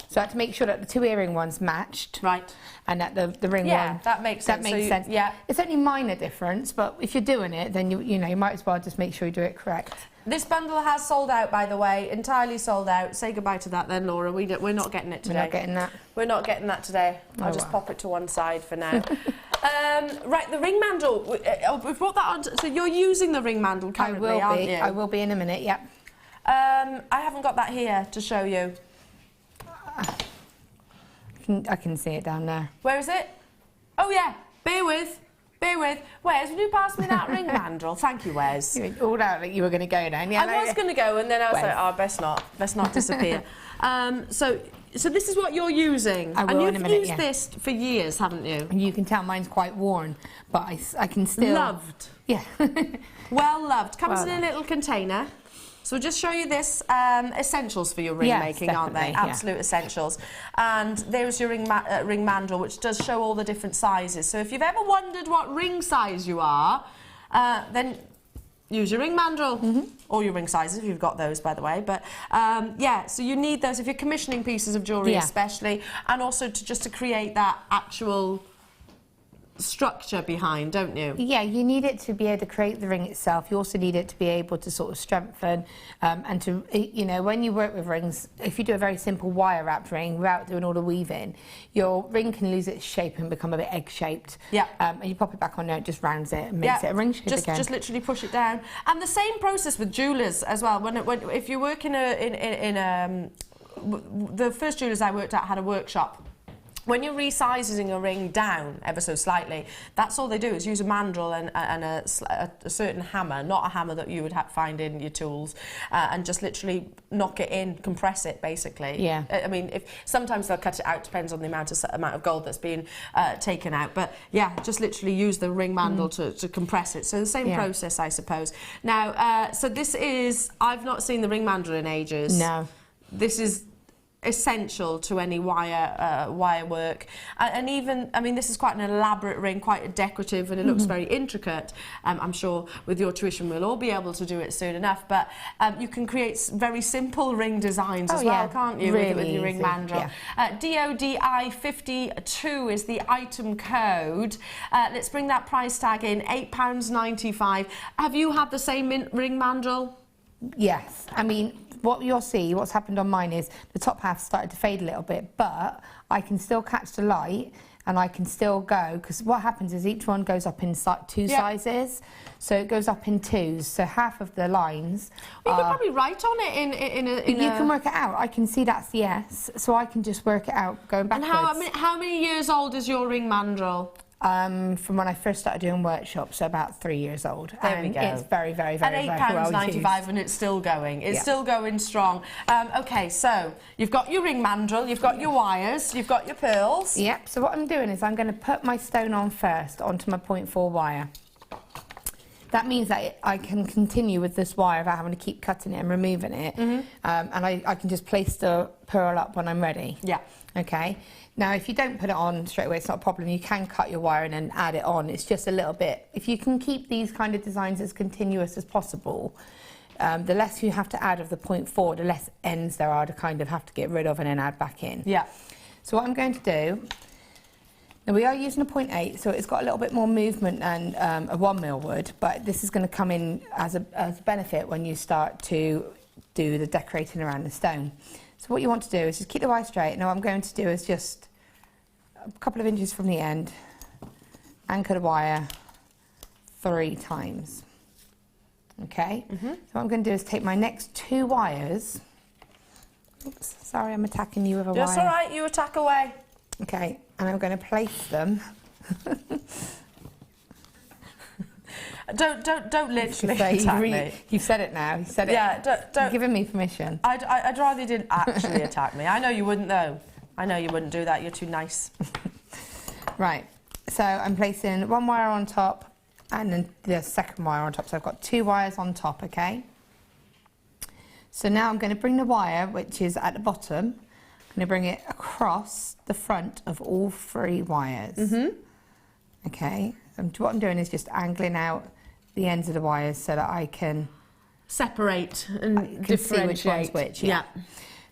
So I had to make sure that the 2 earring ones matched. Right. And that the ring one... Yeah, that makes sense. That makes sense. Yeah. It's only minor difference, but if you're doing it, then you know, you might as well just make sure you do it correct. This bundle has sold out, by the way, entirely sold out. Say goodbye to that then, Laura. We're not getting it today. We're not getting that. We're not getting that today. I'll just pop it to one side for now. Right, the ring mandrel. We've brought that on. So you're using the ring mandrel currently, aren't you? I will be in a minute, yep. I haven't got that here to show you. I can see it down there. Where is it? Oh, yeah. Bear with. Wes, will you pass me that ring mandrel? Thank you, Wes. You were all out like you were going to go then. Yeah, I was going to go, and then I was like, oh, best not disappear. So this is what you're using. I will in a minute, and you've used this for years, haven't you? And you can tell mine's quite worn, but I can still... Loved. Yeah. Well loved. Comes in a little container. So we'll just show you this, essentials for your ring making, aren't they? Absolute essentials. And there's your ring mandrel, which does show all the different sizes. So if you've ever wondered what ring size you are, then use your ring mandrel, or your ring sizes if you've got those, by the way. But yeah, so you need those if you're commissioning pieces of jewellery especially, and also just to create that actual structure behind, don't you? Yeah, you need it to be able to create the ring itself. You also need it to be able to sort of strengthen and to, you know, when you work with rings, if you do a very simple wire wrapped ring without doing all the weaving, your ring can lose its shape and become a bit egg shaped. Yeah. And you pop it back on there, it just rounds it and makes it a ring shape again. Just literally push it down. And the same process with jewellers as well. If you work the first jewellers I worked at had a workshop. When you're resizing a ring down ever so slightly, that's all they do is use a mandrel and a certain hammer, not a hammer that you would find in your tools, and just literally knock it in, compress it, basically. Yeah. I mean, sometimes they'll cut it out, depends on the amount of gold that's being taken out. But yeah, just literally use the ring mandrel to compress it. So the same process, I suppose. Now, so this is, I've not seen the ring mandrel in ages. No. This is essential to any wire work, and even, I mean, this is quite an elaborate ring, quite decorative, and it looks very intricate. I'm sure with your tuition we'll all be able to do it soon enough, but you can create very simple ring designs as well, can't you, really with your ring mandrel. DODI 52 is the item code. Let's bring that price tag in, £8.95. Have you had the same ring mandrel? Yes, I mean, what you'll see, what's happened on mine is the top half started to fade a little bit, but I can still catch the light and I can still go, because what happens is each one goes up in two sizes, so it goes up in twos, so half of the lines you could probably write on it in a... You can work it out. I can see that's the S, so I can just work it out going backwards. And how many years old is your ring mandrel? From when I first started doing workshops, so about 3 years old. There we go. It's very, very, very, At very well used. £8.95 and it's still going. It's still going strong. Okay, so you've got your ring mandrel, you've got your wires, you've got your pearls. Yep, so what I'm doing is I'm going to put my stone on first onto my 0.4 wire. That means that I can continue with this wire without having to keep cutting it and removing it. And I can just place the pearl up when I'm ready. Yeah. Okay. Now, if you don't put it on straight away, it's not a problem. You can cut your wire and then add it on. It's just a little bit. If you can keep these kind of designs as continuous as possible, the less you have to add of the 0.4, the less ends there are to kind of have to get rid of and then add back in. Yeah. So what I'm going to do, now we are using a 0.8, so it's got a little bit more movement than a 1mm would, but this is going to come in as a benefit when you start to do the decorating around the stone. So what you want to do is just keep the wire straight. Now what I'm going to do is just a couple of inches from the end, anchor the wire 3 times. Okay? So what I'm going to do is take my next 2 wires. Oops, sorry, I'm attacking you with a wire. That's all right, you attack away. Okay, and I'm going to place them. Don't literally attack me. You've said it now. You've said it. Yeah, don't. You've given me permission. I'd rather you didn't actually attack me. I know you wouldn't, though. I know you wouldn't do that. You're too nice. Right. So I'm placing 1 wire on top and then the second wire on top. So I've got 2 wires on top, okay? So now I'm going to bring the wire, which is at the bottom, I'm going to bring it across the front of all 3 wires. Okay. And what I'm doing is just angling out the ends of the wires so that I can separate and differentiate. See which one's which. Yeah.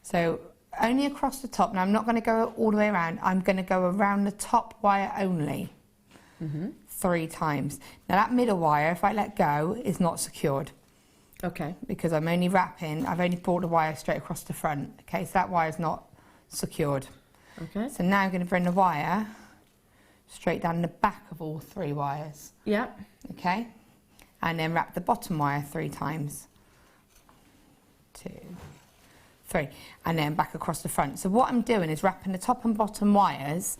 So only across the top. Now I'm not going to go all the way around. I'm going to go around the top wire only 3 times. Now that middle wire, if I let go, is not secured. Okay. Because I'm only wrapping, I've only brought the wire straight across the front. Okay, so that wire is not secured. Okay. So now I'm going to bring the wire straight down the back of all 3 wires. Yeah. Okay. And then wrap the bottom wire 3 times. 2, 3. And then back across the front. So what I'm doing is wrapping the top and bottom wires,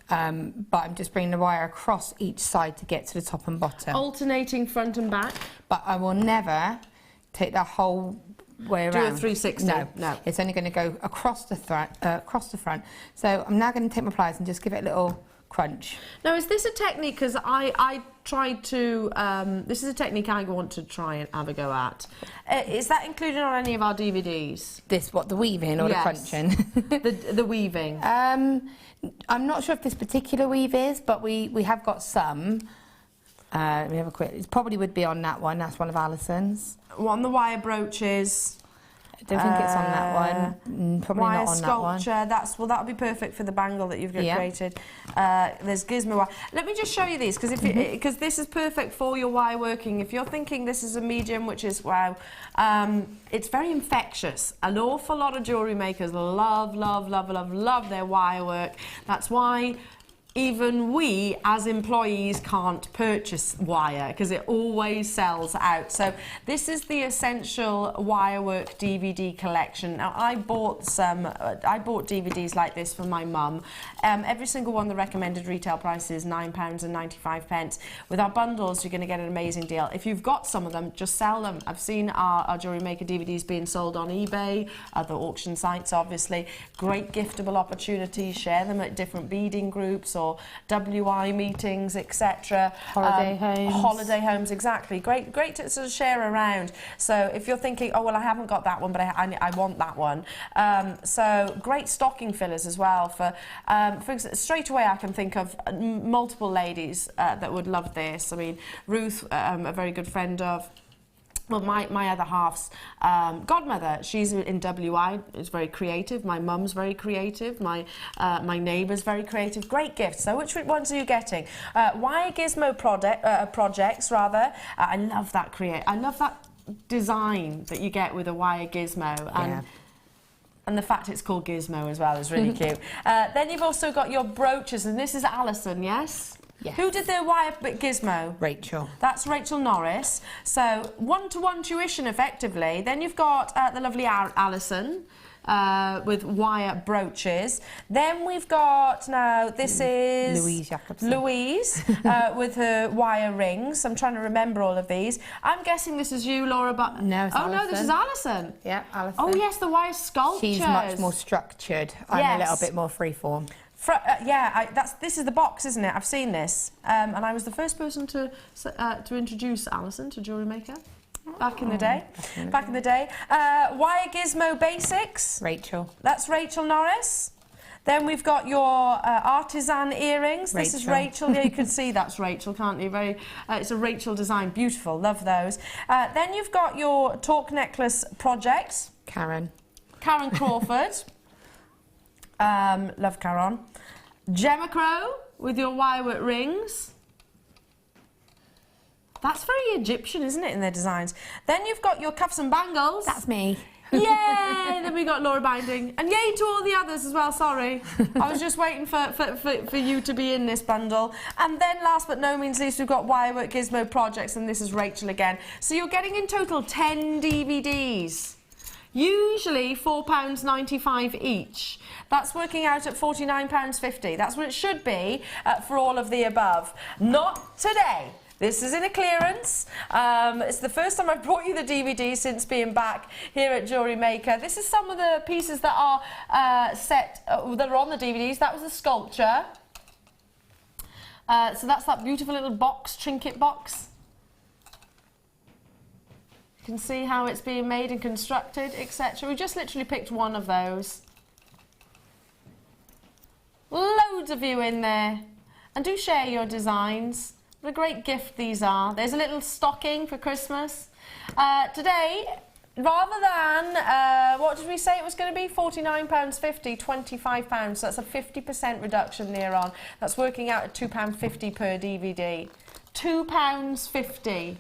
but I'm just bringing the wire across each side to get to the top and bottom. Alternating front and back. But I will never take that whole way around. Do a 360. No. It's only going to go across the front. So I'm now going to take my pliers and just give it a little crunch. Now, is this a technique, because I tried to, this is a technique I want to try and have a go at. Is that included on any of our DVDs? This, what, the weaving or the crunching? the weaving. I'm not sure if this particular weave is, but we have got some. Let me have a quick, it probably would be on that one, that's one of Alison's. On the wire brooches. I don't think it's on that one. Probably wire not on sculpture, that one. That'll be perfect for the bangle that you've created. There's gizmo wire. Let me just show you these, because because this is perfect for your wire working. If you're thinking this is a medium, which is wow, it's very infectious. An awful lot of jewellery makers love their wire work. That's why even we as employees can't purchase wire, because it always sells out. So this is the Essential Wirework DVD collection. Now I bought DVDs like this for my mum. Every single one, the recommended retail price is £9.95. With our bundles, you're going to get an amazing deal. If you've got some of them, just sell them. I've seen our Jewellery Maker DVDs being sold on eBay, other auction sites obviously. Great giftable opportunities. Share them at different beading groups or WI meetings, etc. Holiday homes. Holiday homes, exactly. Great to sort of share around. So if you're thinking, oh well, I haven't got that one, but I want that one. So great stocking fillers as well. For instance, straight away I can think of multiple ladies that would love this. I mean, Ruth, a very good friend of. Well, my other half's godmother, she's in WI, is very creative. My mum's very creative. My neighbour's very creative. Great gifts. So which ones are you getting? Wire Gizmo projects, rather. I love that I love that design that you get with a wire gizmo. And And the fact it's called Gizmo as well is really cute. Then you've also got your brooches, and this is Alison, yes? Yes. Who did the wire gizmo? Rachel. That's Rachel Norris. So one-to-one tuition, effectively. Then you've got the lovely Alison with wire brooches. Then we've got, now this is Louise Jacobson. Louise with her wire rings. I'm trying to remember all of these. I'm guessing this is you, Laura, but No, it's oh no, this is Alison. Yeah, Alison. Oh yes, the wire sculptures. She's much more structured. I'm a little bit more freeform. This is the box, isn't it? I've seen this, and I was the first person to introduce Alison to Jewellery Maker back in the day. Wire Gizmo Basics. Rachel. That's Rachel Norris. Then we've got your artisan earrings. This is Rachel. Yeah, you can see that's Rachel, can't you? Very. It's a Rachel design. Beautiful. Love those. Then you've got your torque necklace projects. Karen Crawford. Love Karen. Gemma Crow with your wirework rings. That's very Egyptian, isn't it, in their designs? Then you've got your cuffs and bangles. That's me. Yay! Then we got Laura Binding. And yay to all the others as well, sorry. I was just waiting for you to be in this bundle. And then last but no means least, we've got Wirework Gizmo Projects, and this is Rachel again. So you're getting in total 10 DVDs. Usually £4.95 each. That's working out at £49.50. That's what it should be for all of the above. Not today. This is in a clearance. It's the first time I've brought you the DVD since being back here at Jewellery Maker. This is some of the pieces that are that are on the DVDs. That was a sculpture. So that's that beautiful little box, trinket box. You can see how it's being made and constructed, etc. We just literally picked one of those. Loads of you in there. And do share your designs. What a great gift these are. There's a little stocking for Christmas. Today, rather than, what did we say it was going to be? £49.50, £25. So that's a 50% reduction near on. That's working out at £2.50 per DVD. £2.50.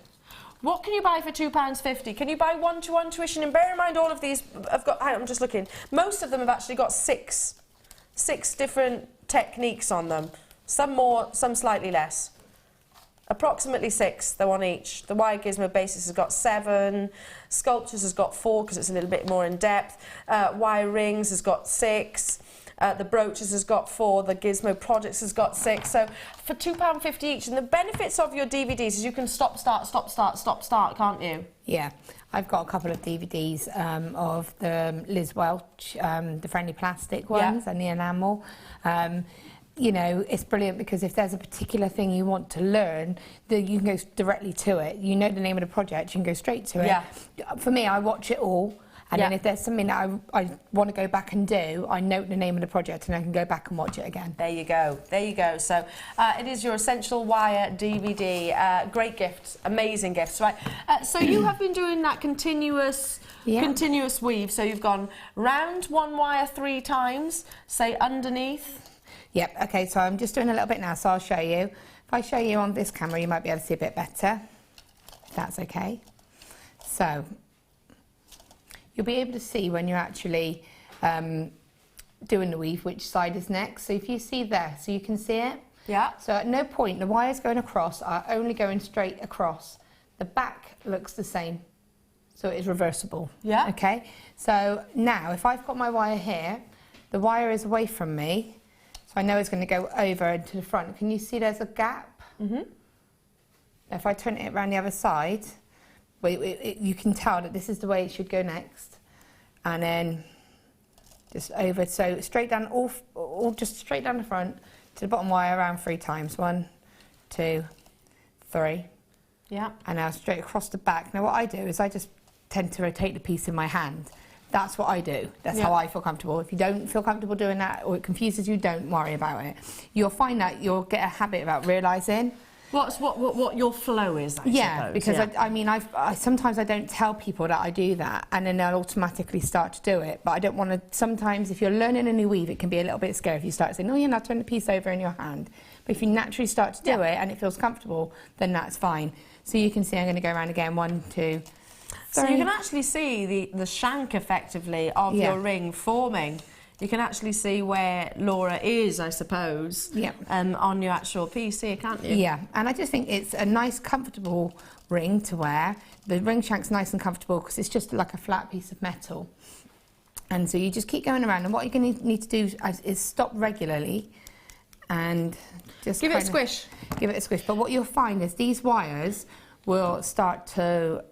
What can you buy for £2.50? Can you buy one-to-one tuition? And bear in mind, all of these have got, I'm just looking, most of them have actually got six different techniques on them. Some more, some slightly less. Approximately 6, they're on each. The Wire Gizmo Basics has got 7, Sculptures has got 4 because it's a little bit more in depth, Wire Rings has got 6, the Brooches has got 4, the Gizmo Projects has got 6. So for £2.50 each, and the benefits of your DVDs is you can stop, start, can't you? Yeah, I've got a couple of DVDs of the Liz Welch, the friendly plastic ones and the enamel. You know, it's brilliant because if there's a particular thing you want to learn, then you can go directly to it. You know the name of the project, you can go straight to it. Yeah. For me, I watch it all, and then if there's something that I want to go back and do, I note the name of the project and I can go back and watch it again. There you go, there you go. So it is your Essential Wire DVD. Great gifts, amazing gifts, right? So you have been doing that continuous weave. So you've gone round one wire 3 times, say underneath. Yep, okay, so I'm just doing a little bit now, so I'll show you. If I show you on this camera, you might be able to see a bit better, if that's okay. So, you'll be able to see when you're actually doing the weave, which side is next. So if you see there, so you can see it. Yeah. So at no point, the wires going across are only going straight across. The back looks the same, so it is reversible. Yeah. Okay, so now if I've got my wire here, the wire is away from me, so I know it's going to go over into the front. Can you see there's a gap? Mm-hmm. If I turn it around the other side, you can tell that this is the way it should go next. And then just over, so straight down, all just straight down the front to the bottom wire around 3 times. 1, 2, 3. Yeah. And now straight across the back. Now what I do is I just tend to rotate the piece in my hand. That's what I do. That's how I feel comfortable. If you don't feel comfortable doing that or it confuses you, don't worry about it. You'll find that you'll get a habit about realising what your flow is, I suppose. Because I mean, sometimes I don't tell people that I do that, and then they'll automatically start to do it. But I don't want to. Sometimes, if you're learning a new weave, it can be a little bit scary if you start saying, "Oh, you're not turning the piece over in your hand." But if you naturally start to do it and it feels comfortable, then that's fine. So you can see I'm going to go around again. 1, 2, So you can actually see the shank effectively of your ring forming. You can actually see where Laura is, I suppose, on your actual piece here, can't you? Yeah, and I just think it's a nice, comfortable ring to wear. The ring shank's nice and comfortable because it's just like a flat piece of metal. And so you just keep going around, and what you're going to need to do is stop regularly and just give it a squish. Give it a squish. But what you'll find is these wires will start to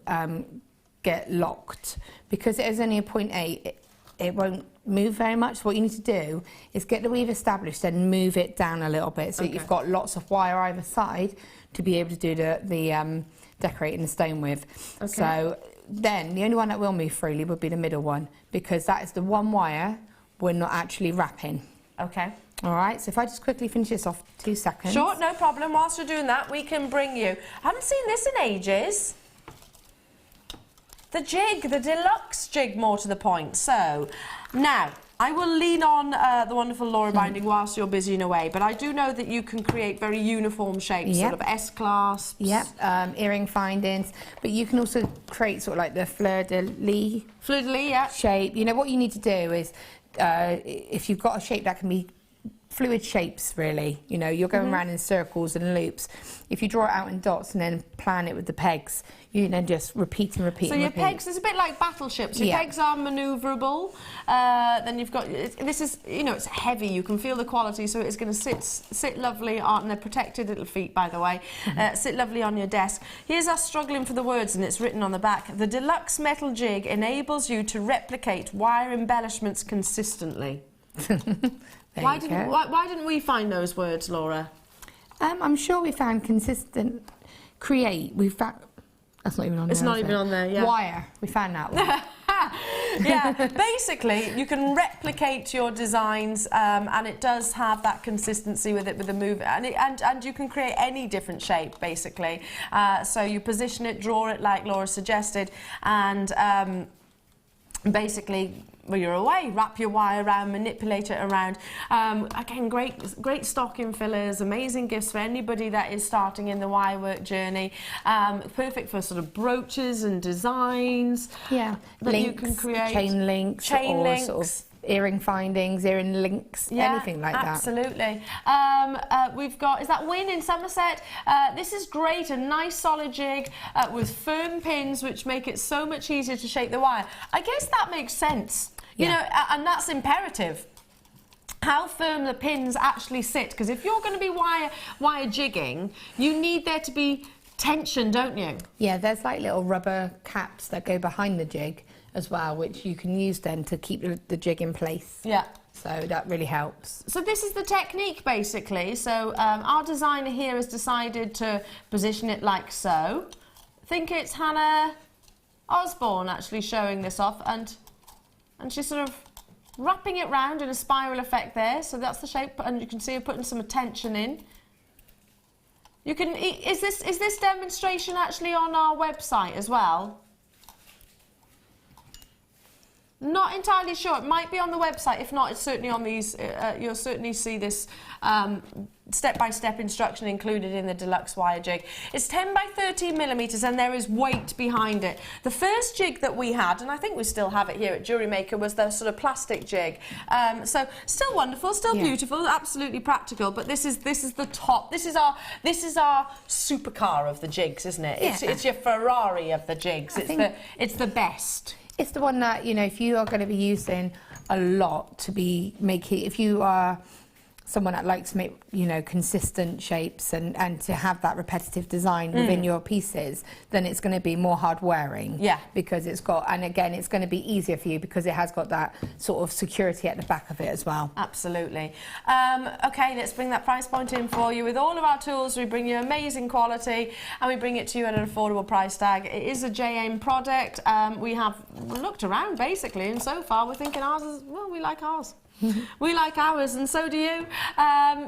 get locked because it is only a 0.8. It won't move very much. So what you need to do is get the weave established and move it down a little bit so that you've got lots of wire either side to be able to do the decorating the stone with. Okay. So then the only one that will move freely would be the middle one because that is the one wire we're not actually wrapping. Okay. All right, so if I just quickly finish this off, 2 seconds. Sure, no problem. Whilst you're doing that, we can bring you... I haven't seen this in ages. The jig, the deluxe jig, more to the point. So, now, I will lean on the wonderful Laura binding whilst you're busy and away, but I do know that you can create very uniform shapes, sort of S-clasps. Yep, earring findings, but you can also create sort of like the fleur-de-lis. Fleur-de-lis, yeah. Shape. You know, what you need to do is, if you've got a shape that can be fluid shapes, really, you know, you're going around in circles and loops. If you draw it out in dots and then plan it with the pegs, you then just repeat and repeat. So your pegs, it's a bit like battleships. Your pegs are manoeuvrable. Then you've got, this is, you know, it's heavy. You can feel the quality, so it's going to sit lovely on, and they're protected little feet, by the way. Sit lovely on your desk. Here's us struggling for the words, and it's written on the back. The deluxe metal jig enables you to replicate wire embellishments consistently. Why didn't we find those words, Laura? I'm sure we found consistent. Create. We found. That's not even on there. It's not even on there. Yeah. Wire. We found that one. Yeah. Basically, you can replicate your designs, and it does have that consistency with it, with the move, and you can create any different shape, basically. So you position it, draw it like Laura suggested, and basically, when you're away, wrap your wire around, manipulate it around. Again, great stocking fillers, amazing gifts for anybody that is starting in the wire work journey. Perfect for sort of brooches and designs. Yeah, that links, you can create. Chain links, sort of earring findings, earring links, anything like that. Absolutely. We've got, is that Win in Somerset? This is great, a nice solid jig with firm pins which make it so much easier to shape the wire. I guess that makes sense, you know, and that's imperative. How firm the pins actually sit, because if you're going to be wire jigging, you need there to be tension, don't you? Yeah, there's like little rubber caps that go behind the jig as well, which you can use then to keep the jig in place. Yeah. So that really helps. So this is the technique, basically. So our designer here has decided to position it like so. I think it's Hannah Osborne actually showing this off, and she's sort of wrapping it round in a spiral effect there. So that's the shape, and you can see her putting some tension in. You can. Is this demonstration actually on our website as well? Not entirely sure. It might be on the website. If not, it's certainly on these. You'll certainly see this step-by-step instruction included in the deluxe wire jig. It's 10 by 13 millimetres, and there is weight behind it. The first jig that we had, and I think we still have it here at Jewellery Maker, was the sort of plastic jig. So still wonderful, still beautiful, absolutely practical. But this is the top. This is our supercar of the jigs, isn't it? Yeah. It's your Ferrari of the jigs. It's the best. It's the one that, you know, if you are going to be using a lot to be making, if you are someone that likes to make, you know, consistent shapes and to have that repetitive design within your pieces, then it's going to be more hard wearing. Yeah. Because it's got, and again, it's going to be easier for you because it has got that sort of security at the back of it as well. Absolutely. Okay, let's bring that price point in for you. With all of our tools, we bring you amazing quality and we bring it to you at an affordable price tag. It is a JM product. We have looked around basically, and so far we're thinking ours is, well, we like ours. We like ours, and so do you.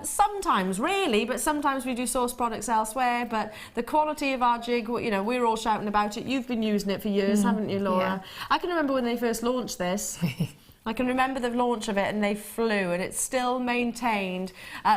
Sometimes, really, but sometimes we do source products elsewhere. But the quality of our jig, you know, we're all shouting about it. You've been using it for years, haven't you, Laura? Yeah. I can remember when they first launched this. I can remember the launch of it and they flew, and it's still maintained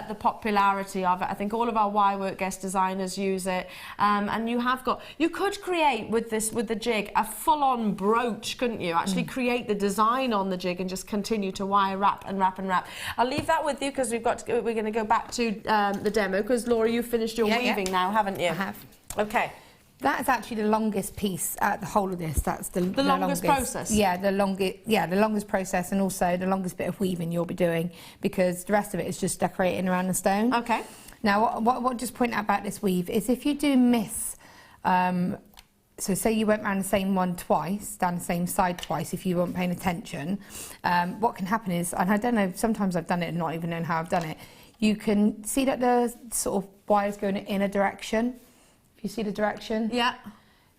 the popularity of it. I think all of our wirework guest designers use it, and you could create with the jig a full-on brooch, couldn't you? Actually create the design on the jig and just continue to wire wrap and wrap and wrap. I'll leave that with you because we're going to go back to the demo, because Laura, you've finished your weaving now, haven't you? I have. Okay. That is actually the longest piece out the whole of this. That's the longest process. Yeah, the longest process, and also the longest bit of weaving you'll be doing, because the rest of it is just decorating around the stone. Okay. Now, what I'll just point out about this weave is if you do miss, so say you went around the same one twice, down the same side twice, if you weren't paying attention, what can happen is, and I don't know, sometimes I've done it and not even knowing how I've done it, you can see that the sort of wire's going in a direction. You see the direction? Yeah.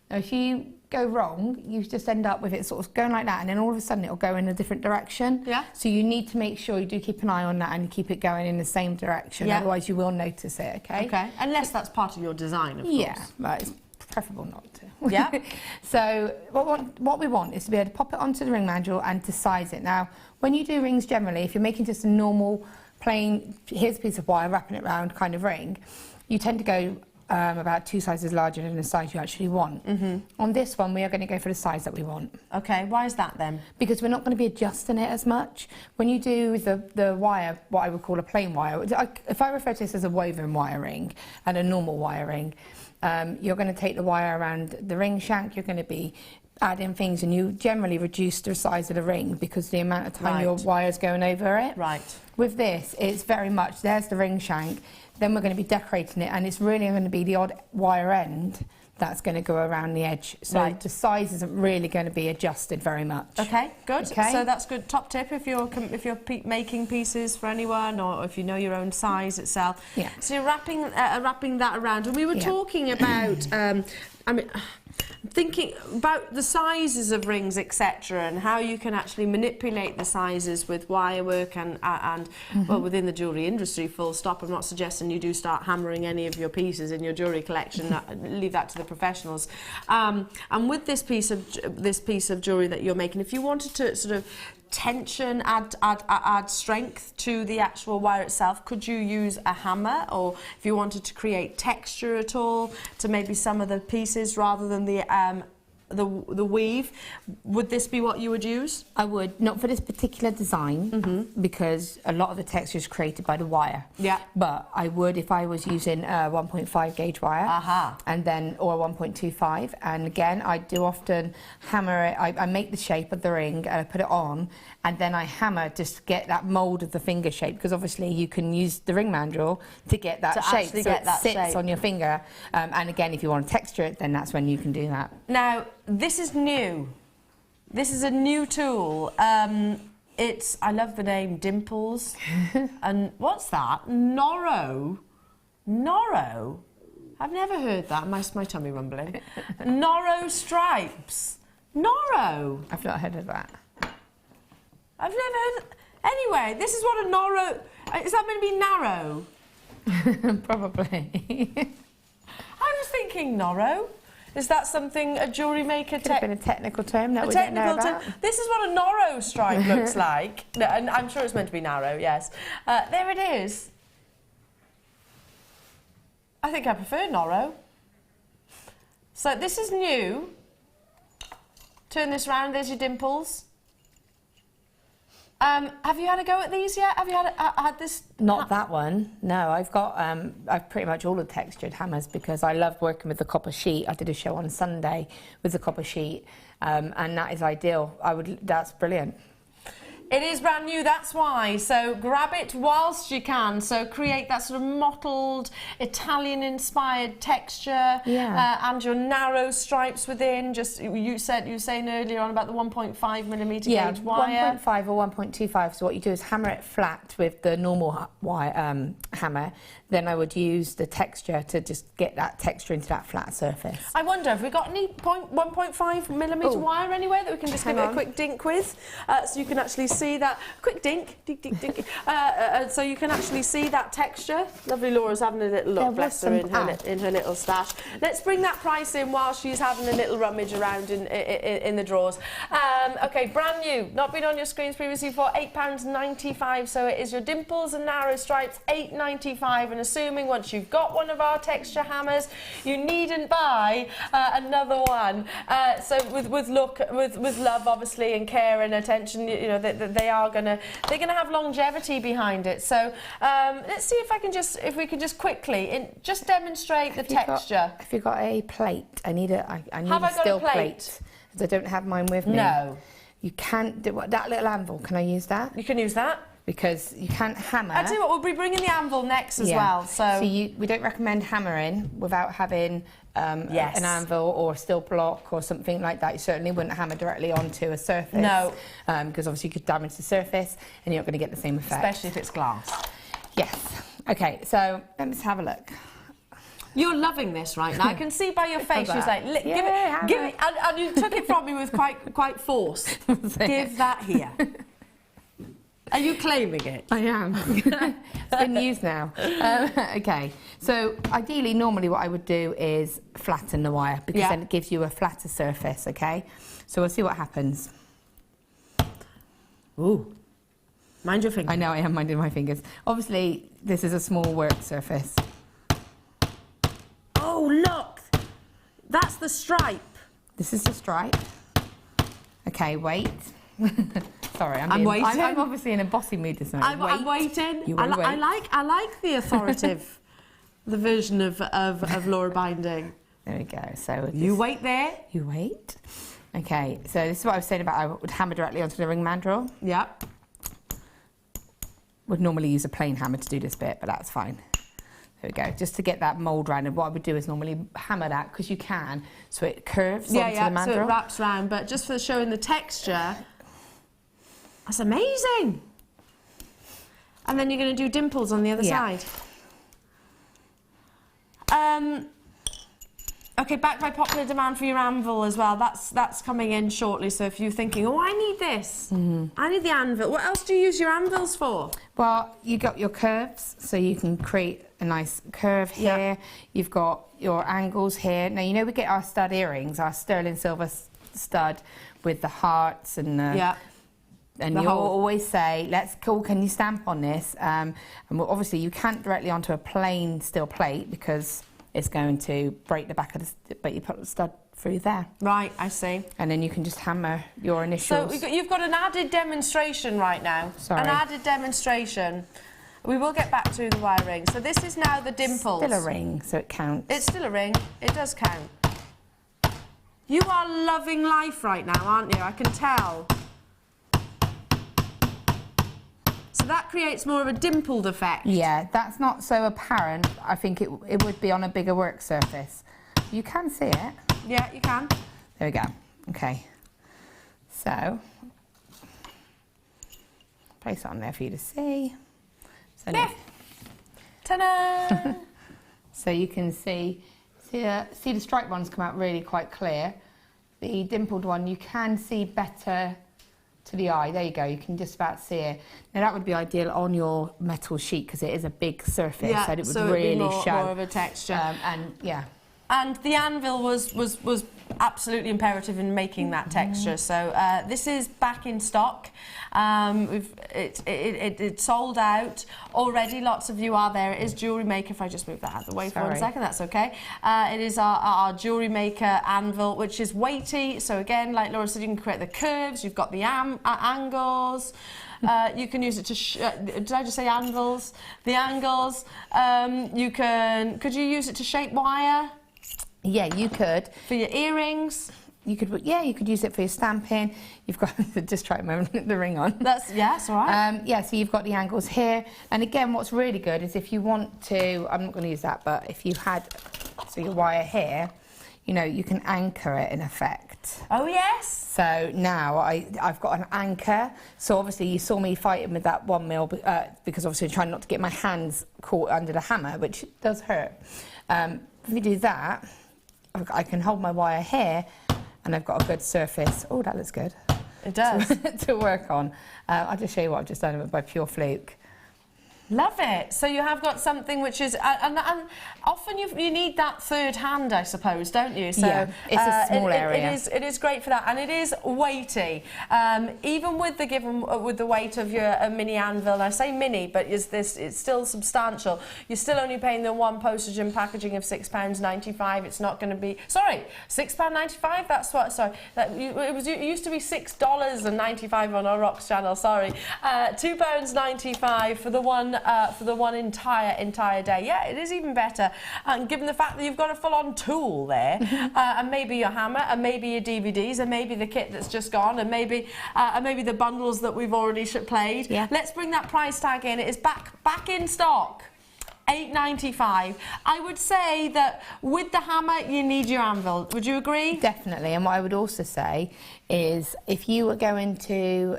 Now, if you go wrong, you just end up with it sort of going like that, and then all of a sudden it'll go in a different direction. Yeah. So you need to make sure you do keep an eye on that and keep it going in the same direction. Yeah. Otherwise, you will notice it. Okay. Okay. Unless that's part of your design, of course. Yeah, but it's preferable not to. Yeah. So what we want is to be able to pop it onto the ring manual and to size it. Now, when you do rings generally, if you're making just a normal plain, here's a piece of wire wrapping it round kind of ring, you tend to go about 2 sizes larger than the size you actually want. On this one, we are going to go for the size that we want. Okay, why is that then? Because we're not going to be adjusting it as much. When you do the wire, what I would call a plain wire, if I refer to this as a woven wiring and a normal wiring, you're going to take the wire around the ring shank, you're going to be adding things, and you generally reduce the size of the ring because the amount of time your wire's going over it. Right. With this, it's very much, there's the ring shank, then we're going to be decorating it, and it's really going to be the odd wire end that's going to go around the edge. So the size isn't really going to be adjusted very much. Okay, good. Okay. So that's good. Top tip if you're making pieces for anyone, or if you know your own size itself. Yeah. So you're wrapping that around, and we were talking about. I mean, thinking about the sizes of rings, etc., and how you can actually manipulate the sizes with wire work and well, within the jewellery industry, full stop. I'm not suggesting you do start hammering any of your pieces in your jewellery collection. Leave that to the professionals. And with this piece of jewellery that you're making, if you wanted to sort of tension, add strength to the actual wire itself, could you use a hammer? Or if you wanted to create texture at all to maybe some of the pieces rather than the weave, would this be what you would use? I would, not for this particular design, because a lot of the texture is created by the wire. Yeah. But I would if I was using a 1.5 gauge wire, and then or 1.25. And again, I do often hammer it. I make the shape of the ring and I put it on, and then I hammer just to get that mould of the finger shape, because obviously you can use the ring mandrel to get that shape, so it sits on your finger. And again, if you want to texture it, then that's when you can do that. Now, this is new. This is a new tool. I love the name Dimples. And what's that? Norro. Norro? I've never heard that. My tummy rumbling. Norro stripes. Norro. I've not heard of that. I've never heard. Anyway, this is what a Norro. Is that meant to be narrow? Probably. I was thinking Norro. Is that something a jewellery maker? Could have been a technical term that we didn't know about. This is what a Norro stripe looks like. No, and I'm sure it's meant to be narrow. Yes. There it is. I think I prefer Norro. So this is new. Turn this round. There's your dimples. Have you had a go at these yet? Have you had this? Not that one. No, I've got I've pretty much all the textured hammers because I love working with the copper sheet. I did a show on Sunday with the copper sheet, and that is ideal. That's brilliant. It is brand new, that's why. So grab it whilst you can. So create that sort of mottled, Italian-inspired texture, and your narrow stripes within. Just you were saying earlier on about the 1.5mm gauge wire. 1.5 or 1.25. So what you do is hammer it flat with the normal wire hammer. Then I would use the texture to just get that texture into that flat surface. I wonder, have we got any 1.5mm wire anywhere that we can just give it a quick dink with, so you can actually see see that quick dink, dink, dink, dink. So you can actually see that texture. Lovely Laura's having a little look, bless her, in her little stash. Let's bring that price in while she's having a little rummage around in the drawers. Okay, brand new, not been on your screens previously for £8.95. So it is your dimples and narrow stripes, £8.95. And assuming once you've got one of our texture hammers, you needn't buy another one. So with love, obviously, and care and attention, you know, they're gonna have longevity behind it. So let's see if we can just quickly just demonstrate the texture. If you've got a plate, I need a Have steel plate. Because I don't have mine with me. No. You can't do that little anvil. Can I use that? You can use that. Because you can't hammer. I tell you what, we'll be bringing the anvil next as well. So we don't recommend hammering without having an anvil or a steel block or something like that. You certainly wouldn't hammer directly onto a surface. No. Because obviously you could damage the surface and you're not going to get the same effect. Especially if it's glass. Yes. Okay, so let's have a look. You're loving this right now. I can see by your face. You're like, give it, and you took it from me with quite force. Give that here. Are you claiming it? I am. It's been used now. Okay, so ideally, normally what I would do is flatten the wire because then it gives you a flatter surface, okay? So we'll see what happens. Ooh. Mind your fingers. I know, I am minding my fingers. Obviously, this is a small work surface. Oh, look! That's the stripe. This is the stripe. Okay, wait. Sorry, I'm waiting. I'm obviously in a bossy mood this night. I'm waiting. You I wait. like the authoritative, the version of Laura binding. There we go. So you wait there. You wait. Okay. So this is what I was saying about I would hammer directly onto the ring mandrel. Yeah. Would normally use a plain hammer to do this bit, but that's fine. There we go. Just to get that mould round, and what I would do is normally hammer that because you can, so it curves onto the mandrel. So it wraps round. But just for showing the texture. That's amazing. And then you're going to do dimples on the other side. Okay, backed by popular demand for your anvil as well. That's coming in shortly. So if you're thinking, oh, I need this, I need the anvil. What else do you use your anvils for? Well, you got your curves, so you can create a nice curve here. Yeah. You've got your angles here. Now, you know we get our stud earrings, our sterling silver stud with the hearts and the... And you always say, can you stamp on this? And obviously you can't directly onto a plain steel plate because it's going to break the back of the, but you put the stud through there. Right, I see. And then you can just hammer your initials. So you've got an added demonstration right now. Sorry. An added demonstration. We will get back to the wire ring. So this is now the dimples. Still a ring, so it counts. It's still a ring. It does count. You are loving life right now, aren't you? I can tell. So that creates more of a dimpled effect. Yeah, that's not so apparent. I think it would be on a bigger work surface. You can see it. Yeah, you can. There we go. Okay. So, place it on there for you to see. So yeah. Ta-da! So you can see the striped ones come out really quite clear. The dimpled one you can see better to the eye. There you go. You can just about see it. Now that would be ideal on your metal sheet because it is a big surface, yeah, and it would so really more, show more of a texture. And yeah. And the anvil was absolutely imperative in making that texture. So this is back in stock. It's sold out already. Lots of you are there. It is Jewellery Maker. If I just move that out of the way for 1 second, that's okay. It is our Jewellery Maker anvil, which is weighty. So again, like Laura said, you can create the curves. You've got the angles. You can use it to, did I just say anvils? The angles. Could you use it to shape wire? Yeah, you could. For your earrings? You could, yeah, you could use it for your stamping. You've got, just try the ring on. That's all right. Yeah, so you've got the angles here. And again, what's really good is if you want to, I'm not going to use that, but if you had, so your wire here, you know, you can anchor it in effect. Oh, yes. So now I've got an anchor. So obviously you saw me fighting with that 1 mil because obviously I'm trying not to get my hands caught under the hammer, which does hurt. If you do that, I can hold my wire here and I've got a good surface. Oh, that looks good. It does. to work on. I'll just show you what I've just done by pure fluke. Love it. So you have got something which is, and often you need that third hand, I suppose, don't you? So yeah, it's a small area. It is great for that, and it is weighty. Even with the weight of your mini anvil, and I say mini, but it's still substantial. You're still only paying the one postage and packaging of £6.95. It's not going to be, sorry, £6.95. That's what. Sorry, it used to be $6.95 on our Rocks channel. Sorry, £2.95 for the one entire day. Yeah, it is even better. And given the fact that you've got a full-on tool there, and maybe your hammer, and maybe your DVDs, and maybe the kit that's just gone, and maybe the bundles that we've already played. Yeah. Let's bring that price tag in. It is back in stock. £8.95. I would say that with the hammer, you need your anvil. Would you agree? Definitely. And what I would also say is, if you were going to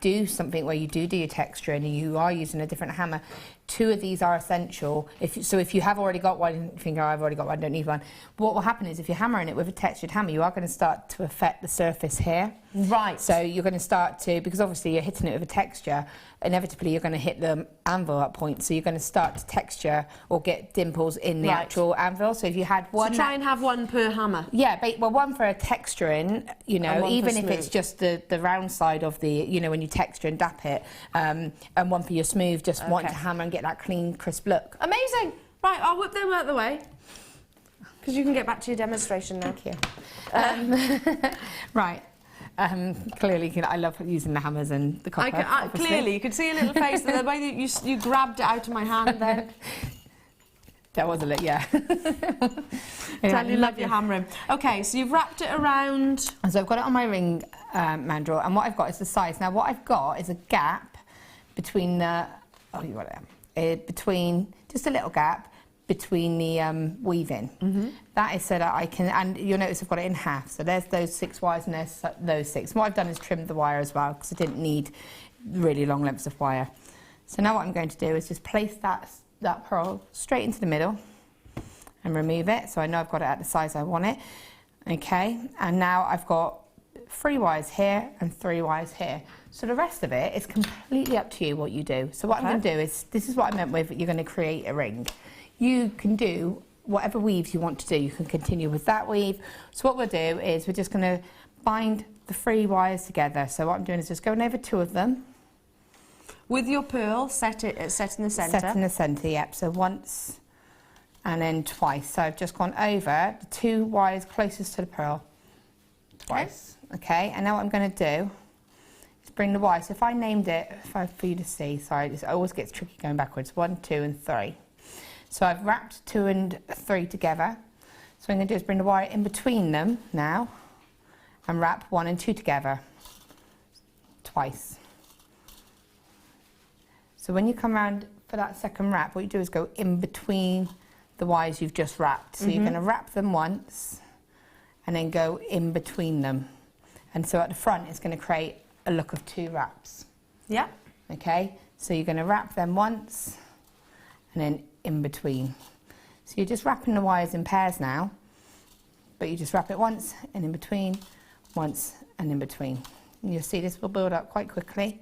do something where you do your texture and you are using a different hammer, 2 of these are essential. If you have already got one, you think, oh, I've already got one, I don't need one. What will happen is, if you're hammering it with a textured hammer, you are going to start to affect the surface here. Right. So you're going to start to, because obviously you're hitting it with a texture, inevitably you're going to hit the anvil at points, so you're going to start to texture or get dimples in the actual anvil. So if you had one... So try and have one per hammer. Yeah, well, one for a texturing, you know, even if it's just the round side of the, you know, when you texture and dap it, and one for your smooth, just wanting to hammer and get that clean, crisp look. Amazing. Right, I'll whip them out the way, because you can get back to your demonstration now. Thank you. Right. Clearly, I love using the hammers and the copper. Clearly, you could see a little face the way that you grabbed it out of my hand then. That was a little, yeah. Tell you love your hammering. Okay, so you've wrapped it around. And so I've got it on my ring mandrel, and what I've got is the size. Now, what I've got is a gap between the, oh, you got it, between, just a little gap between the weaving. That is so that I can, and you'll notice I've got it in half. So there's those 6 wires and there's those 6. And what I've done is trimmed the wire as well, because I didn't need really long lengths of wire. So now what I'm going to do is just place that pearl straight into the middle and remove it, so I know I've got it at the size I want it. Okay, and now I've got 3 wires here and 3 wires here. So the rest of it is completely up to you what you do. So what I'm going to do is, this is what I meant with, you're going to create a ring. You can do whatever weaves you want to do. You can continue with that weave. So what we'll do is we're just going to bind the 3 wires together. So what I'm doing is just going over 2 of them. With your pearl, set in the centre. Set in the centre, yep. So once and then twice. So I've just gone over the 2 wires closest to the pearl. Twice. Okay, and now what I'm going to do is bring the wires. So if I named it, for you to see, sorry, it always gets tricky going backwards. 1, 2 and 3. So I've wrapped 2 and 3 together. So what I'm going to do is bring the wire in between them now and wrap 1 and 2 together. Twice. So when you come around for that second wrap, what you do is go in between the wires you've just wrapped. So you're going to wrap them once and then go in between them. And so at the front, it's going to create a look of 2 wraps. Yeah. Okay, so you're going to wrap them once and then in between. So you're just wrapping the wires in pairs now, but you just wrap it once and in between, once and in between. And you'll see this will build up quite quickly.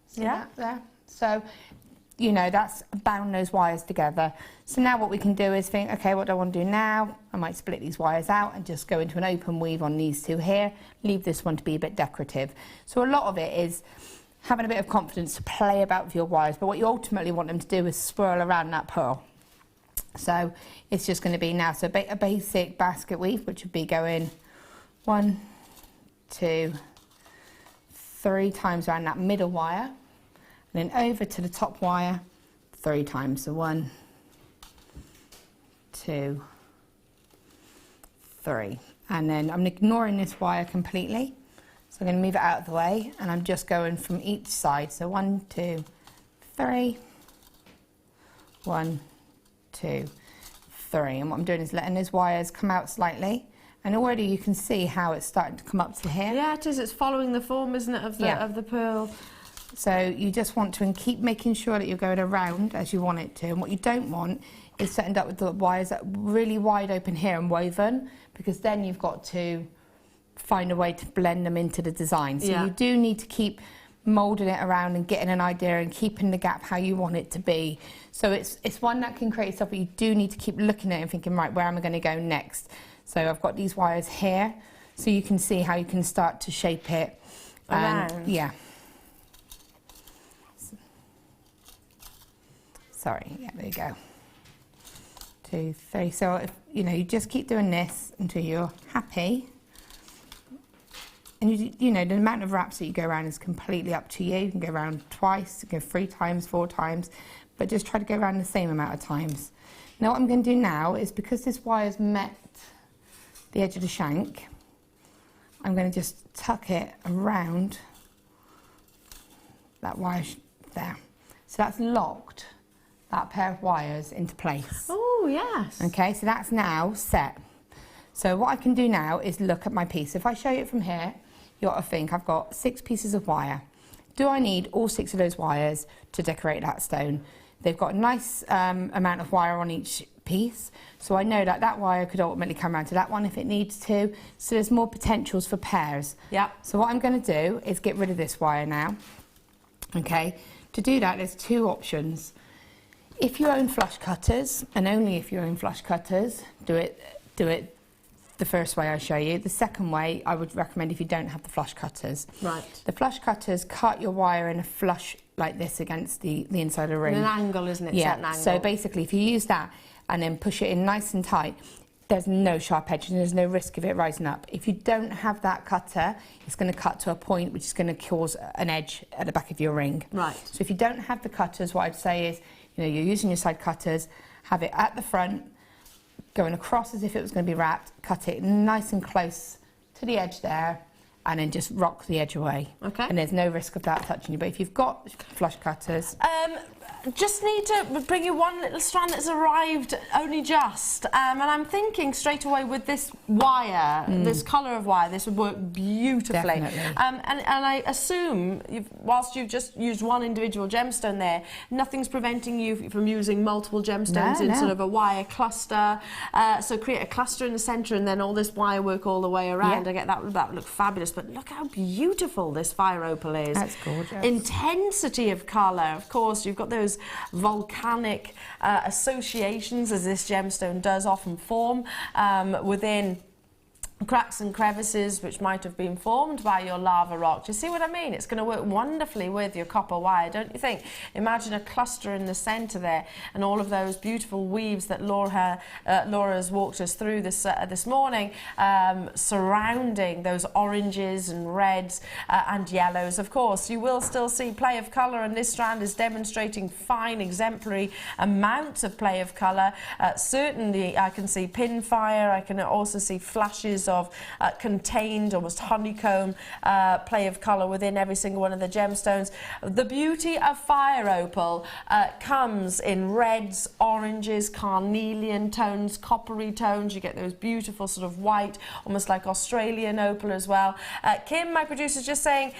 See that there? So, you know, that's bound those wires together. So now what we can do is think, okay, what do I want to do now? I might split these wires out and just go into an open weave on these 2 here, leave this one to be a bit decorative. So a lot of it is having a bit of confidence to play about with your wires, but what you ultimately want them to do is swirl around that pearl. So it's just going to be now, so a basic basket weave, which would be going 1, 2, 3 times around that middle wire, and then over to the top wire 3 times. So 1, 2, 3. And then I'm ignoring this wire completely. So I'm going to move it out of the way, and I'm just going from each side. So 1, 2, 3. 1, 2, 3. And what I'm doing is letting those wires come out slightly. And already you can see how it's starting to come up to here. Yeah, it is. It's following the form, isn't it, of the pearl. So you just want to keep making sure that you're going around as you want it to. And what you don't want is to end up with the wires that are really wide open here and woven, because then you've got to find a way to blend them into the design. So Yeah. you do need to keep moulding it around and getting an idea and keeping the gap how you want it to be. So it's one that can create stuff, but you do need to keep looking at it and thinking, right, where am I going to go next? So I've got these wires here, so you can see how you can start to shape it. Around? Yeah. Sorry, yeah, there you go. 2, 3. So, if, you know, you just keep doing this until you're happy. And you know, the amount of wraps that you go around is completely up to you. You can go around twice, you can go 3 times, 4 times, but just try to go around the same amount of times. Now what I'm going to do now is, because this wire's met the edge of the shank, I'm going to just tuck it around that wire there. So that's locked that pair of wires into place. Oh, yes. Okay, so that's now set. So what I can do now is look at my piece. If I show you it from here, you ought to think I've got 6 pieces of wire. Do I need all 6 of those wires to decorate that stone? They've got a nice amount of wire on each piece, so I know that that wire could ultimately come around to that one if it needs to. So there's more potentials for pairs. Yeah. So what I'm going to do is get rid of this wire now. Okay. To do that, there's 2 options. If you own flush cutters, and only if you own flush cutters, do it the first way I show you. The second way I would recommend if you don't have the flush cutters. Right. The flush cutters cut your wire in a flush like this against the inside of the ring. An angle, isn't it? Yeah. Set an angle. So basically, if you use that and then push it in nice and tight, there's no sharp edges and there's no risk of it rising up. If you don't have that cutter, it's going to cut to a point which is going to cause an edge at the back of your ring. Right. So if you don't have the cutters, what I'd say is, you know, you're using your side cutters, have it at the front, going across as if it was going to be wrapped, cut it nice and close to the edge there, and then just rock the edge away. Okay. And there's no risk of that touching you. But if you've got flush cutters... Just need to bring you one little strand that's arrived only just, and I'm thinking straight away with this wire, this colour of wire, this would work beautifully. Definitely. And I assume, whilst you've just used one individual gemstone there, nothing's preventing you from using multiple gemstones in sort of a wire cluster. So create a cluster in the centre and then all this wire work all the way around. Yeah. I get that would look fabulous, but look how beautiful this fire opal is. That's gorgeous. Intensity of colour, of course, you've got those volcanic associations, as this gemstone does often form within cracks and crevices which might have been formed by your lava rock. Do you see what I mean? It's going to work wonderfully with your copper wire, don't you think? Imagine a cluster in the centre there and all of those beautiful weaves that Laura's walked us through this morning, surrounding those oranges and reds and yellows. Of course, you will still see play of colour, and this strand is demonstrating fine, exemplary amounts of play of colour. Certainly, I can see pin fire. I can also see flashes of contained, almost honeycomb play of colour within every single one of the gemstones. The beauty of fire opal comes in reds, oranges, carnelian tones, coppery tones. You get those beautiful sort of white, almost like Australian opal as well. Kim, my producer, is just saying,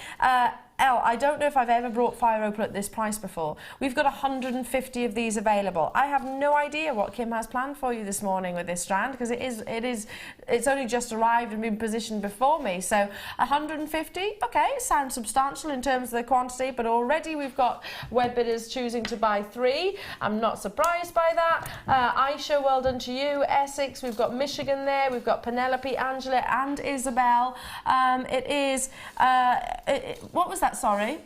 Elle, I don't know if I've ever brought fire opal at this price before. We've got 150 of these available. I have no idea what Kim has planned for you this morning with this strand, because it's only just arrived and been positioned before me. So 150, okay, sounds substantial in terms of the quantity, but already we've got web bidders choosing to buy 3. I'm not surprised by that. Aisha, well done to you. Essex, we've got Michigan there. We've got Penelope, Angela, and Isabel. What was that? Sorry.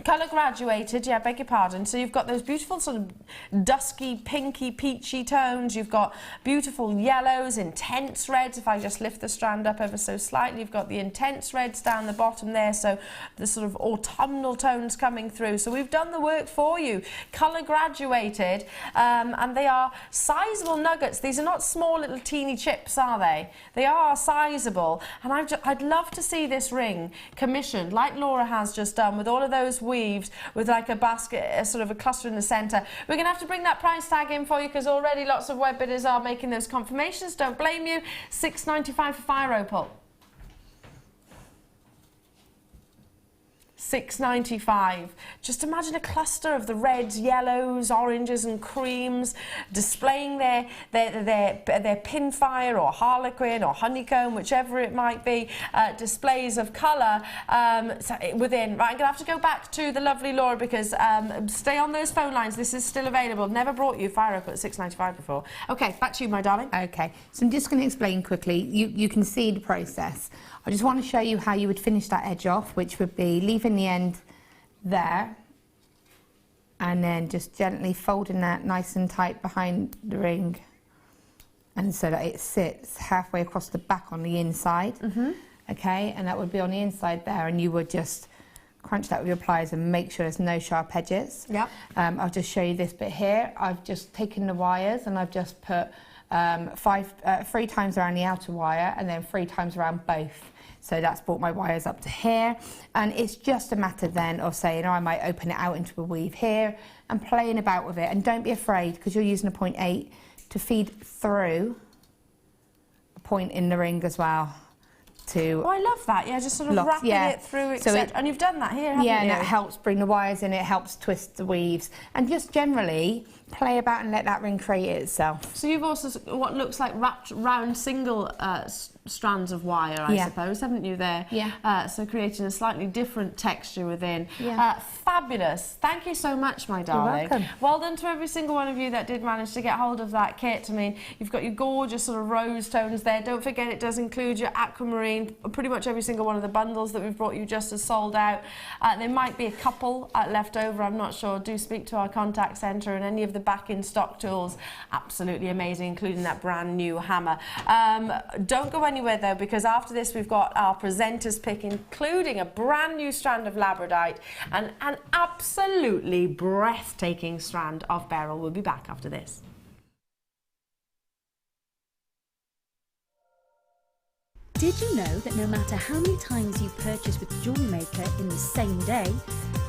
Colour graduated, yeah, beg your pardon. So you've got those beautiful sort of dusky, pinky, peachy tones. You've got beautiful yellows, intense reds. If I just lift the strand up ever so slightly, you've got the intense reds down the bottom there. So the sort of autumnal tones coming through. So we've done the work for you. Colour graduated, and they are sizable nuggets. These are not small little teeny chips, are they? They are sizable. And I'd love to see this ring commissioned, like Laura has just done, with all of those weaves, with like a basket, sort of a cluster in the centre. We're going to have to bring that price tag in for you, because already lots of web bidders are making those confirmations. Don't blame you. $6.95 for fire opal. £6.95. Just imagine a cluster of the reds, yellows, oranges and creams displaying their pinfire or harlequin or honeycomb, whichever it might be, displays of colour within. Right, I'm going to have to go back to the lovely Laura because stay on those phone lines. This is still available. I've never brought you fire up at £6.95 before. Okay, back to you, my darling. Okay, so I'm just going to explain quickly. You can see the process. I just want to show you how you would finish that edge off, which would be leaving the end there and then just gently folding that nice and tight behind the ring, and so that it sits halfway across the back on the inside. Okay, and that would be on the inside there, and you would just crunch that with your pliers and make sure there's no sharp edges. Yep. I'll just show you this bit here. I've just taken the wires and I've just put 3 times around the outer wire and then 3 times around both. So that's brought my wires up to here, and it's just a matter then of saying, oh, I might open it out into a weave here and playing about with it. And don't be afraid, because you're using a 0.8 to feed through a point in the ring as well. Oh, I love that. Yeah, just sort of wrapping it through, etc. And you've done that here, haven't you? Yeah, and that helps bring the wires in, it helps twist the weaves, and just generally play about and let that ring create itself. So you've also what looks like wrapped round single strands of wire, I suppose, haven't you there? Yeah. So creating a slightly different texture within. Yeah. Fabulous. Thank you so much, my darling. You're welcome. Well done to every single one of you that did manage to get hold of that kit. I mean, you've got your gorgeous sort of rose tones there. Don't forget it does include your aquamarine. Pretty much every single one of the bundles that we've brought you just as sold out. There might be a couple left over, I'm not sure. Do speak to our contact centre, and any of the back in stock tools, absolutely amazing, including that brand new hammer. Don't go anywhere though, because after this we've got our presenters pick, including a brand new strand of labradorite and an absolutely breathtaking strand of beryl. We'll be back after this. Did you know that no matter how many times you purchase with Jewellery Maker in the same day,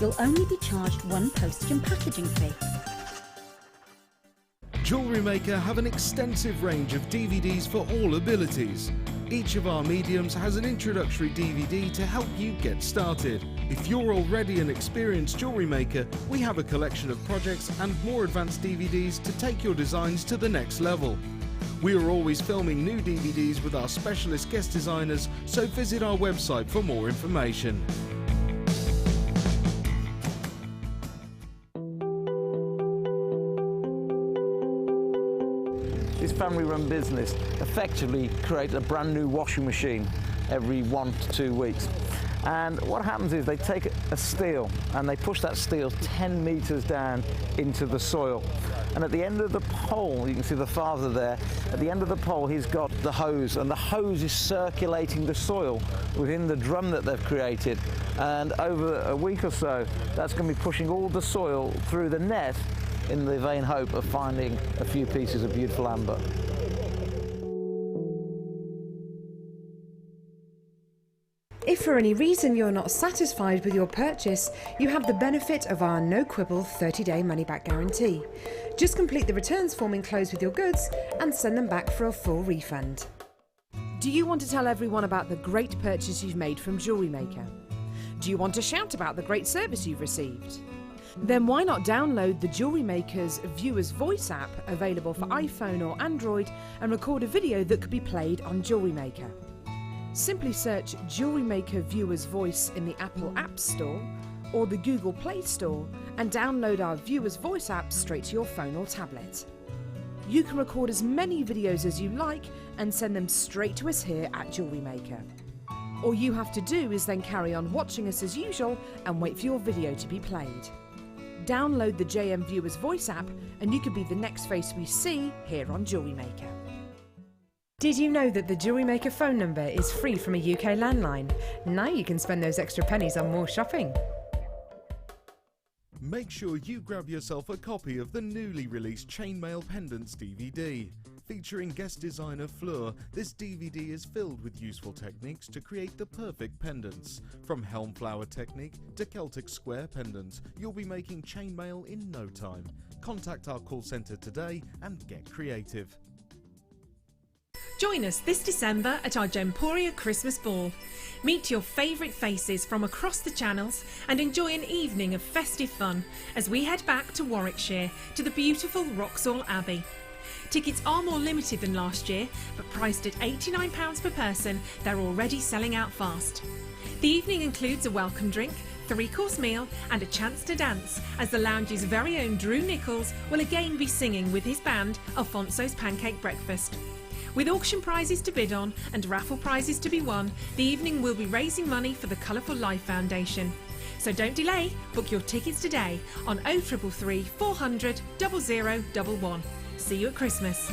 you'll only be charged one postage and packaging fee? Jewellery Maker have an extensive range of DVDs for all abilities. Each of our mediums has an introductory DVD to help you get started. If you're already an experienced jewellery maker, we have a collection of projects and more advanced DVDs to take your designs to the next level. We are always filming new DVDs with our specialist guest designers, so visit our website for more information. This family-run business effectively creates a brand new washing machine every 1 to 2 weeks. And what happens is they take a steel and they push that steel 10 meters down into the soil. And at the end of the pole, you can see the father there, at the end of the pole he's got the hose, and the hose is circulating the soil within the drum that they've created. And over a week or so, that's going to be pushing all the soil through the net in the vain hope of finding a few pieces of beautiful amber. If for any reason you're not satisfied with your purchase, you have the benefit of our no-quibble 30-day money-back guarantee. Just complete the returns form enclosed with your goods and send them back for a full refund. Do you want to tell everyone about the great purchase you've made from Jewellery Maker? Do you want to shout about the great service you've received? Then why not download the Jewellery Maker's Viewer's Voice app, available for iPhone or Android, and record a video that could be played on Jewellery Maker. Simply search Jewellery Maker Viewer's Voice in the Apple App Store or the Google Play Store and download our Viewer's Voice app straight to your phone or tablet. You can record as many videos as you like and send them straight to us here at Jewellery Maker. All you have to do is then carry on watching us as usual and wait for your video to be played. Download the JM Viewer's Voice app and you could be the next face we see here on Jewellery Maker. Did you know that the Jewellery Maker phone number is free from a UK landline? Now you can spend those extra pennies on more shopping. Make sure you grab yourself a copy of the newly released Chainmail Pendants DVD. Featuring guest designer Fleur, this DVD is filled with useful techniques to create the perfect pendants. From helm flower technique to Celtic square pendants, you'll be making chainmail in no time. Contact our call centre today and get creative. Join us this December at our Gemporia Christmas Ball. Meet your favourite faces from across the channels and enjoy an evening of festive fun as we head back to Warwickshire to the beautiful Wroxall Abbey. Tickets are more limited than last year, but priced at £89 per person, they're already selling out fast. The evening includes a welcome drink, 3-course meal and a chance to dance as the lounge's very own Drew Nichols will again be singing with his band Alfonso's Pancake Breakfast. With auction prizes to bid on and raffle prizes to be won, the evening will be raising money for the Colourful Life Foundation. So don't delay, book your tickets today on 0333 400 0011. See you at Christmas.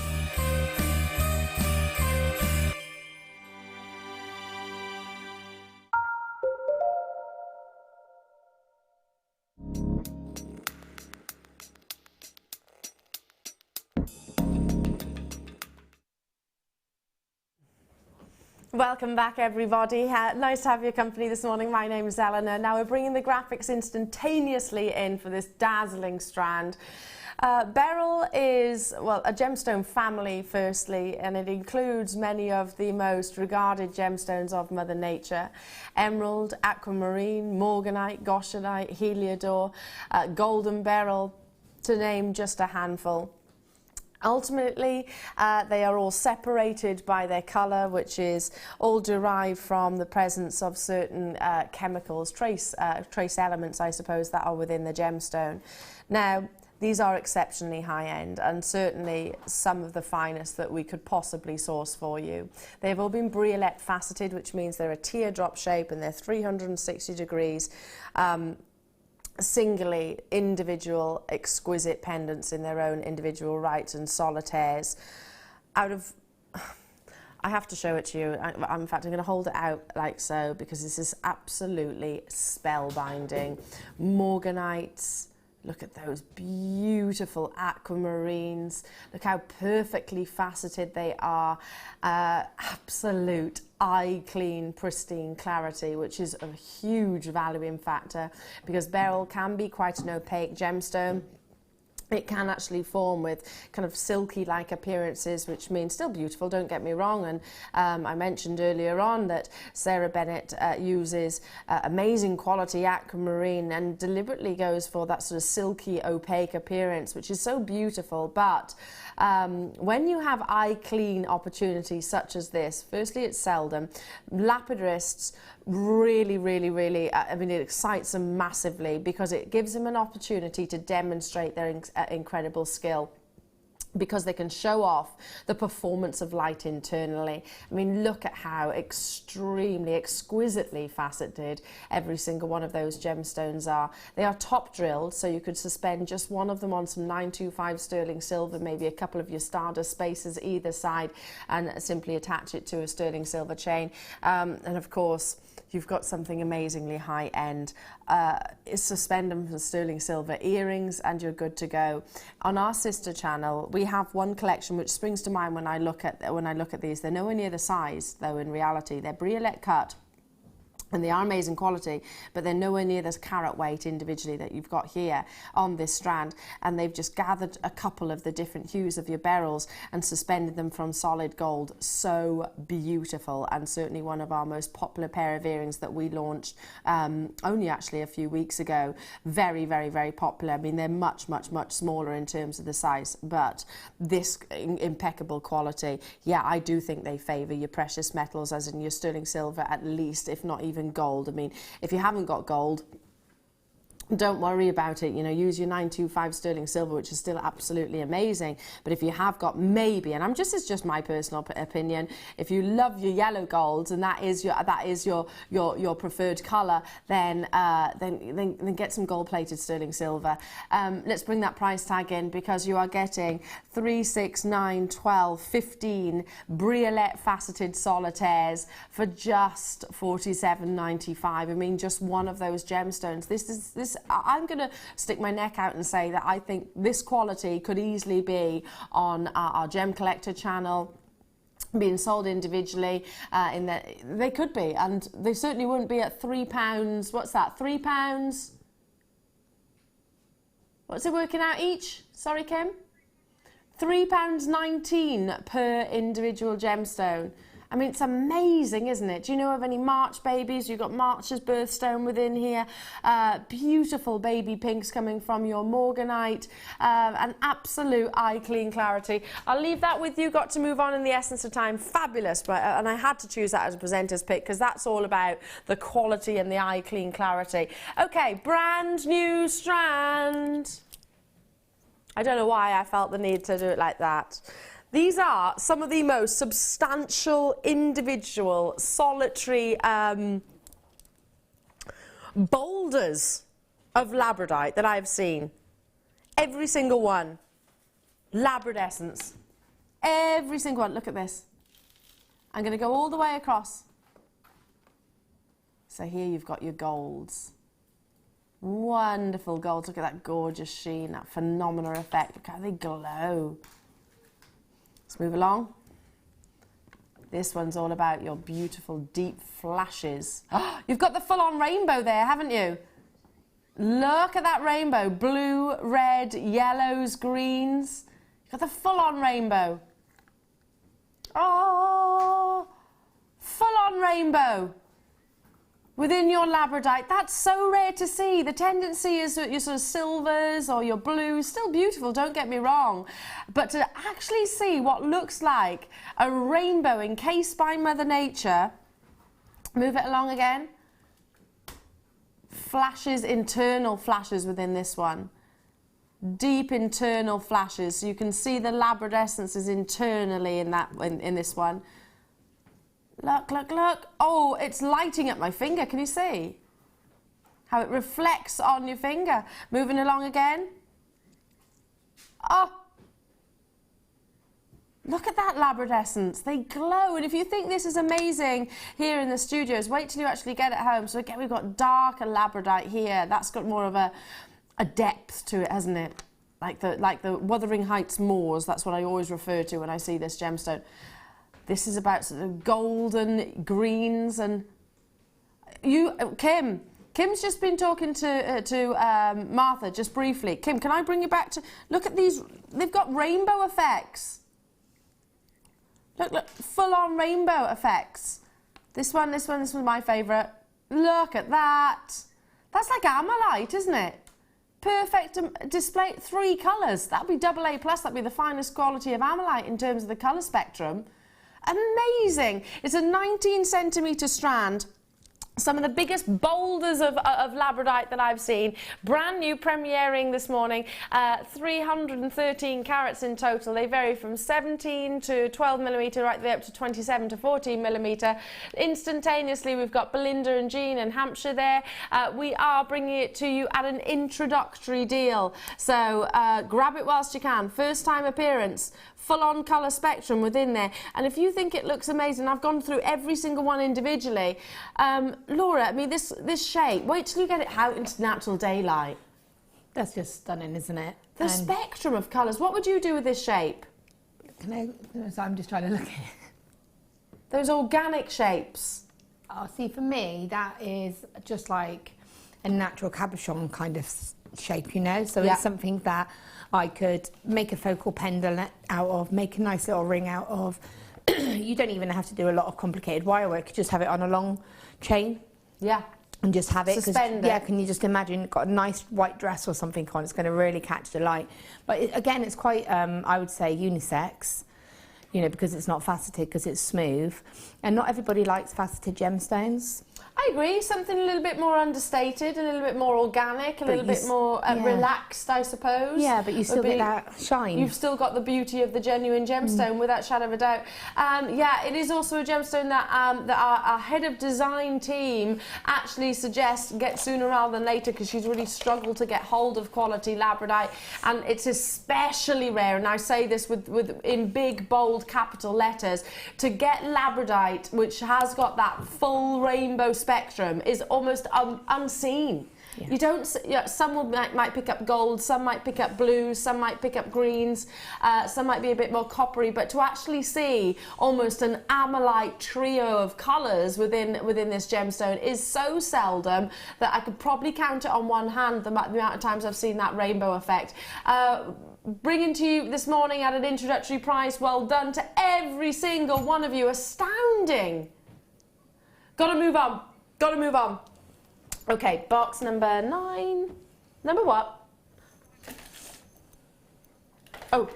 Welcome back, everybody. Nice to have your company this morning. My name is Elena. Now we're bringing the graphics instantaneously in for this dazzling strand. Beryl is, well, a gemstone family, firstly, and it includes many of the most regarded gemstones of Mother Nature. Emerald, aquamarine, morganite, goshenite, heliodor, golden beryl, to name just a handful. Ultimately, they are all separated by their colour, which is all derived from the presence of certain chemicals, trace elements, I suppose, that are within the gemstone. Now, these are exceptionally high-end and certainly some of the finest that we could possibly source for you. They've all been briolette faceted, which means they're a teardrop shape and they're 360 degrees. Singularly individual exquisite pendants in their own individual rights and solitaires. I have to show it to you. In fact, I'm going to hold it out like so because this is absolutely spellbinding. Morganites. Look at those beautiful aquamarines. Look how perfectly faceted they are. Absolute eye-clean, pristine clarity, which is a huge valuing factor because beryl can be quite an opaque gemstone. It can actually form with kind of silky-like appearances, which means still beautiful, don't get me wrong. And I mentioned earlier on that Sarah Bennett uses amazing quality aquamarine and deliberately goes for that sort of silky, opaque appearance, which is so beautiful. But when you have eye-clean opportunities such as this, firstly, it's seldom. Lapidarists really, I mean, it excites them massively because it gives them an opportunity to demonstrate their incredible skill, because they can show off the performance of light internally. I mean, look at how extremely, exquisitely faceted every single one of those gemstones are. They are top drilled, so you could suspend just one of them on some 925 sterling silver, maybe a couple of your Stardust spacers either side, and simply attach it to a sterling silver chain. And of course, you've got something amazingly high-end. Suspend them for sterling silver earrings and you're good to go. On our sister channel, we have one collection which springs to mind when I look at these. They're nowhere near the size, though, in reality. They're briolette cut. And they are amazing quality, but they're nowhere near this carat weight individually that you've got here on this strand. And they've just gathered a couple of the different hues of your beryls and suspended them from solid gold. So beautiful, and certainly one of our most popular pair of earrings that we launched only actually a few weeks ago. Very, very, very popular. I mean, they're much, much, much smaller in terms of the size, but this impeccable quality. Yeah, I do think they favour your precious metals, as in your sterling silver at least, if not even gold. I mean, if you haven't got gold, don't worry about it, you know, use your 925 sterling silver, which is still absolutely amazing. But if you have got maybe, and it's just my personal opinion, if you love your yellow golds and that is your preferred color, then get some gold plated sterling silver. Let's bring that price tag in, because you are getting 3, 6, 9, 12, 15 briolette faceted solitaires for just £47.95. I mean, just one of those gemstones. I'm going to stick my neck out and say that I think this quality could easily be on our Gem Collector channel, being sold individually. They could be, and they certainly wouldn't be at £3. What's that? £3? What's it working out each? Sorry, Kim. £3.19 per individual gemstone. I mean, it's amazing, isn't it? Do you know of any March babies? You've got March's birthstone within here. Beautiful baby pinks coming from your Morganite. An absolute eye clean clarity. I'll leave that with you. Got to move on in the essence of time. Fabulous. But, and I had to choose that as a presenter's pick because that's all about the quality and the eye clean clarity. Okay, brand new strand. I don't know why I felt the need to do it like that. These are some of the most substantial, individual, solitary boulders of labradite that I've seen. Every single one. Labradescence. Every single one. Look at this. I'm going to go all the way across. So here you've got your golds. Wonderful golds. Look at that gorgeous sheen, that phenomenal effect. Look how they glow. Let's move along. This one's all about your beautiful deep flashes. Oh, you've got the full-on rainbow there, haven't you? Look at that rainbow. Blue, red, yellows, greens. You've got the full-on rainbow. Oh, full-on rainbow within your labradite. That's so rare to see. The tendency is that your sort of silvers or your blues, still beautiful, don't get me wrong, but to actually see what looks like a rainbow encased by Mother Nature, move it along again, flashes, internal flashes within this one, deep internal flashes, so you can see the labradescence internally in that in this one. Look, look, look. Oh, it's lighting up my finger. Can you see how it reflects on your finger? Moving along again. Oh, look at that labradescence. They glow. And if you think this is amazing here in the studios, wait till you actually get it home. So again, we've got darker labradite here. That's got more of a depth to it, hasn't it? Like the Wuthering Heights moors. That's what I always refer to when I see this gemstone. This is about sort of golden greens, and Kim's just been talking to Martha just briefly. Kim, can I bring you back to, look at these, they've got rainbow effects. Look, full-on rainbow effects. This one, this was my favourite. Look at that. That's like Amalite, isn't it? Perfect display, 3 colours. That'd be AA+, that'd be the finest quality of Amalite in terms of the colour spectrum. Amazing. It's a 19 centimetre strand. Some of the biggest boulders of labradite that I've seen. Brand new, premiering this morning. 313 carats in total. They vary from 17 to 12 millimetre, right there up to 27 to 14 millimetre. Instantaneously, we've got Belinda and Jean in Hampshire there. We are bringing it to you at an introductory deal. So grab it whilst you can. First time appearance. Full-on colour spectrum within there. And if you think it looks amazing, I've gone through every single one individually. Laura, I mean, this shape, wait till you get it out into natural daylight. That's just stunning, isn't it? The spectrum of colours. What would you do with this shape? So I'm just trying to look at it. Those organic shapes. Oh, see, for me, that is just like a natural cabochon kind of shape, you know? So it's something that I could make a focal pendant out of, make a nice little ring out of. You don't even have to do a lot of complicated wire work. You just have it on a long chain. Yeah. And just have it. Suspend it. Yeah, can you just imagine, got a nice white dress or something on, it's going to really catch the light. But again, it's quite, I would say, unisex, you know, because it's not faceted, because it's smooth. And not everybody likes faceted gemstones. I agree, something a little bit more understated, a little bit more organic, a little bit more relaxed, I suppose. Yeah, but you still get that shine. You've still got the beauty of the genuine gemstone, without shadow of a doubt. Yeah, it is also a gemstone that, that our head of design team actually suggests get sooner rather than later, because she's really struggled to get hold of quality labradite, and it's especially rare, and I say this in big, bold capital letters, to get labradite, which has got that full rainbow spectrum, is almost unseen. Yeah. You don't. Some might pick up gold, some might pick up blues, some might pick up greens, some might be a bit more coppery. But to actually see almost an Amalite trio of colours within this gemstone is so seldom that I could probably count it on one hand the amount of times I've seen that rainbow effect. bringing to you this morning at an introductory price. Well done to every single one of you. Astounding. Gotta move on. Gotta move on. Okay, box number 9. Number what? Oh.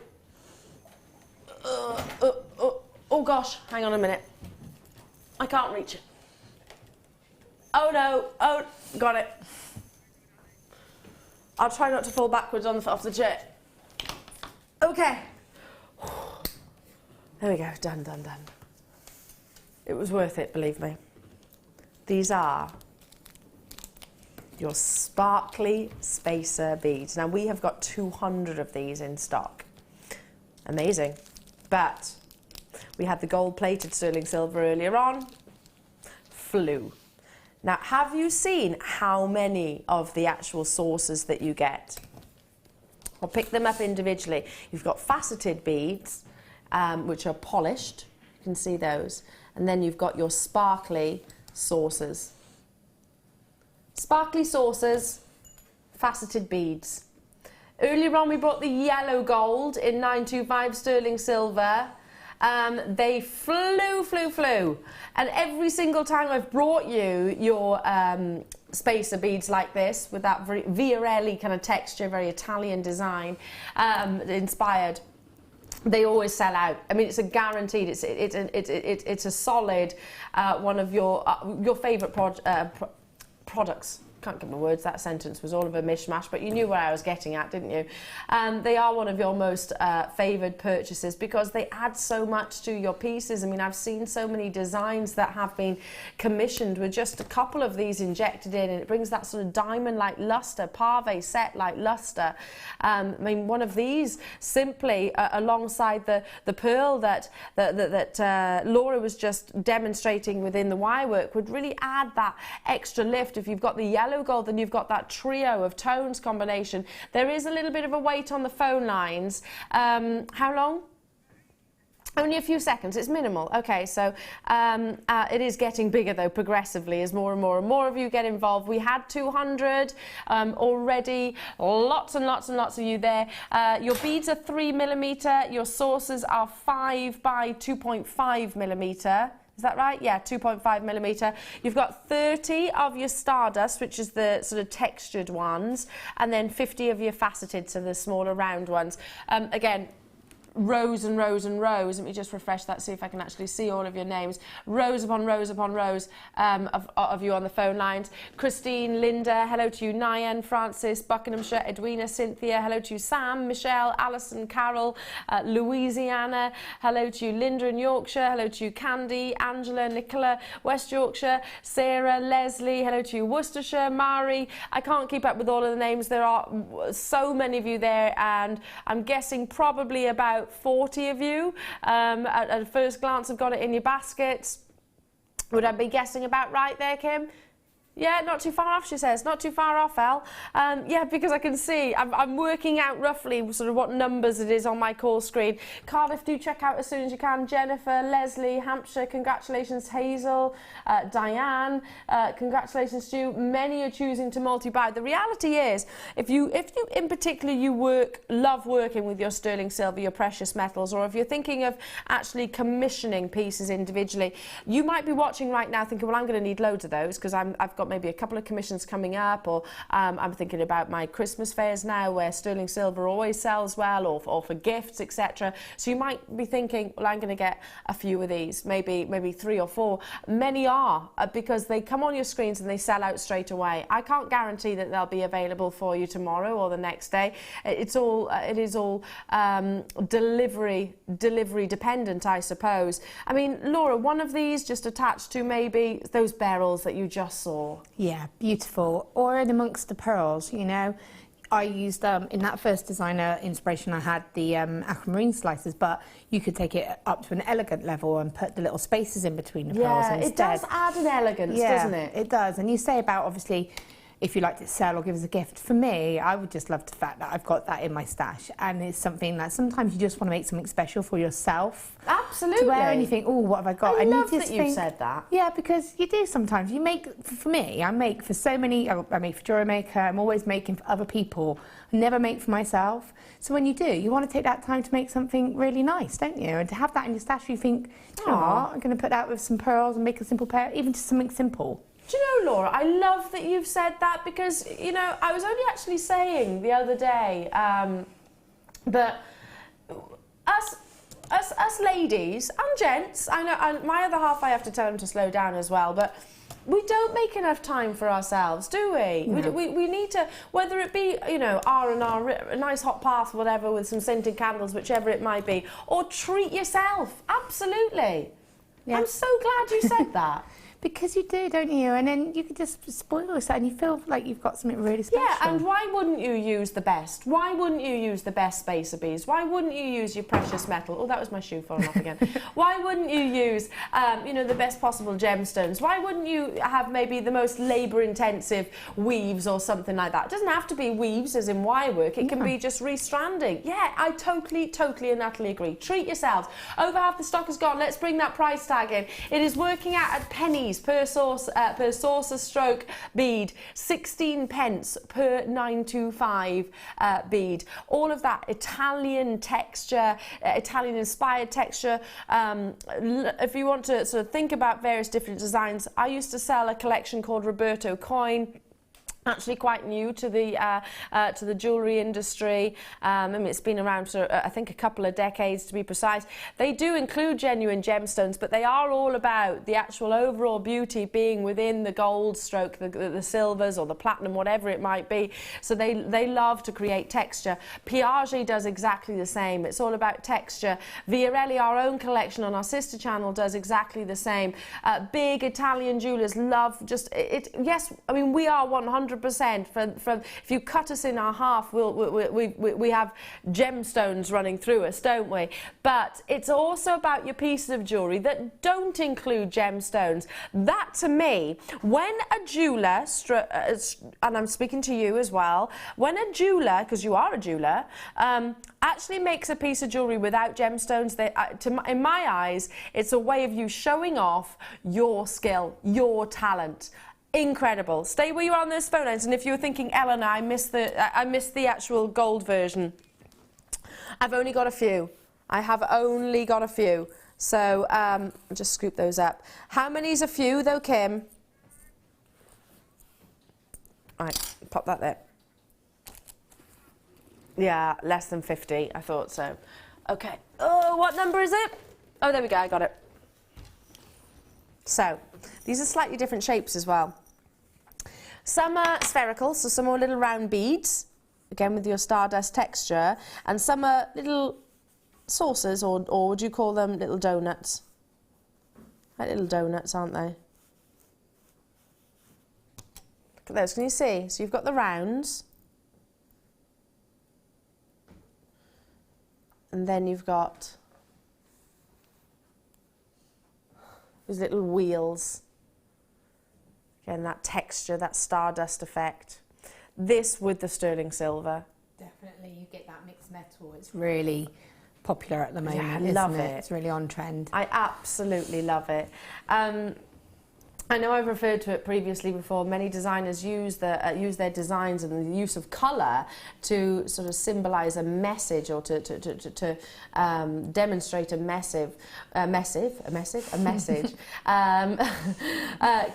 Oh gosh, hang on a minute. I can't reach it. Oh no, oh, got it. I'll try not to fall backwards off the chair. Okay. There we go, done, done, done. It was worth it, believe me. These are your sparkly spacer beads. Now we have got 200 of these in stock. Amazing. But we had the gold-plated sterling silver earlier on. Flew. Now, have you seen how many of the actual sources that you get? I'll pick them up individually. You've got faceted beads, which are polished. You can see those. And then you've got your sparkly sources. Sparkly sources, faceted beads. Earlier on, we brought the yellow gold in 925 sterling silver. They flew. And every single time I've brought you your spacer beads like this, with that very Viorelli kind of texture, very Italian design, inspired, they always sell out. I mean, it's a guaranteed. It's a solid one of your favourite products. Can't get my words, that sentence was all of a mishmash, but you knew where I was getting at, didn't you? They are one of your most favoured purchases because they add so much to your pieces. I mean, I've seen so many designs that have been commissioned with just a couple of these injected in, and it brings that sort of diamond-like luster, pave set-like luster. I mean, one of these simply alongside the pearl that Laura was just demonstrating within the wire work would really add that extra lift. If you've got the yellow gold, then you've got that trio of tones combination. There is a little bit of a wait on the phone lines. How long? Only a few seconds. It's minimal. Okay, so it is getting bigger though progressively as more and more of you get involved. We had 200 already. Lots and lots and lots of you there. Your beads are 3mm. Your sources are 5 by 2.5mm. Is that right? Yeah, 2.5mm. You've got 30 of your stardust, which is the sort of textured ones, and then 50 of your faceted, so the smaller round ones. Again, rows and rows and rows. Let me just refresh that, see if I can actually see all of your names. Rows upon rows upon rows of you on the phone lines. Christine, Linda, hello to you. Nyan, Francis, Buckinghamshire, Edwina, Cynthia, hello to you. Sam, Michelle, Alison, Carol, Louisiana, hello to you. Linda in Yorkshire, hello to you. Candy, Angela, Nicola, West Yorkshire, Sarah, Leslie, hello to you. Worcestershire, Mari. I can't keep up with all of the names. There are so many of you there, and I'm guessing probably about 40 of you at first glance have got it in your baskets. Would I be guessing about right there, Kim? Yeah, not too far off, she says. Not too far off, Elle. Yeah, because I can see, I'm working out roughly sort of what numbers it is on my call screen. Cardiff, do check out as soon as you can. Jennifer, Leslie, Hampshire, congratulations. Hazel, Diane, congratulations to you. Many are choosing to multi-buy. The reality is, if you in particular love working with your sterling silver, your precious metals, or if you're thinking of actually commissioning pieces individually, you might be watching right now thinking, well, I'm going to need loads of those because I've got maybe a couple of commissions coming up, or I'm thinking about my Christmas fairs now where sterling silver always sells well, or for gifts, etc. So you might be thinking, well, I'm going to get a few of these, maybe 3 or 4. Many are, because they come on your screens and they sell out straight away. I can't guarantee that they'll be available for you tomorrow or the next day. It is all delivery dependent, I suppose. I mean, Laura, one of these just attached to maybe those beryls that you just saw. Yeah, beautiful. Or in amongst the pearls, you know. I used, in that first designer inspiration, I had the aquamarine slices, but you could take it up to an elegant level and put the little spaces in between the pearls instead. It does add an elegance, doesn't it? It does. And you say about, obviously, if you like to sell or give as a gift. For me, I would just love the fact that I've got that in my stash, and it's something that sometimes you just want to make something special for yourself. Absolutely. To wear and you think, oh, what have I got? I and love you just that you've think, said that. Yeah, because you do sometimes. You make, for me, I make for so many, I make for Jewellery Maker, I'm always making for other people. I never make for myself. So when you do, you want to take that time to make something really nice, don't you? And to have that in your stash, you think, you know what, I'm going to put that with some pearls and make a simple pair, even just something simple. Do you know, Laura, I love that you've said that because, you know, I was only actually saying the other day that us ladies and gents, I know my other half I have to tell him to slow down as well, but we don't make enough time for ourselves, do we? No. We need to, whether it be, you know, R&R, a nice hot bath, whatever, with some scented candles, whichever it might be, or treat yourself. Absolutely. Yeah. I'm so glad you said that. Because you do, don't you? And then you can just spoil yourself and you feel like you've got something really special. Yeah, and why wouldn't you use the best? Why wouldn't you use the best spacer beads? Why wouldn't you use your precious metal? Oh, that was my shoe falling off again. Why wouldn't you use, you know, the best possible gemstones? Why wouldn't you have maybe the most labour-intensive weaves or something like that? It doesn't have to be weaves as in wire work. It can be just restranding. Yeah, I totally and utterly agree. Treat yourselves. Over half the stock is gone. Let's bring that price tag in. It is working out at pennies per saucer stroke bead, 16 pence per 925 bead. All of that Italian texture, Italian inspired texture. If you want to sort of think about various different designs, I used to sell a collection called Roberto Coin. Actually quite new to the jewellery industry. I mean, it's been around for, I think, a couple of decades to be precise. They do include genuine gemstones, but they are all about the actual overall beauty being within the gold stroke, the silvers or the platinum, whatever it might be. So they love to create texture. Piaget does exactly the same. It's all about texture. Viorelli, our own collection on our sister channel, does exactly the same. Big Italian jewellers love just it. Yes, I mean, we are 100% from if you cut us in our half, we have gemstones running through us, don't we? But it's also about your pieces of jewellery that don't include gemstones. That, to me, when a jeweller, and I'm speaking to you as well, when a jeweller, because you are a jeweller, actually makes a piece of jewellery without gemstones, in my eyes, it's a way of you showing off your skill, your talent. Incredible. Stay where you are on those phone lines, and if you're thinking, Elena, I missed the actual gold version, I've only got a few. I have only got a few. So just scoop those up. How many's a few though, Kim? Right, pop that there. Yeah, less than 50. I thought so. Okay. Oh, what number is it? Oh, there we go. I got it. So, these are slightly different shapes as well. Some are spherical, so some are little round beads, again with your stardust texture, and some are little saucers, or would you call them little donuts? Like little donuts, aren't they? Look at those, can you see? So you've got the rounds, and then you've got these little wheels. Again, that texture, that stardust effect. This with the sterling silver. Definitely, you get that mixed metal. It's really popular at the moment. Yeah, I love it. It's really on trend. I absolutely love it. I know I've referred to it previously before. Many designers use their designs and the use of colour to sort of symbolise a message, or to demonstrate a message.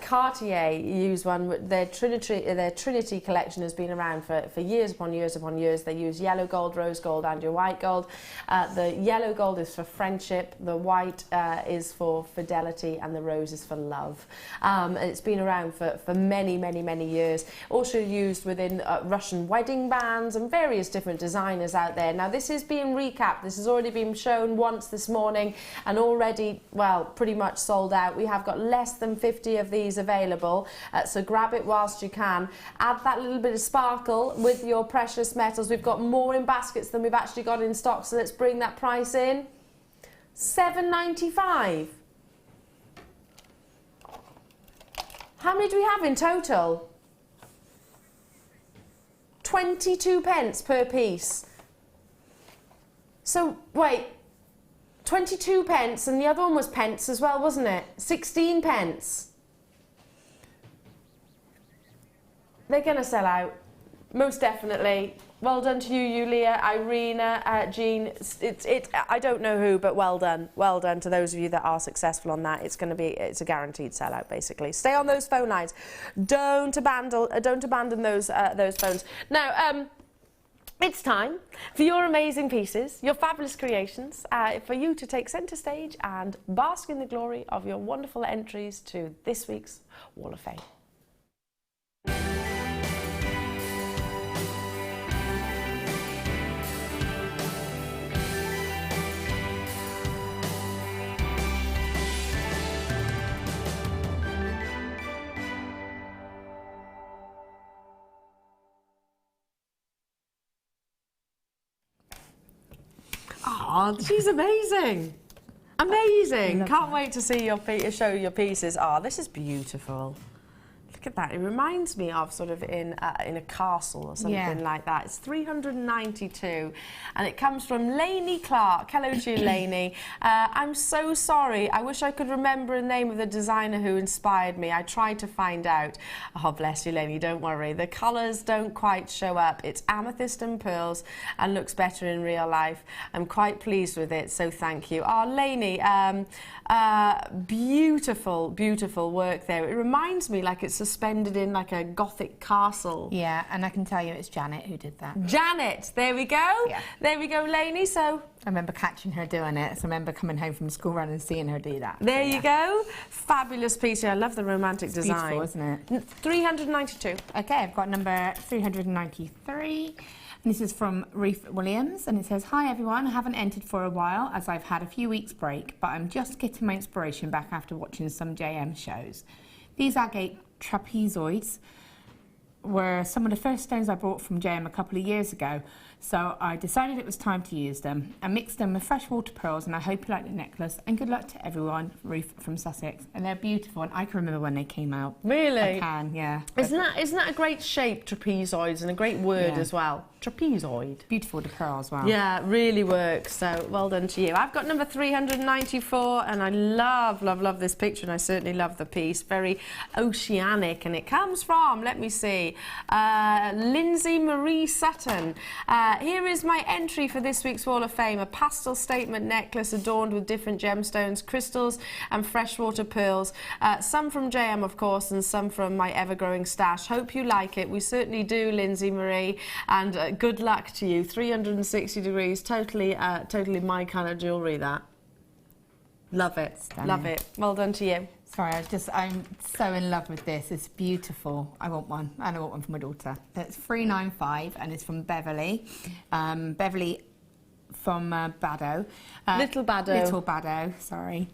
Cartier use one. Their Trinity collection has been around for years upon years upon years. They use yellow gold, rose gold, and your white gold. The yellow gold is for friendship. The white is for fidelity, and the rose is for love. And it's been around for many, many, many years. Also used within Russian wedding bands and various different designers out there. Now this is being recapped. This has already been shown once this morning and already, well, pretty much sold out. We have got less than 50 of these available, so grab it whilst you can. Add that little bit of sparkle with your precious metals. We've got more in baskets than we've actually got in stock, so let's bring that price in. £7.95. How many do we have in total? 22 pence per piece. So, wait, 22 pence, and the other one was pence as well, wasn't it? 16 pence. They're going to sell out, most definitely. Well done to you, Yulia, Irina, Jean. I don't know who, but well done. Well done to those of you that are successful on that. It's a guaranteed sellout, basically. Stay on those phone lines. Don't abandon those phones. Now, it's time for your amazing pieces, your fabulous creations, for you to take centre stage and bask in the glory of your wonderful entries to this week's Wall of Fame. Oh, she's amazing. Amazing. Can't wait to see show your pieces. Oh, this is beautiful. Look at that. It reminds me of sort of in a castle or something like that. It's 392 and it comes from Lainey Clark. Hello to you, Lainey. I'm so sorry. I wish I could remember the name of the designer who inspired me. I tried to find out. Oh, bless you, Lainey. Don't worry. The colours don't quite show up. It's amethyst and pearls and looks better in real life. I'm quite pleased with it, so thank you. Oh, Lainey, beautiful, beautiful work there. It reminds me like it's suspended in like a Gothic castle. Yeah, and I can tell you it's Janet who did that. Janet, there we go. Yeah. There we go, Lainey. So I remember catching her doing it. So I remember coming home from school run and seeing her do that. There you go. Fabulous piece. I love the romantic it's design. Beautiful, isn't it? 392. Okay, I've got number 393. And this is from Ruth Williams, and it says, "Hi everyone, I haven't entered for a while as I've had a few weeks break, but I'm just getting my inspiration back after watching some JM shows. These agate trapezoids were some of the first stones I bought from JM a couple of years ago, so I decided it was time to use them. I mixed them with freshwater pearls, and I hope you like the necklace, and good luck to everyone." Ruth from Sussex. And they're beautiful, and I can remember when they came out. Really? I can, yeah. Isn't that a great shape, trapezoids, and a great word as well? Trapezoid. Beautiful, the pearl as well. Yeah, really works, so well done to you. I've got number 394, and I love, love, love this picture, and I certainly love the piece. Very oceanic, and it comes from, let me see, Lindsay Marie Sutton. Here is my entry for this week's Wall of Fame: a pastel statement necklace adorned with different gemstones, crystals and freshwater pearls. Some from JM, of course, and some from my ever-growing stash. Hope you like it. We certainly do, Lindsay Marie, and good luck to you. 360 degrees, totally my kind of jewellery, that. Love it. Stunning. Love it. Well done to you. Sorry, I'm so in love with this. It's beautiful. I want one, and I want one for my daughter. It's 395, and it's from Beverly. Beverly from Baddow. Little Baddow. Little Baddow, sorry.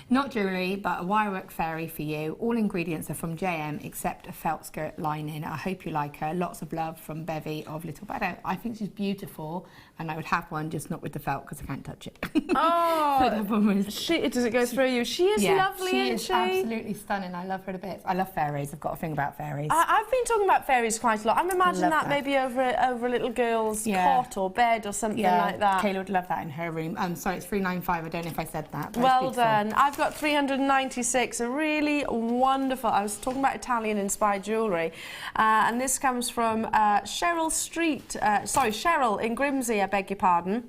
Not jewellery, but a wirework fairy for you. All ingredients are from JM except a felt skirt lining. I hope you like her. Lots of love from Bevy of Little Baddow. I think she's beautiful, and I would have one, just not with the felt because I can't touch it. Oh, does it go through you? She is lovely, isn't she? She is absolutely stunning. I love her to bits. I love fairies. I've got a thing about fairies. I've been talking about fairies quite a lot. I'm imagining that maybe over a little girl's cot or bed or something like that. Kayla would love that in her room. I'm sorry, it's 395. I don't know if I said that. Well done. I've got 396. A really wonderful. I was talking about Italian-inspired jewellery, and this comes from Cheryl in Grimsby. I beg your pardon.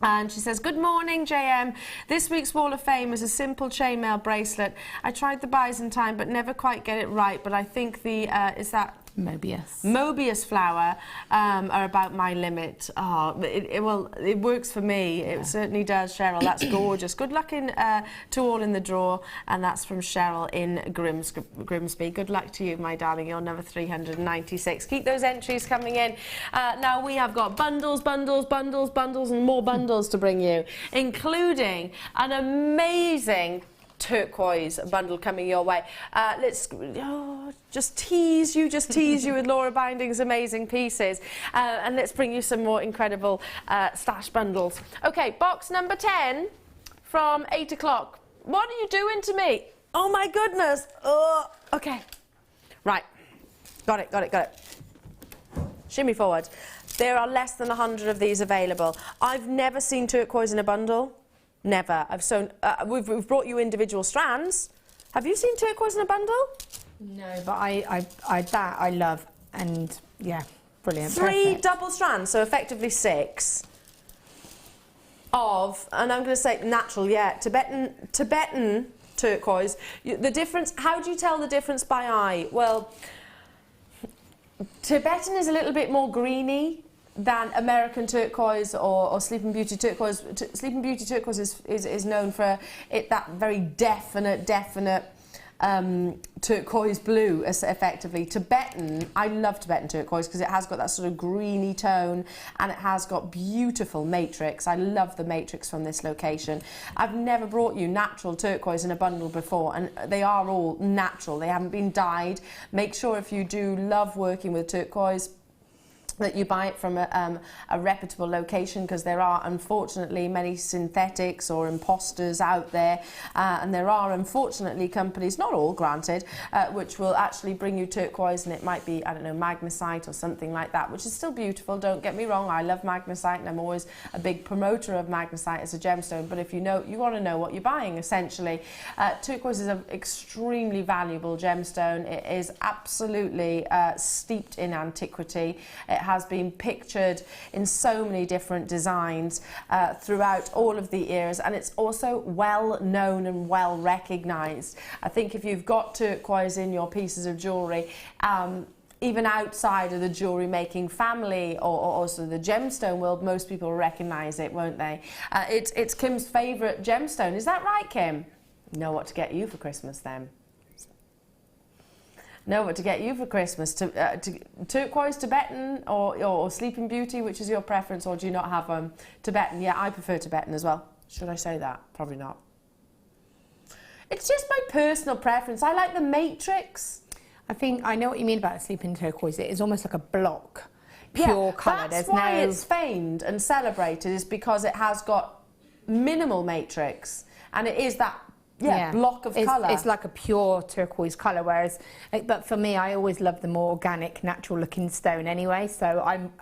And she says, "Good morning, JM. This week's Wall of Fame is a simple chainmail bracelet. I tried the Byzantine, but never quite get it right. But I think the is that." Mobius flower are about my limit. Oh, it works for me. Yeah. It certainly does, Cheryl. That's gorgeous. Good luck to all in the draw, and that's from Cheryl in Grimsby. Good luck to you, my darling. You're number 396. Keep those entries coming in. Now we have got bundles, and more bundles to bring you, including an amazing turquoise bundle coming your way. Let's just tease you with Laura Binding's amazing pieces, and let's bring you some more incredible stash bundles. Okay, box number 10 from 8 o'clock. What are you doing to me? Oh my goodness. Oh, okay. Right. Got it. shimmy forward. There are less than 100 of these available. I've never seen turquoise in a bundle. Never. I've sewn. We've brought you individual strands. Have you seen turquoise in a bundle? No, but I love, and yeah, brilliant. 3 perfect. double strands, so effectively 6 of, and I'm going to say natural, yeah, Tibetan turquoise. The difference, how do you tell the difference by eye? Well, Tibetan is a little bit more greeny than American turquoise or Sleeping Beauty turquoise. Sleeping Beauty turquoise is known for that very definite turquoise blue, effectively. Tibetan, I love Tibetan turquoise because it has got that sort of greeny tone and it has got beautiful matrix. I love the matrix from this location. I've never brought you natural turquoise in a bundle before, and they are all natural. They haven't been dyed. Make sure if you do love working with turquoise that you buy it from a reputable location, because there are unfortunately many synthetics or imposters out there, and there are unfortunately companies, not all granted, which will actually bring you turquoise, and it might be, I don't know, magnesite or something like that, which is still beautiful, don't get me wrong. I love magnesite and I'm always a big promoter of magnesite as a gemstone, but if you want to know what you're buying, essentially. Turquoise is an extremely valuable gemstone. It is absolutely steeped in antiquity. It has been pictured in so many different designs throughout all of the eras, and it's also well known and well recognized. I think if you've got turquoise in your pieces of jewelry, even outside of the jewellery making family or also the gemstone world, most people recognize it, won't they? It's Kim's favorite gemstone. Is that right, Kim? Know what to get you for Christmas then? Know what to get you for Christmas. Turquoise, Tibetan, or Sleeping Beauty, which is your preference, or do you not have Tibetan? Yeah, I prefer Tibetan as well. Should I say that? Probably not. It's just my personal preference. I like the matrix. I think I know what you mean about Sleeping Turquoise. It is almost like a block, pure colour. That's why it's famed and celebrated, is because it has got minimal matrix, and it is that block of colour. It's like a pure turquoise colour, whereas, but for me, I always love the more organic, natural looking stone anyway, so I'm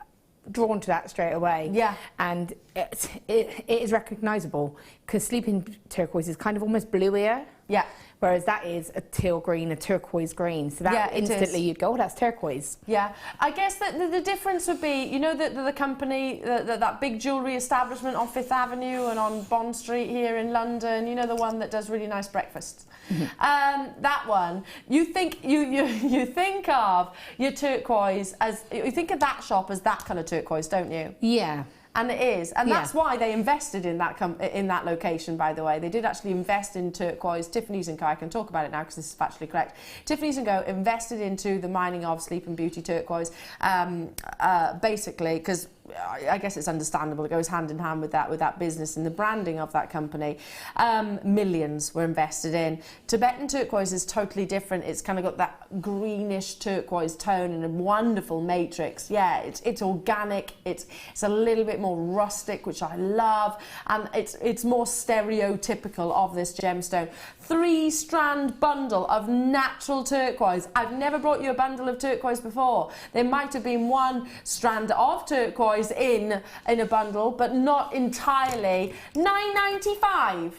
drawn to that straight away. Yeah. And it is recognisable, because Sleeping Turquoise is kind of almost bluier. Yeah. Whereas that is a teal green, a turquoise green. So that instantly you'd go, oh, that's turquoise. Yeah. I guess that the difference would be, you know, the company, that big jewellery establishment on 5th Avenue and on Bond Street here in London, you know, the one that does really nice breakfasts. Mm-hmm. That one, you think of your turquoise as, you think of that shop as that colour turquoise, don't you? Yeah. And it is, and that's why they invested in that location, by the way. They did actually invest in turquoise. Tiffany's & Co, I can talk about it now because this is factually correct. Tiffany's & Co invested into the mining of Sleeping Beauty turquoise, basically, because I guess it's understandable. It goes hand in hand with that business and the branding of that company. Millions were invested in. Tibetan turquoise is totally different. It's kind of got that greenish turquoise tone and a wonderful matrix. Yeah, it's organic. It's a little bit more rustic, which I love, and it's more stereotypical of this gemstone. 3-strand bundle of natural turquoise. I've never brought you a bundle of turquoise before. There might have been 1 strand of turquoise in a bundle, but not entirely. £9.95.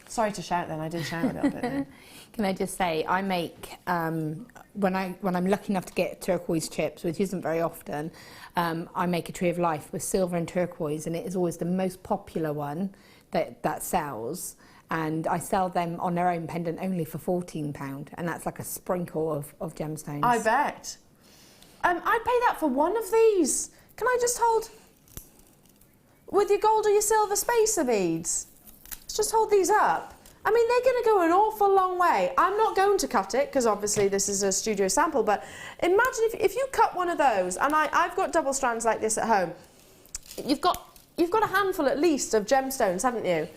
Sorry to shout then, I did shout a little bit then. Can I just say, I make, when I'm lucky enough to get turquoise chips, which isn't very often, I make a Tree of Life with silver and turquoise, and it is always the most popular one that sells, and I sell them on their own pendant only for £14, and that's like a sprinkle of gemstones. I bet. I'd pay that for 1 of these. Can I just hold, with your gold or your silver spacer beads? Let's just hold these up. I mean, they're going to go an awful long way. I'm not going to cut it, because obviously this is a studio sample, but imagine if you cut one of those, and I've got double strands like this at home. You've got a handful at least of gemstones, haven't you?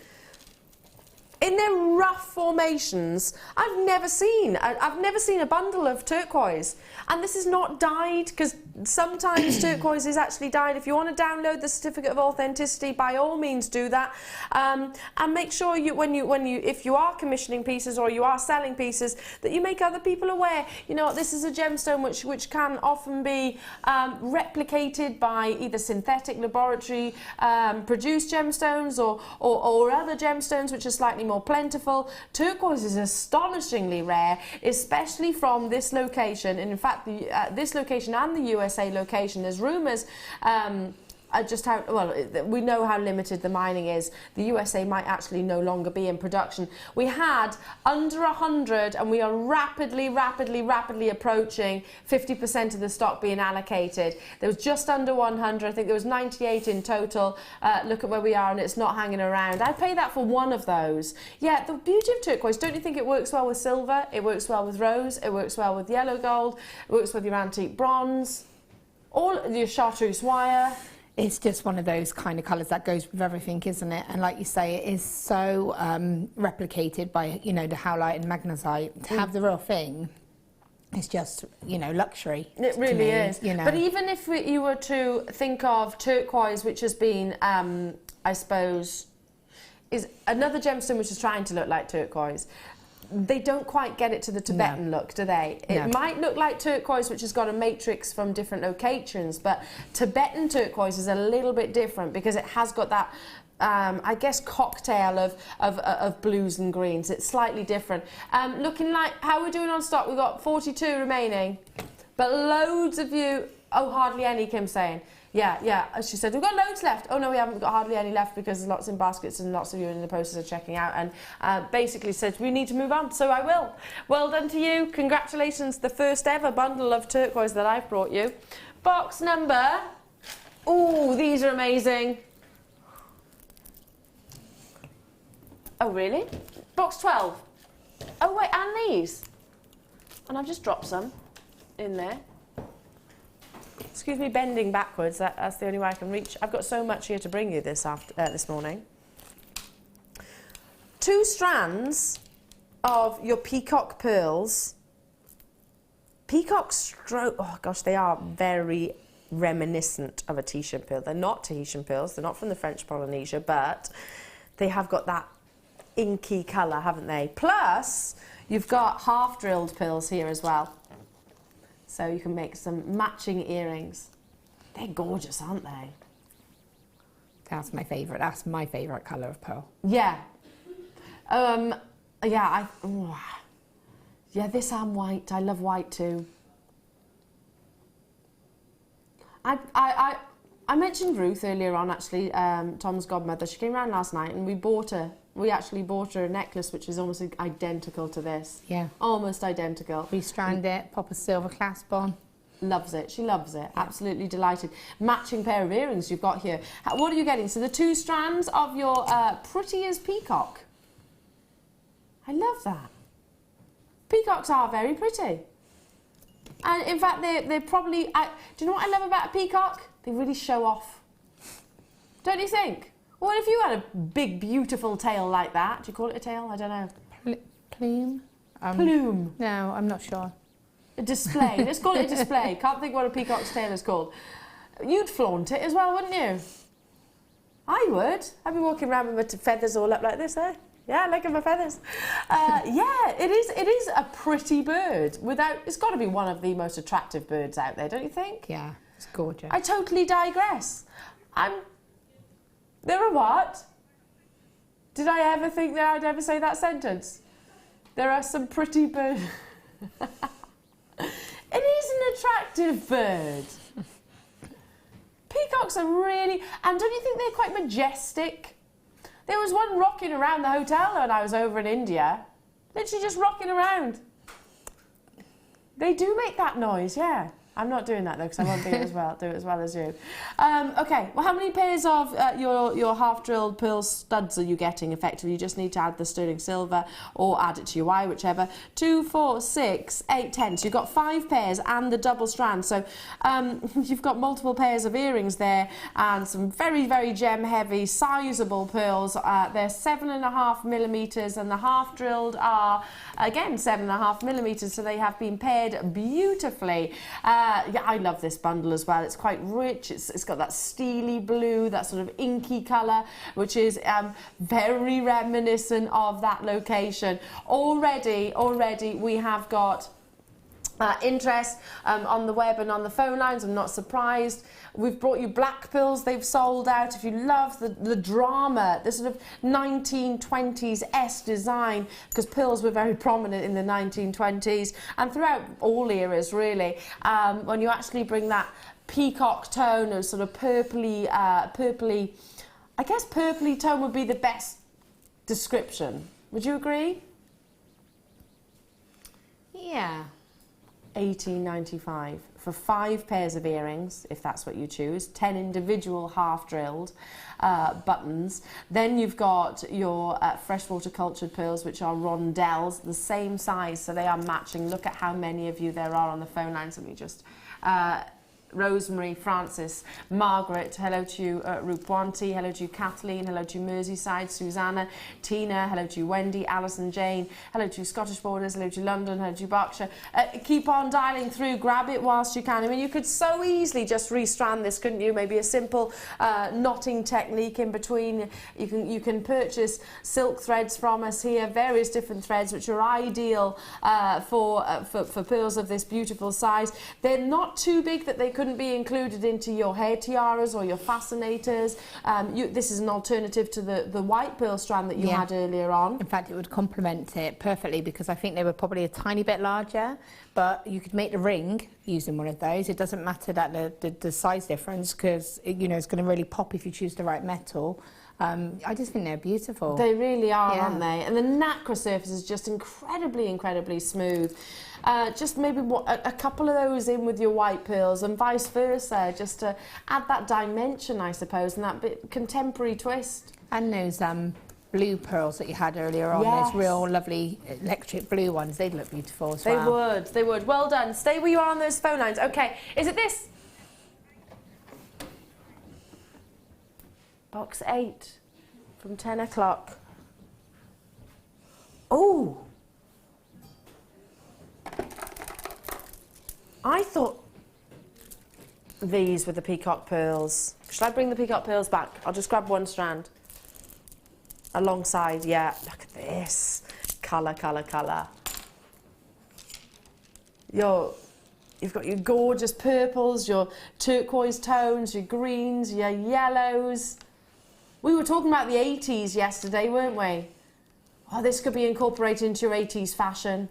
in their rough formations, I've never seen a bundle of turquoise. And this is not dyed, because sometimes turquoise is actually dyed. If you want to download the certificate of authenticity, by all means do that. And make sure if you are commissioning pieces or you are selling pieces, that you make other people aware. You know, this is a gemstone which can often be replicated by either synthetic laboratory produced gemstones or other gemstones which are slightly more plentiful. Turquoise is astonishingly rare, especially from this location. And in fact, this location and the USA location, there's rumours just how, well, we know how limited the mining is. The USA might actually no longer be in production. We had under 100 and we are rapidly approaching 50% of the stock being allocated. There was just under 100, I think there was 98 in total. Look at where we are and it's not hanging around. I'd pay that for one of those. Yeah, the beauty of turquoise, don't you think it works well with silver? It works well with rose, it works well with yellow gold, it works with your antique bronze, all your chartreuse wire. It's just one of those kind of colours that goes with everything, isn't it? And like you say, it is so replicated by, you know, the howlite and magnesite. To have the real thing, it's just, you know, luxury. It really is. You know. But even if you were to think of turquoise, which has been, I suppose, is another gemstone which is trying to look like turquoise, they don't quite get it to the Tibetan look, do they? It might look like turquoise, which has got a matrix from different locations, but Tibetan turquoise is a little bit different because it has got that, I guess, cocktail of blues and greens. It's slightly different. Looking like, how we're doing on stock, we've got 42 remaining, but loads of you, oh, hardly any, Kim's saying. Yeah, as she said, we've got loads left. Oh no, we haven't got hardly any left because there's lots in baskets and lots of you in the process of checking out, and basically said we need to move on, so I will. Well done to you. Congratulations, the first ever bundle of turquoise that I've brought you. Box number, ooh, these are amazing. Oh really? Box 12. Oh wait, and these. And I've just dropped some in there. Excuse me, bending backwards, that's the only way I can reach. I've got so much here to bring you this morning. 2 strands of your peacock pearls. Peacock stroke, oh gosh, they are very reminiscent of a Tahitian pearl. They're not Tahitian pearls, they're not from the French Polynesia, but they have got that inky colour, haven't they? Plus, you've got half-drilled pearls here as well. So you can make some matching earrings. They're gorgeous, aren't they? That's my favourite. That's my favourite colour of pearl. Yeah. Yeah, this and white. I love white too. I mentioned Ruth earlier on, actually, Tom's godmother. She came round last night and we actually bought her a necklace which is almost identical to this. Yeah. Almost identical. Restrand it, pop a silver clasp on. Loves it. She loves it. Yeah. Absolutely delighted. Matching pair of earrings you've got here. What are you getting? So the 2 strands of your pretty as peacock. I love that. Peacocks are very pretty. And in fact, they're probably... do you know what I love about a peacock? They really show off. Don't you think? What if you had a big, beautiful tail like that? Do you call it a tail? I don't know. Plume? Plume. No, I'm not sure. A display. Let's call it a display. Can't think what a peacock's tail is called. You'd flaunt it as well, wouldn't you? I would. I'd be walking around with my feathers all up like this, eh? Yeah, look at my feathers. Yeah, it is a pretty bird. It's got to be one of the most attractive birds out there, don't you think? Yeah, it's gorgeous. I totally digress. There are what? Did I ever think that I'd ever say that sentence? There are some pretty birds. It is an attractive bird. Peacocks are really... And don't you think they're quite majestic? There was one rocking around the hotel when I was over in India. Literally just rocking around. They do make that noise, yeah. I'm not doing that though, because I won't do it as well as you. Okay, well, how many pairs of your half-drilled pearl studs are you getting effectively? You just need to add the sterling silver or add it to your wire, whichever. 2, 4, 6, 8, 10. So you've got 5 pairs and the double strand. So you've got multiple pairs of earrings there and some very, very gem-heavy, sizable pearls. They're 7.5 millimeters, and the half-drilled are again 7.5 millimeters. So they have been paired beautifully. Yeah, I love this bundle as well. It's quite rich. It's got that steely blue, that sort of inky colour, which is very reminiscent of that location. Already we have got interest on the web and on the phone lines. I'm not surprised. We've brought you black pearls. They've sold out. If you love the drama, the sort of 1920s-esque design, because pearls were very prominent in the 1920s and throughout all eras, really. When you actually bring that peacock tone of sort of purpley, I guess purpley tone would be the best description. Would you agree? Yeah. $18.95 for 5 pairs of earrings, if that's what you choose, 10 individual half-drilled buttons. Then you've got your freshwater cultured pearls, which are rondelles, the same size, so they are matching. Look at how many of you there are on the phone lines. Let me just... Rosemary, Francis, Margaret, hello to you, Rupwanti, hello to you, Kathleen, hello to you, Merseyside, Susanna, Tina, hello to you, Wendy, Alison, Jane, hello to you, Scottish Borders, hello to you, London, hello to you, Berkshire. Keep on dialing through, grab it whilst you can. I mean, you could so easily just restrand this, couldn't you? Maybe a simple knotting technique in between. You can purchase silk threads from us here, various different threads, which are ideal for pearls of this beautiful size. They're not too big that they couldn't be included into your hair tiaras or your fascinators. This is an alternative to the white pearl strand that you had earlier on. In fact, it would complement it perfectly, because I think they were probably a tiny bit larger, but you could make the ring using one of those. It doesn't matter that the size difference, because it's going to really pop if you choose the right metal. I just think they're beautiful. They really are, aren't they? And the nacre surface is just incredibly, incredibly smooth. Just maybe a couple of those in with your white pearls and vice versa, just to add that dimension, I suppose, and that bit contemporary twist. And those blue pearls that you had earlier on, those real lovely electric blue ones, they'd look beautiful as well. They would. Well done. Stay where you are on those phone lines. Okay, is it this? Box 8 from 10 o'clock. Oh! I thought these were the peacock pearls. Should I bring the peacock pearls back? I'll just grab one strand. Alongside, yeah. Look at this. Colour, colour, colour. You've got your gorgeous purples, your turquoise tones, your greens, your yellows. We were talking about the 80s yesterday, weren't we? Oh, this could be incorporated into your 80s fashion.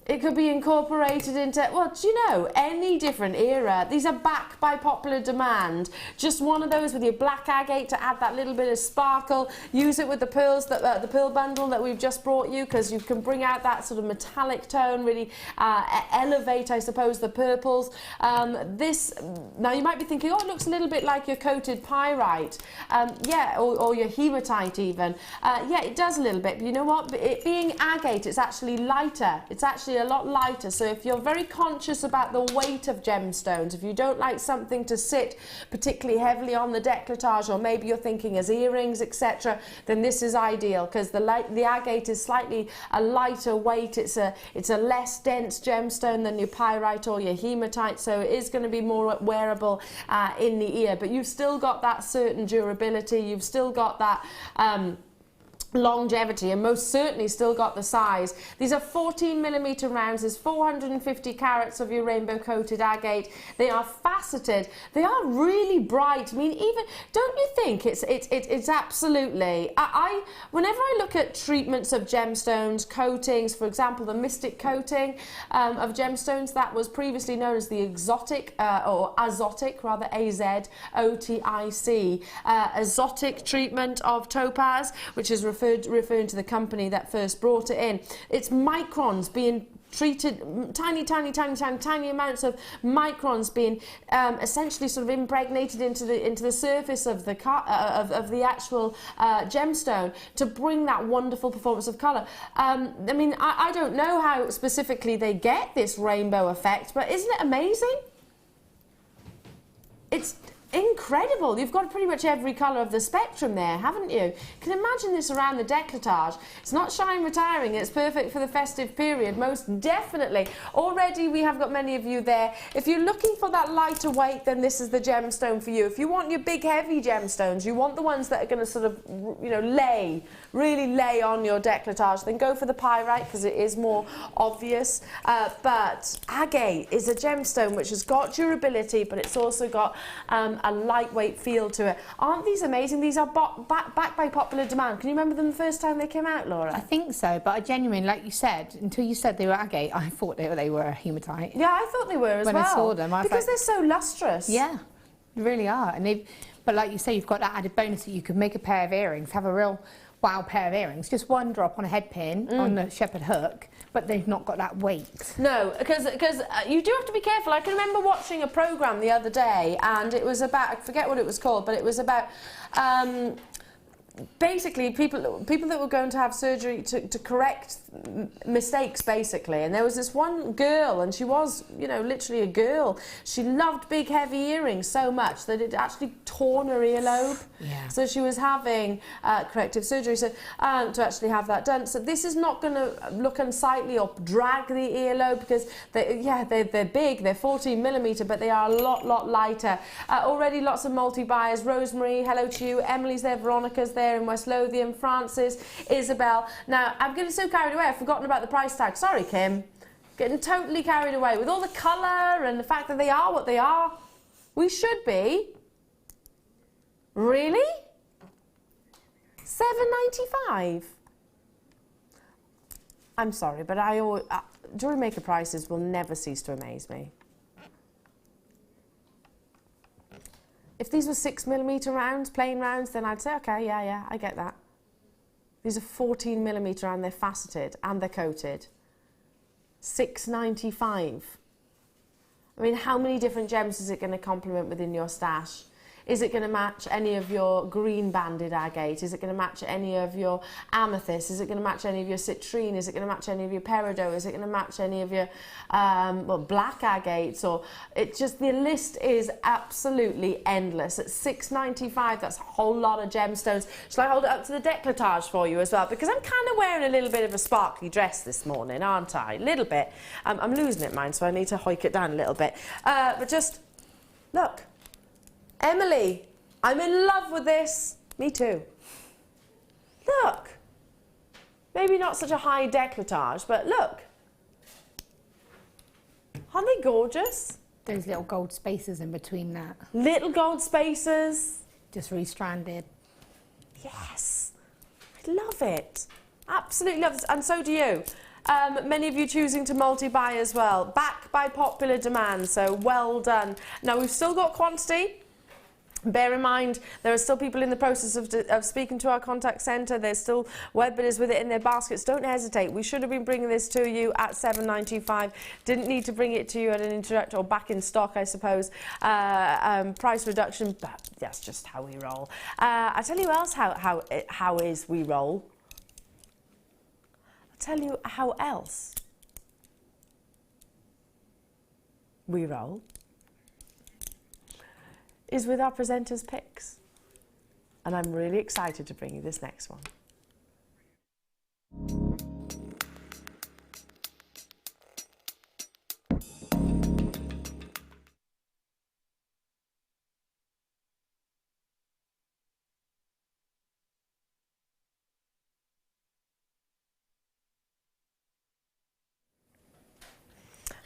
It could be incorporated into, well, do you know, any different era. These are back by popular demand. Just one of those with your black agate to add that little bit of sparkle. Use it with the pearls, the pearl bundle that we've just brought you, because you can bring out that sort of metallic tone, really elevate, I suppose, the purples. Now you might be thinking, oh, it looks a little bit like your coated pyrite. Yeah, or your hematite even. Yeah, it does a little bit, but you know what? It being agate, it's actually lighter. It's actually a lot lighter. So if you're very conscious about the weight of gemstones, if you don't like something to sit particularly heavily on the décolletage, or maybe you're thinking as earrings, etc., then this is ideal, because the agate is slightly a lighter weight. It's a less dense gemstone than your pyrite or your hematite, so it is going to be more wearable in the ear, but you've still got that certain durability. You've still got that longevity, and most certainly still got the size. These are 14mm rounds. There's 450 carats of your rainbow coated agate. They are faceted. They are really bright. I mean, even, don't you think it's absolutely, whenever I look at treatments of gemstones, coatings, for example, the mystic coating of gemstones, that was previously known as the exotic or azotic, rather, A-Z-O-T-I-C, azotic treatment of topaz, which is referring to the company that first brought it in. It's microns being treated, tiny amounts of microns being essentially sort of impregnated into the surface of the actual gemstone to bring that wonderful performance of colour. I mean, I don't know how specifically they get this rainbow effect, but isn't it amazing? It's incredible. You've got pretty much every colour of the spectrum there, haven't you? You can imagine this around the décolletage. It's not shine retiring, it's perfect for the festive period, most definitely. Already we have got many of you there. If you're looking for that lighter weight, then this is the gemstone for you. If you want your big heavy gemstones, you want the ones that are going to sort of, you know, really lay on your décolletage, then go for the pyrite because it is more obvious. But agate is a gemstone which has got durability, but it's also got a lightweight feel to it. Aren't these amazing? These are backed by popular demand. Can you remember them the first time they came out, Laura? I think so, but I genuinely, like you said, until you said they were agate, I thought they were hematite. Yeah, I thought they were as well. When I saw them, I was because like, they're so lustrous. Yeah, they really are. And but like you say, you've got that added bonus that you could make a pair of earrings, have a real wow pair of earrings, just one drop on a head pin on the shepherd hook, but they've not got that weight. No, because you do have to be careful. I can remember watching a programme the other day, and it was about, I forget what it was called, but it was about basically people that were going to have surgery to correct mistakes, basically. And there was this one girl, and she was, you know, literally a girl. She loved big heavy earrings so much that it actually torn her earlobe. Yeah. So she was having corrective surgery to actually have that done. So this is not going to look unsightly or drag the earlobe, because they're big, they're 14mm, but they are a lot lighter. Already lots of multi-buyers. Rosemary, hello to you. Emily's there, Veronica's there in West Lothian, Francis, Isabel. Now, I'm getting so carried away, I've forgotten about the price tag. Sorry, Kim. Getting totally carried away with all the colour and the fact that they are what they are. We should be. Really? $7.95? I'm sorry, but Jewellery Maker prices will never cease to amaze me. If these were 6mm rounds, plain rounds, then I'd say, okay, yeah, I get that. These are 14mm and they're faceted and they're coated. $6.95. I mean, how many different gems is it going to complement within your stash? Is it going to match any of your green banded agate? Is it going to match any of your amethyst? Is it going to match any of your citrine? Is it going to match any of your peridot? Is it going to match any of your black agates? Or the list is absolutely endless. At $6.95, that's a whole lot of gemstones. Shall I hold it up to the décolletage for you as well? Because I'm kind of wearing a little bit of a sparkly dress this morning, aren't I? A little bit. I'm losing it, mine, so I need to hoik it down a little bit. But just look. Emily, I'm in love with this. Me too. Look. Maybe not such a high décolletage, but look. Aren't they gorgeous? Those little gold spaces in between that. Little gold spaces. Just restranded. Yes. I love it. Absolutely love it. And so do you. Many of you choosing to multi-buy as well. Back by popular demand, so well done. Now, we've still got quantity. Bear in mind, there are still people in the process of speaking to our contact centre. There's still web bidders with it in their baskets. Don't hesitate. We should have been bringing this to you at $7.95. Didn't need to bring it to you at an introduct or back in stock, I suppose. Price reduction, but that's just how we roll. I tell you else how is we roll. I'll tell you how else we roll. Is with our presenters' picks. And I'm really excited to bring you this next one.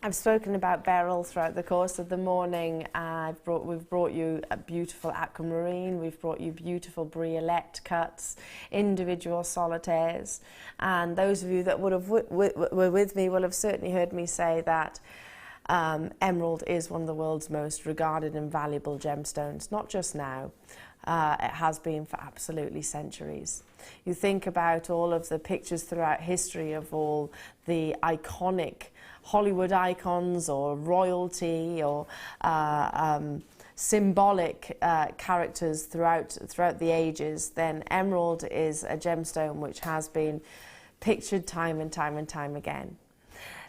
I've spoken about beryl throughout the course of the morning. We've brought you a beautiful aquamarine, we've brought you beautiful briolette cuts, individual solitaires, and those of you that were with me will have certainly heard me say that emerald is one of the world's most regarded and valuable gemstones, not just now, It has been for absolutely centuries. You think about all of the pictures throughout history of all the iconic Hollywood icons or royalty or symbolic characters throughout the ages, then emerald is a gemstone which has been pictured time and time and time again.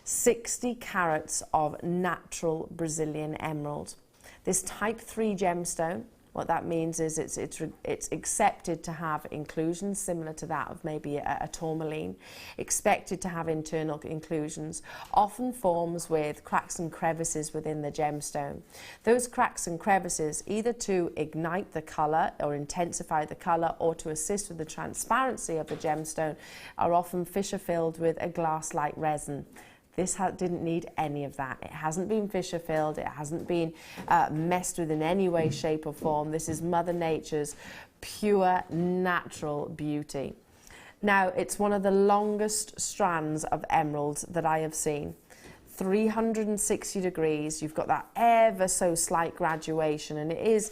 60 carats of natural Brazilian emerald. This type 3 gemstone, what that means is it's accepted to have inclusions similar to that of maybe a tourmaline, expected to have internal inclusions, often forms with cracks and crevices within the gemstone. Those cracks and crevices, either to ignite the colour or intensify the colour or to assist with the transparency of the gemstone, are often fissure filled with a glass-like resin. This didn't need any of that. It hasn't been fissure filled, it hasn't been messed with in any way, shape or form. This is Mother Nature's pure natural beauty. Now, it's one of the longest strands of emerald that I have seen. 360 degrees, you've got that ever so slight graduation, and it's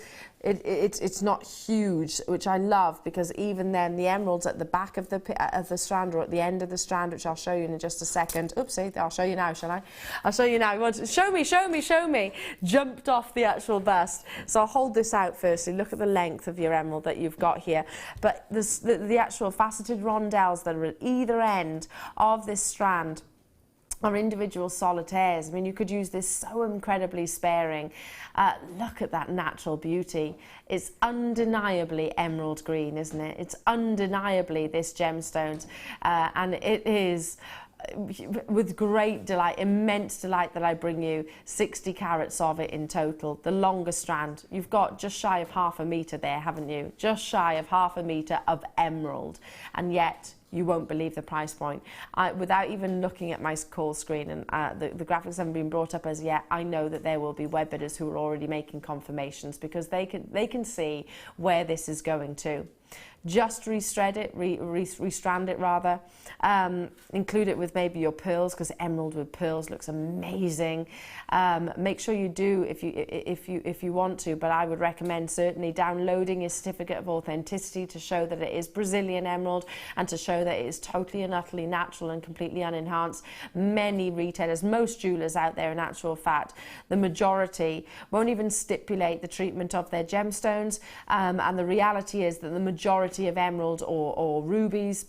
not huge, which I love, because even then the emeralds at the back of the strand or at the end of the strand, which I'll show you in just a second. Oopsie, I'll show you now, shall I? I'll show you now. Show me. Jumped off the actual bust. So I'll hold this out firstly. Look at the length of your emerald that you've got here. But the actual faceted rondelles that are at either end of this strand are individual solitaires. I mean, you could use this so incredibly sparing. Look at that natural beauty. It's undeniably emerald green, isn't it? It's undeniably this gemstone, and it is with great delight, immense delight, that I bring you 60 carats of it in total. The longest strand. You've got just shy of half a metre there, haven't you? Just shy of half a metre of emerald, and yet you won't believe the price point. Without even looking at my call screen, and the graphics haven't been brought up as yet, I know that there will be web bidders who are already making confirmations, because they can see where this is going to. Just restrand it rather. Include it with maybe your pearls, because emerald with pearls looks amazing. Make sure you do if you want to, but I would recommend certainly downloading your certificate of authenticity to show that it is Brazilian emerald and to show that it is totally and utterly natural and completely unenhanced. Many retailers, most jewelers out there, in actual fact, the majority won't even stipulate the treatment of their gemstones, and the reality is that the majority of emerald or rubies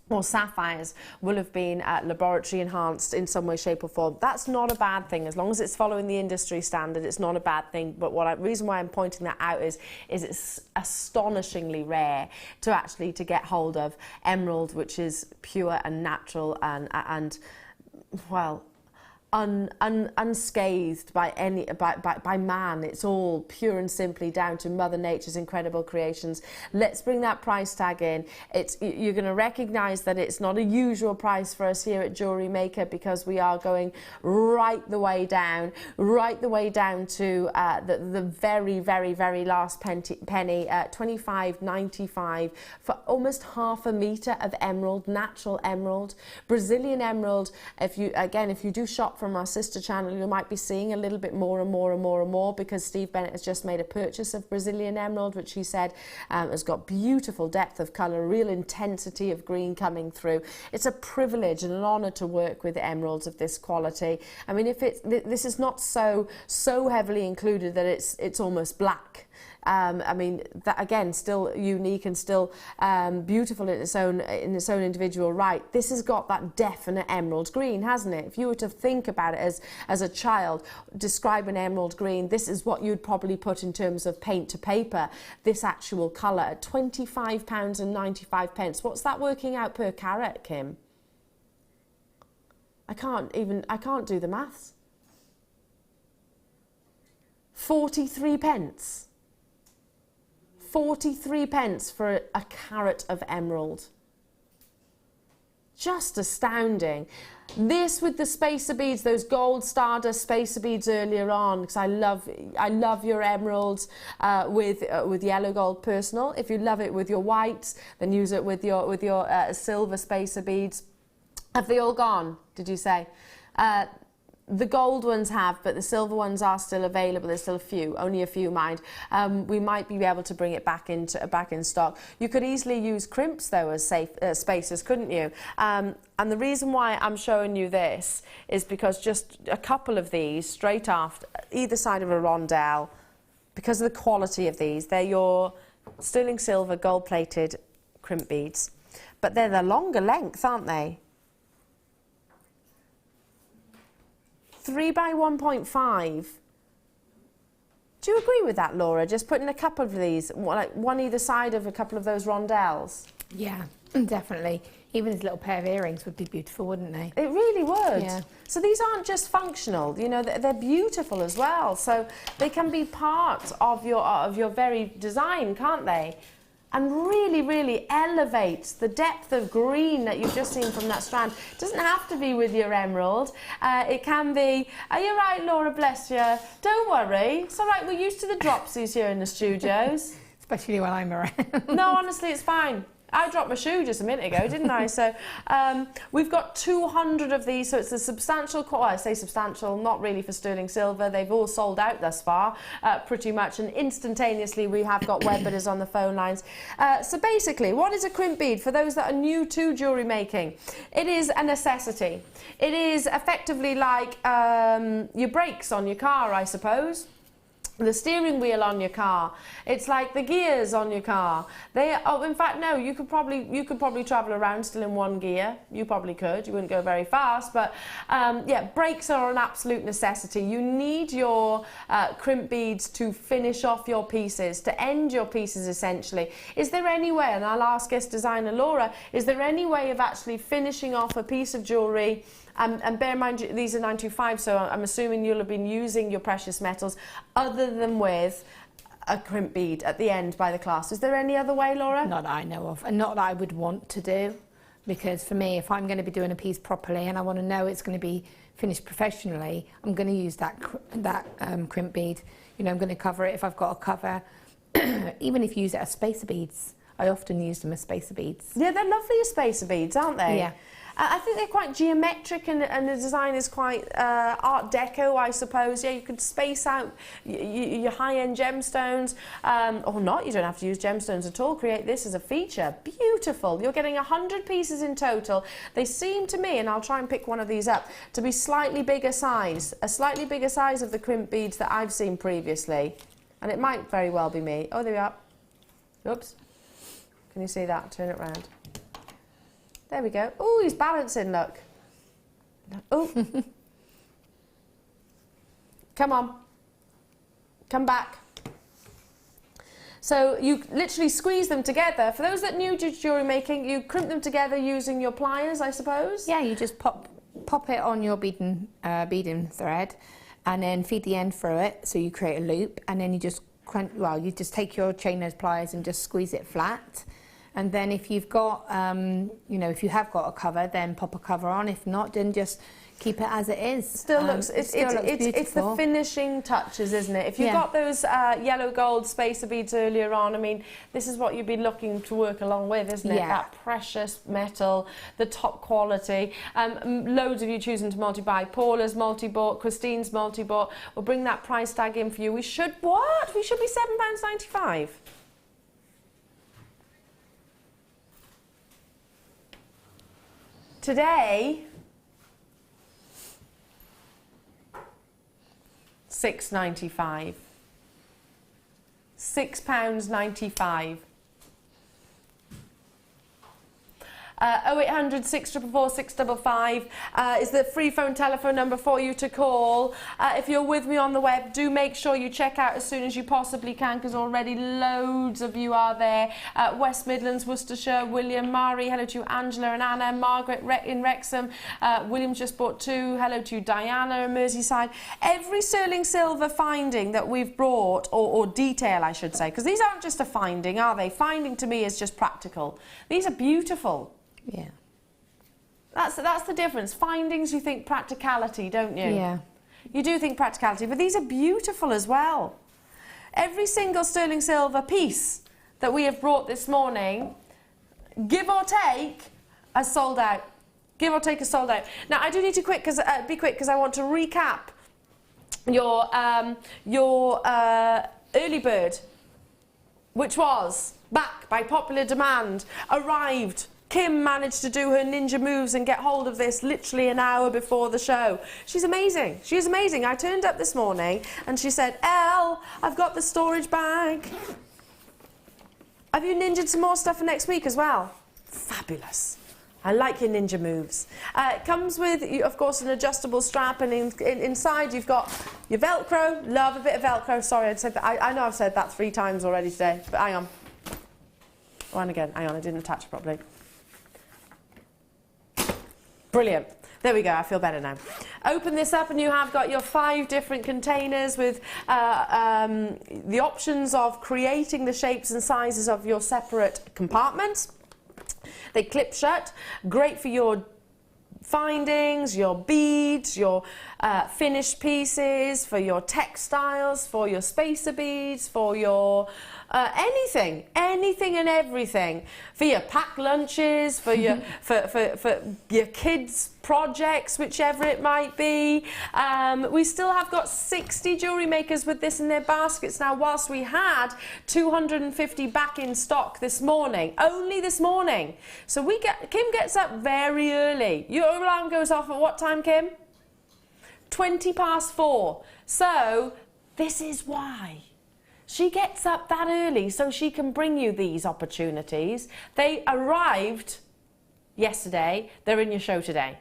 or sapphires will have been laboratory enhanced in some way, shape or form. That's not a bad thing. As long as it's following the industry standard, it's not a bad thing. But reason why I'm pointing that out is it's astonishingly rare to get hold of emerald which is pure and natural and well, unscathed by man. It's all pure and simply down to Mother Nature's incredible creations. Let's bring that price tag in. You're going to recognize that it's not a usual price for us here at Jewellery Maker, because we are going right the way down to the very, very, very last penny, $25.95 for almost half a metre of emerald, natural emerald, Brazilian emerald. If you do shop from our sister channel, you might be seeing a little bit more and more, because Steve Bennett has just made a purchase of Brazilian emerald, which he said has got beautiful depth of colour, real intensity of green coming through. It's a privilege and an honour to work with emeralds of this quality. I mean, this is not so heavily included that it's almost black. I mean, that again, still unique and still beautiful in its own individual right. This has got that definite emerald green, hasn't it? If you were to think about it as a child, describe an emerald green, this is what you'd probably put in terms of paint to paper. This actual colour at £25.95. What's that working out per carat, Kim? I can't do the maths. 43 pence. 43 pence for a carat of emerald. Just astounding. This with the spacer beads, those gold Stardust spacer beads earlier on, because I love your emeralds with yellow gold personal. If you love it with your whites, then use it with your silver spacer beads. Have they all gone, did you say? The gold ones have, but the silver ones are still available. There's still a few, only a few, mind. We might be able to bring it back in stock. You could easily use crimps though as safe spacers, couldn't you? And the reason why I'm showing you this is because just a couple of these straight after either side of a rondelle, because of the quality of these, they're your sterling silver gold-plated crimp beads, but they're the longer length, aren't they? 3 by 1.5. Do you agree with that, Laura? Just putting a couple of these, like one either side of a couple of those rondelles. Yeah, definitely. Even his little pair of earrings would be beautiful, wouldn't they? It really would. Yeah. So these aren't just functional, you know, they're beautiful as well. So they can be part of your very design, can't they? And really, really elevates the depth of green that you've just seen from that strand. It doesn't have to be with your emerald. It can be, are you right, Laura, bless you? Don't worry, it's all right, we're used to the dropsies here in the studios. Especially when I'm around. No, honestly, it's fine. I dropped my shoe just a minute ago, didn't I? So we've got 200 of these, so it's a substantial, well, I say substantial, not really for sterling silver. They've all sold out thus far, pretty much, and instantaneously we have got web bidders on the phone lines. So basically, what is a crimp bead? For those that are new to jewellery making, it is a necessity. It is effectively like your brakes on your car, I suppose. The steering wheel on your car. It's like the gears on your car. In fact, no, you could probably travel around still in one gear. You probably could. You wouldn't go very fast, but yeah, brakes are an absolute necessity. You need your crimp beads to finish off your pieces, to end your pieces essentially. Is there any way, and I'll ask guest designer Laura, is there any way of actually finishing off a piece of jewellery? And bear in mind, these are 925, so I'm assuming you'll have been using your precious metals other than with a crimp bead at the end by the clasp. Is there any other way, Laura? Not that I know of, and not that I would want to do, because for me, if I'm going to be doing a piece properly and I want to know it's going to be finished professionally, I'm going to use that crimp bead. You know, I'm going to cover it if I've got a cover. Even if you use it as spacer beads, I often use them as spacer beads. Yeah, they're lovely as spacer beads, aren't they? Yeah. I think they're quite geometric and the design is quite Art Deco, I suppose. Yeah, you could space out your high-end gemstones, or not, you don't have to use gemstones at all. Create this as a feature. Beautiful. You're getting 100 pieces in total. They seem to me, and I'll try and pick one of these up, to be slightly bigger size, a slightly bigger size of the crimp beads that I've seen previously. And it might very well be me. Oh, there we are. Oops. Can you see that? Turn it round. There we go. Oh, he's balancing, look. Oh. Come on. Come back. So you literally squeeze them together. For those that are new to jewellery making, you crimp them together using your pliers, I suppose? Yeah, you just pop it on your beading thread and then feed the end through it, so you create a loop, and then you just you just take your chain nose pliers and just squeeze it flat. And then if you've got, you know, if you have got a cover, then pop a cover on. If not, then just keep it as it is. Still looks, it's the finishing touches, isn't it? If you've got those yellow gold spacer beads earlier on, I mean, this is what you'd be looking to work along with, isn't it? Yeah. That precious metal, the top quality. Loads of you choosing to multi-buy. Paula's multi-bought, Christine's multi-bought. We'll bring that price tag in for you. We should, what? We should be £7.95. Today, £6.95. £6.95. 0800 644 655 is the free phone telephone number for you to call. If you're with me on the web, do make sure you check out as soon as you possibly can, because already loads of you are there. West Midlands, Worcestershire, William, Mari, hello to you, Angela and Anna, Margaret in Wrexham, William's just bought 2, hello to you, Diana in Merseyside. Every sterling silver finding that we've brought, or detail I should say, because these aren't just a finding, are they? Finding to me is just practical. These are beautiful. Yeah. That's the difference. Findings, you think practicality, don't you? Yeah. You do think practicality, but these are beautiful as well. Every single sterling silver piece that we have brought this morning, give or take, has sold out. Give or take a sold out. Now I do need to be quick because I want to recap your early bird, which was back by popular demand, arrived. Kim managed to do her ninja moves and get hold of this literally an hour before the show. She's amazing. She's amazing. I turned up this morning and she said, Elle, I've got the storage bag. Have you ninja'd some more stuff for next week as well? Fabulous. I like your ninja moves. It comes with, of course, an adjustable strap, and inside you've got your Velcro. Love a bit of Velcro. Sorry, I'd said that. I know I've said that 3 times already today, but hang on. Oh, and again, hang on, I didn't attach it properly. Brilliant. There we go, I feel better now. Open this up and you have got your 5 different containers with the options of creating the shapes and sizes of your separate compartments. They clip shut, great for your findings, your beads, your finished pieces, for your textiles, for your spacer beads, for your anything and everything, for your packed lunches, for your for your kids' projects, whichever it might be. We still have got 60 jewellery makers with this in their baskets now, whilst we had 250 back in stock this morning, only this morning. So Kim gets up very early. Your alarm goes off at what time, Kim? 4:20. So this is why. She gets up that early so she can bring you these opportunities. They arrived yesterday. They're in your show today.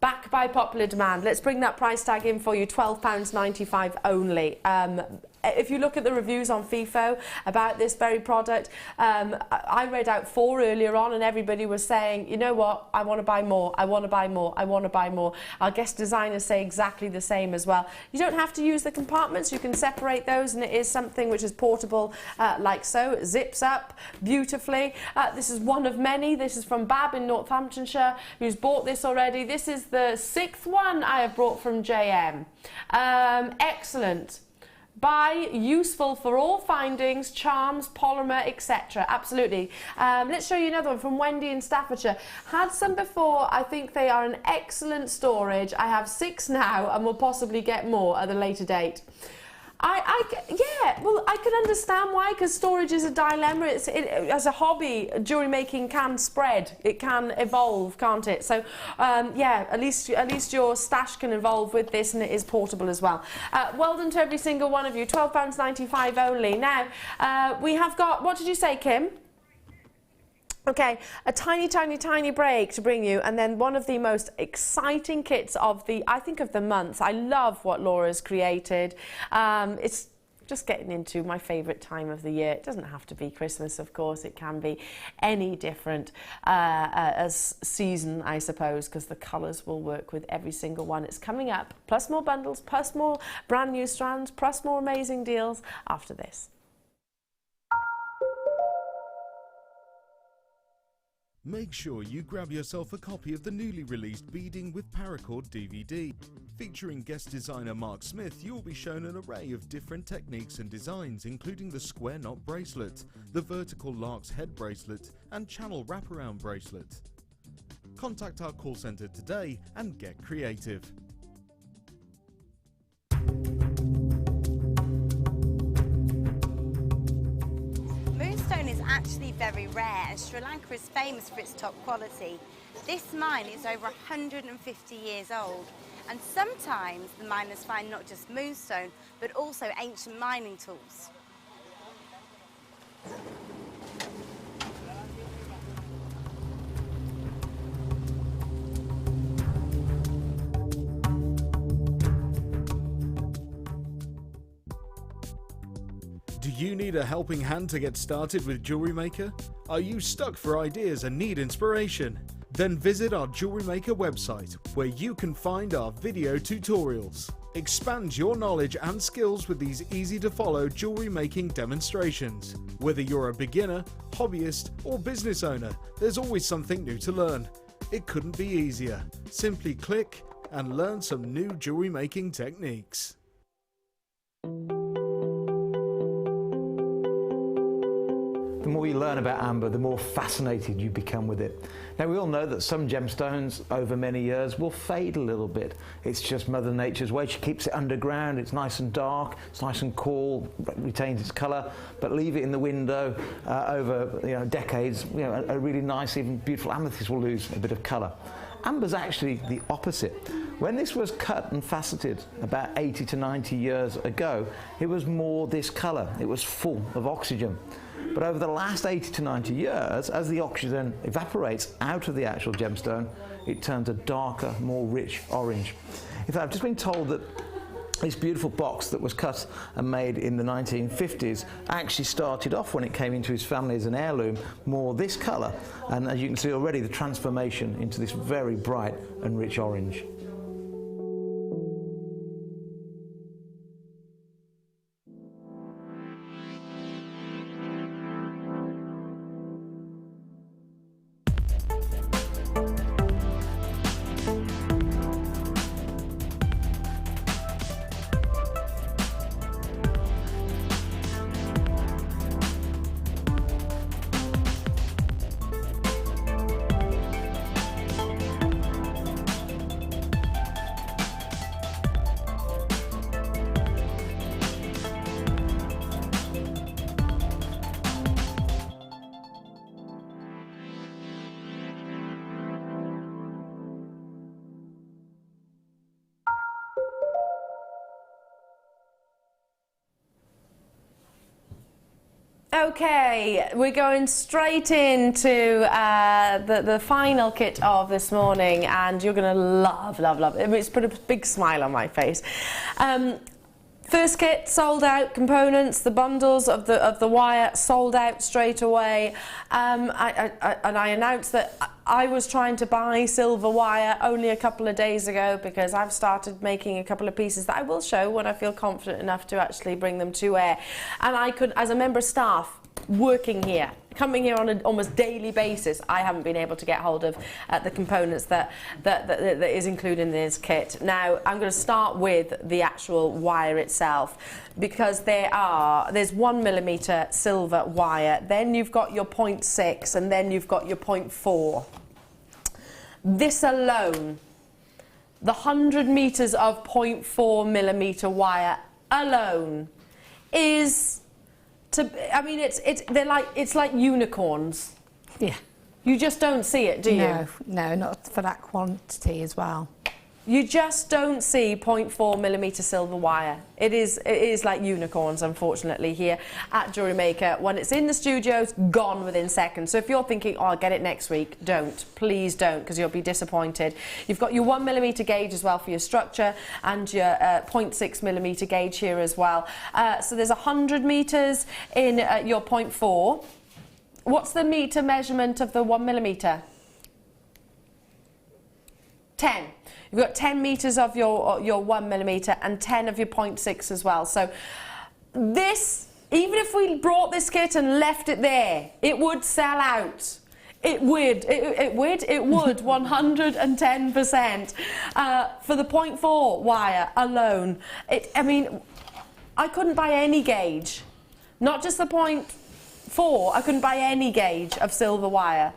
Back by popular demand. Let's bring that price tag in for you, £12.95 only. If you look at the reviews on FIFO about this very product, I read out 4 earlier on and everybody was saying, you know what, I want to buy more, I want to buy more, I want to buy more. Our guest designers say exactly the same as well. You don't have to use the compartments, you can separate those, and it is something which is portable like so. It zips up beautifully. This is one of many. This is from Bab in Northamptonshire, who's bought this already. This is the 6th one I have brought from JM. Excellent. Buy, useful for all findings, charms, polymer, etc. Absolutely. Let's show you another one from Wendy in Staffordshire. Had some before. I think they are an excellent storage. I have 6 now and will possibly get more at a later date. Yeah, well, I can understand why, because storage is a dilemma. As a hobby, jewellery making can spread. It can evolve, can't it? So, yeah, at least your stash can evolve with this, and it is portable as well. Well done to every single one of you. £12.95 only. Now, we have got, what did you say, Kim? Okay, a tiny break to bring you, and then one of the most exciting kits of I think of the month. I love what Laura's created. It's just getting into my favourite time of the year. It doesn't have to be Christmas, of course. It can be any different as season, I suppose, because the colours will work with every single one. It's coming up, plus more bundles, plus more brand new strands, plus more amazing deals after this. Make sure you grab yourself a copy of the newly released Beading with Paracord DVD. Featuring guest designer Mark Smith, you'll be shown an array of different techniques and designs, including the square knot bracelet, the vertical lark's head bracelet, and channel wraparound bracelet. Contact our call centre today and get creative. Is actually very rare, and Sri Lanka is famous for its top quality. This mine is over 150 years old, and sometimes the miners find not just moonstone but also ancient mining tools. Do you need a helping hand to get started with Jewellery Maker? Are you stuck for ideas and need inspiration? Then visit our Jewellery Maker website, where you can find our video tutorials. Expand your knowledge and skills with these easy-to-follow jewellery making demonstrations. Whether you're a beginner, hobbyist, or business owner, there's always something new to learn. It couldn't be easier. Simply click and learn some new jewellery making techniques. The more you learn about amber, the more fascinated you become with it. Now, we all know that some gemstones over many years will fade a little bit. It's just Mother Nature's way. She keeps it underground, it's nice and dark, it's nice and cool, retains its colour, but leave it in the window over decades, a really nice, even beautiful amethyst will lose a bit of colour. Amber's actually the opposite. When this was cut and faceted about 80 to 90 years ago, it was more this colour. It was full of oxygen. But over the last 80 to 90 years, as the oxygen evaporates out of the actual gemstone, it turns a darker, more rich orange. In fact, I've just been told that this beautiful box that was cut and made in the 1950s actually started off, when it came into his family as an heirloom, more this colour. And as you can see already, the transformation into this very bright and rich orange. Okay, we're going straight into the final kit of this morning, and you're going to love it. It's put a big smile on my face. First kit sold out, components, the bundles of the wire sold out straight away. I announced that I was trying to buy silver wire only a couple of days ago, because I've started making a couple of pieces that I will show when I feel confident enough to actually bring them to air. And I could, as a member of staff working here, coming here on an almost daily basis, I haven't been able to get hold of the components that is included in this kit. Now, I'm going to start with the actual wire itself, because there's 1mm silver wire, then you've got your 0.6, and then you've got your 0.4. This alone, the 100 meters of 0.4mm wire alone is, it's like unicorns. Yeah. You just don't see it, do you? No, not for that quantity as well. You just don't see 0.4mm silver wire. It is like unicorns, unfortunately, here at Jewellery Maker. When it's in the studios, gone within seconds. So if you're thinking, oh, I'll get it next week, don't. Please don't, because you'll be disappointed. You've got your 1mm gauge as well for your structure, and your 0.6mm gauge here as well. So there's 100 meters in your 0.4. What's the meter measurement of the 1mm? 10. You've got 10 meters of your 1mm and 10 of your 0.6 as well. So this, even if we brought this kit and left it there, it would sell out. It would 110% for the 0.4 wire alone. I couldn't buy any gauge, not just the 0.4. I couldn't buy any gauge of silver wire.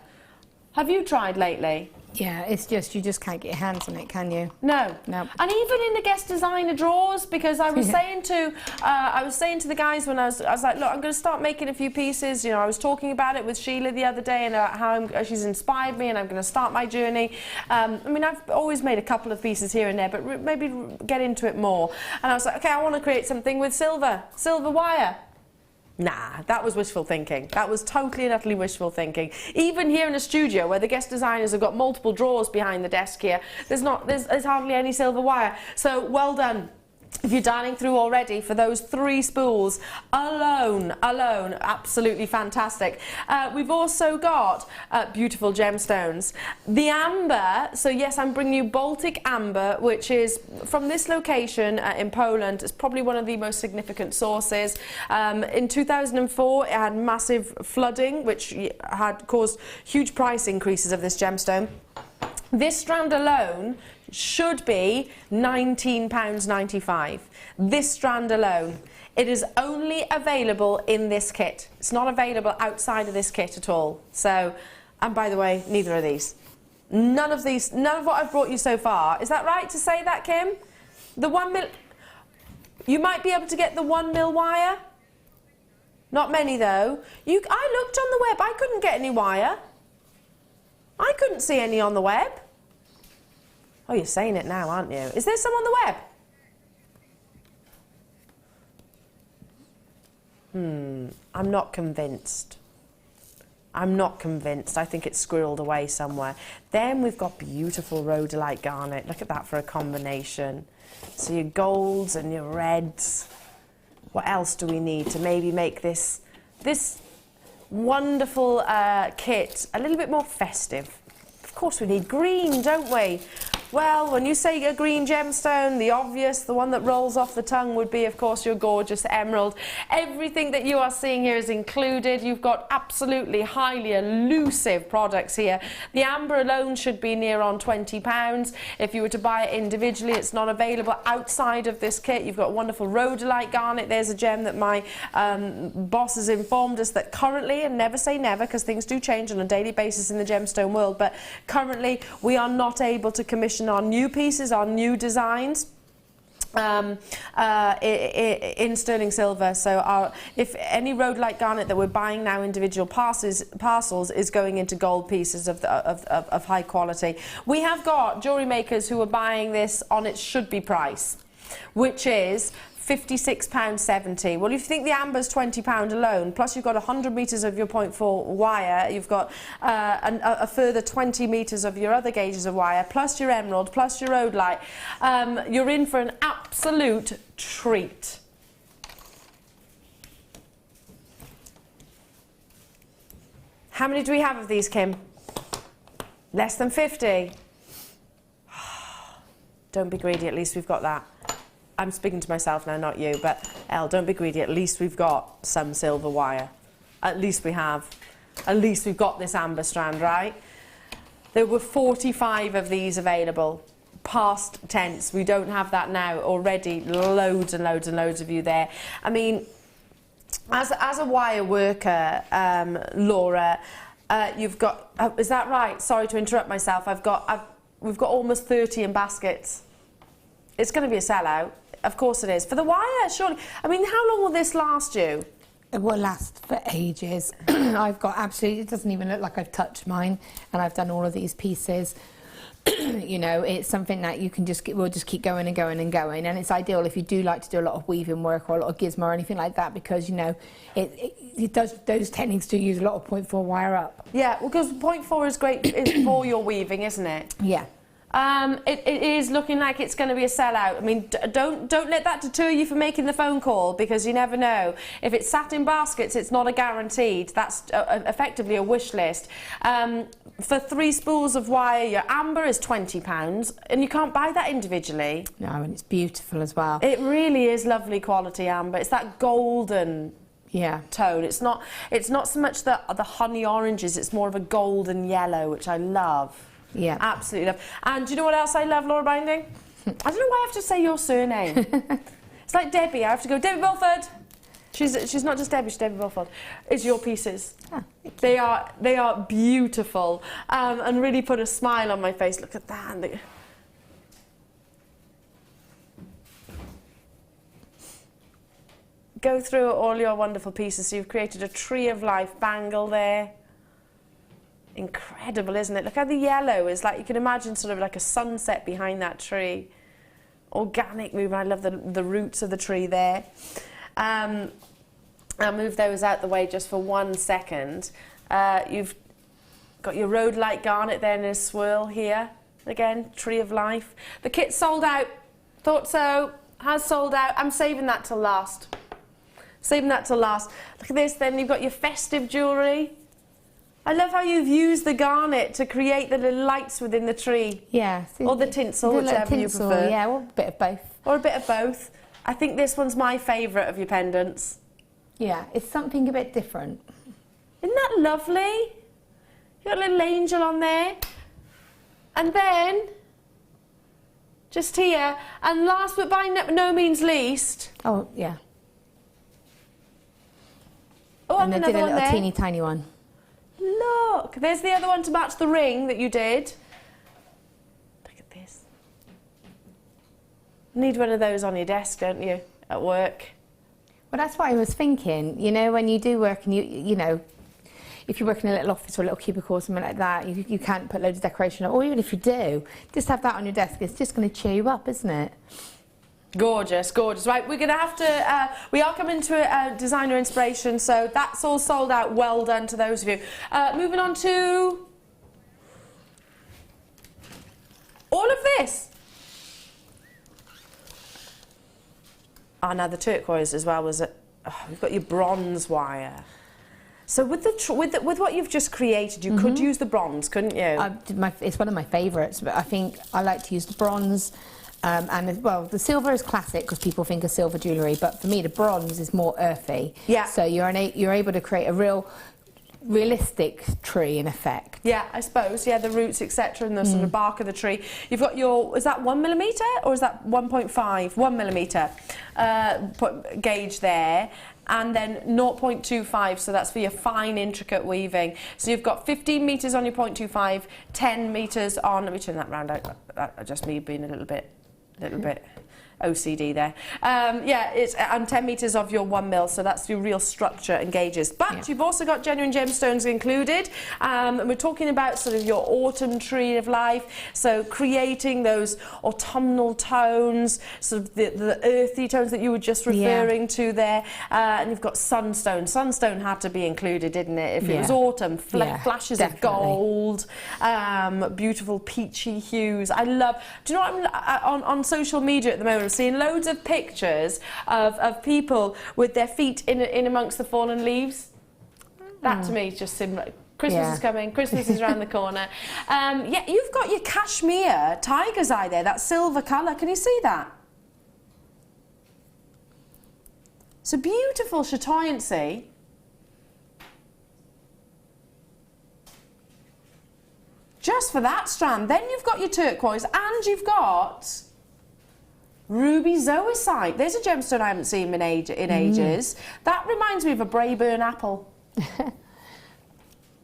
Have you tried lately? Yeah, it's just, you just can't get your hands on it, can you? No. No. And even in the guest designer drawers, because I was saying to the guys when I was like, look, I'm going to start making a few pieces. You know, I was talking about it with Sheila the other day, and how she's inspired me, and I'm going to start my journey. I've always made a couple of pieces here and there, but maybe get into it more. And I was like, okay, I want to create something with silver wire. Nah, that was wishful thinking. That was totally and utterly wishful thinking. Even here in the studio, where the guest designers have got multiple drawers behind the desk here, there's hardly any silver wire. So well done. If you're dialing through already for those 3 spools alone, absolutely fantastic. We've also got beautiful gemstones. The amber, so yes, I'm bringing you Baltic amber, which is from this location in Poland. It's probably one of the most significant sources. In 2004, it had massive flooding, which had caused huge price increases of this gemstone. This strand alone should be £19.95. This strand alone. It is only available in this kit. It's not available outside of this kit at all. So, and by the way, neither are these. None of what I've brought you so far. Is that right to say that, Kim? The 1 mil... You might be able to get the 1 mil wire. Not many though. I looked on the web, I couldn't get any wire. I couldn't see any on the web. Oh, you're saying it now, aren't you? Is there some on the web? I'm not convinced. I'm not convinced. I think it's squirreled away somewhere. Then we've got beautiful rhodolite garnet. Look at that for a combination. So your golds and your reds. What else do we need to maybe make this wonderful kit a little bit more festive? Of course we need green, don't we? Well, when you say a green gemstone, the obvious, the one that rolls off the tongue would be, of course, your gorgeous emerald. Everything that you are seeing here is included. You've got absolutely highly elusive products here. The amber alone should be near on £20. If you were to buy it individually, it's not available outside of this kit. You've got wonderful rhodolite garnet. There's a gem that my boss has informed us that currently, and never say never because things do change on a daily basis in the gemstone world, but currently we are not able to commission our new pieces, our new designs in sterling silver. So if any rhodolite garnet that we're buying now, individual parcels, is going into gold pieces of high quality. We have got jewellery makers who are buying this on its should-be price, which is £56.70. Well, if you think the amber's £20 alone, plus you've got 100 metres of your 0.4 wire, you've got a further 20 metres of your other gauges of wire, plus your emerald, plus your rhodolite, you're in for an absolute treat. How many do we have of these, Kim? Less than 50. Don't be greedy, at least we've got that. I'm speaking to myself now, not you, but Elle, don't be greedy. At least we've got some silver wire. At least we have. At least we've got this amber strand, right? There were 45 of these available. Past tense. We don't have that now. Already loads and loads and loads of you there. I mean, as a wire worker, Laura, you've got... is that right? Sorry to interrupt myself. We've got almost 30 in baskets. It's going to be a sellout. Of course it is. For the wire, surely. I mean, how long will this last you? It will last for ages. I've got absolutely, it doesn't even look like I've touched mine, and I've done all of these pieces. You know, it's something that you can we'll just keep going and going and going, and it's ideal if you do like to do a lot of weaving work or a lot of gizmo or anything like that, because, you know, it does, those techniques do use a lot of 0.4 wire up. Yeah, well, because 0.4 is great for your weaving, isn't it? Yeah. It is looking like it's going to be a sellout. I mean, don't let that deter you from making the phone call, because you never know. If it's sat in baskets, it's not a guaranteed. That's effectively a wish list. For 3 spools of wire, your amber is £20, and you can't buy that individually. No, and it's beautiful as well. It really is lovely quality amber. It's that golden tone. It's not so much the honey oranges. It's more of a golden yellow, which I love. Yeah, absolutely love. And do you know what else I love, Laura Binding? I don't know why I have to say your surname. It's like Debbie. I have to go, Debbie Bulford. She's not just Debbie, she's Debbie Bulford. It's your pieces. Ah, they are beautiful, and really put a smile on my face. Look at that. Go through all your wonderful pieces. So you've created a tree of life bangle there. Incredible, isn't it? Look how the yellow is like, you can imagine sort of like a sunset behind that tree. Organic movement. I love the roots of the tree there. I'll move those out the way just for 1 second. You've got your rhodolite garnet there in a swirl here. Again, tree of life. The kit's sold out. Thought so. Has sold out. I'm saving that till last. Saving that till last. Look at this then. You've got your festive jewellery. I love how you've used the garnet to create the little lights within the tree. Yeah. Or the tinsel, whichever you prefer. Yeah, or a bit of both. Or a bit of both. I think this one's my favourite of your pendants. Yeah, it's something a bit different. Isn't that lovely? You've got a little angel on there. And then, just here, and last but by no means least... Oh, yeah. Oh, and I did a one little there. teeny tiny one. Look, there's the other one to match the ring that you did. Look at this. Need one of those on your desk, don't you, at work? Well, that's what I was thinking. You know, when you do work and you know, if you work in a little office or a little cubicle or something like that, you can't put loads of decoration on. Or even if you do, just have that on your desk. It's just going to cheer you up, isn't it? Gorgeous, gorgeous. Right, we're going to have to, we are coming to a designer inspiration, so that's all sold out. Well done to those of you. Moving on to all of this. Oh, now the turquoise as well was, we've got your bronze wire. So with what you've just created, you could use the bronze, couldn't you? It's one of my favourites, but I think I like to use the bronze. And well, the silver is classic because people think of silver jewellery, but for me the bronze is more earthy. Yeah. So you're able to create a realistic tree in effect. Yeah, I suppose. Yeah, the roots, etc., and the sort of bark of the tree. You've got your, is that 1mm or is that 1.5? 1mm gauge there. And then 0.25, so that's for your fine, intricate weaving. So you've got 15 metres on your 0.25, 10 metres on, let me turn that round out, just me being a little bit OCD there. Yeah, it's 10 metres of your 1mm, so that's your real structure and gauges. But you've also got genuine gemstones included, and we're talking about sort of your autumn tree of life, so creating those autumnal tones, sort of the earthy tones that you were just referring to there, and you've got sunstone. Sunstone had to be included, didn't it? If it was autumn, flashes of gold, beautiful peachy hues. I love, do you know what, I'm on social media at the moment, I'm seeing loads of pictures of people with their feet in amongst the fallen leaves. That to me is just similar. Christmas is coming, Christmas is around the corner. Yeah, you've got your cashmere tiger's eye there, that silver colour. Can you see that? It's a beautiful chatoyancy. Just for that strand. Then you've got your turquoise and you've got ruby zoisite. There's a gemstone I haven't seen in ages. That reminds me of a Braeburn apple.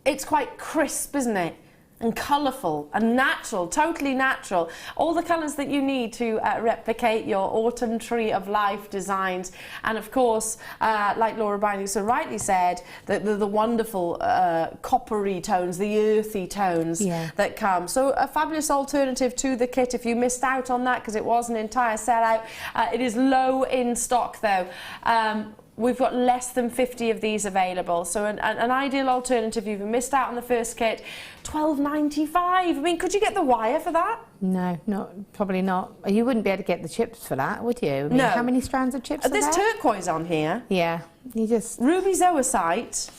It's quite crisp, isn't it? And colourful and natural, totally natural. All the colours that you need to replicate your autumn tree of life designs. And of course, like Laura Binding so rightly said, the wonderful coppery tones, the earthy tones that come. So a fabulous alternative to the kit if you missed out on that because it was an entire sellout. It is low in stock though. We've got less than 50 of these available, so an ideal alternative. If you've missed out on the first kit, $12.95. I mean, could you get the wire for that? No, probably not. You wouldn't be able to get the chips for that, would you? I mean, no. How many strands of chips are there? There's turquoise on here. Yeah, you just... Ruby zoisite,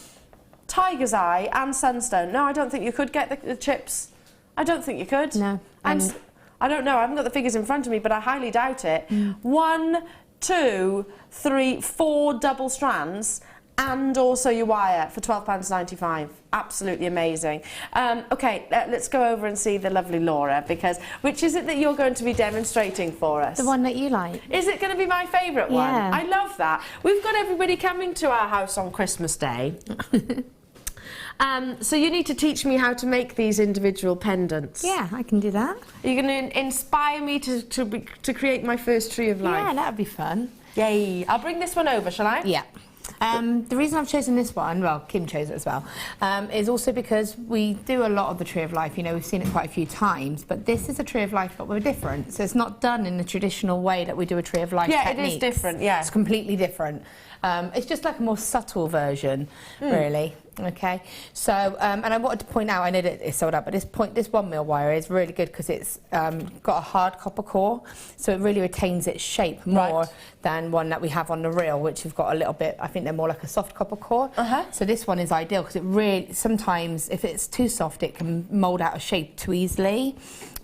tiger's eye and sunstone. No, I don't think you could get the chips. I don't think you could. No. And I don't know, I haven't got the figures in front of me, but I highly doubt it. 1, 2, 3, 4 double strands and also your wire for £12.95. Absolutely amazing. Okay, let's go over and see the lovely Laura, because which is it that you're going to be demonstrating for us? The one that you like. Is it going to be my favourite one? Yeah. I love that. We've got everybody coming to our house on Christmas Day. So you need to teach me how to make these individual pendants. Yeah, I can do that. Are you going to inspire me to create my first tree of life? Yeah, that would be fun. Yay. I'll bring this one over, shall I? Yeah. The reason I've chosen this one, well, Kim chose it as well, is also because we do a lot of the Tree of Life. You know, we've seen it quite a few times, but this is a Tree of Life, but we're different. So it's not done in the traditional way that we do a Tree of Life technique. Yeah, it is different, yeah. It's completely different. It's just like a more subtle version, really. Okay, so and I wanted to point out, I know that it's sold out, but this 1mm wire is really good because it's got a hard copper core, so it really retains its shape more than one that we have on the reel, which have got a little bit, I think they're more like a soft copper core. So this one is ideal because it really, sometimes if it's too soft, it can mould out of shape too easily,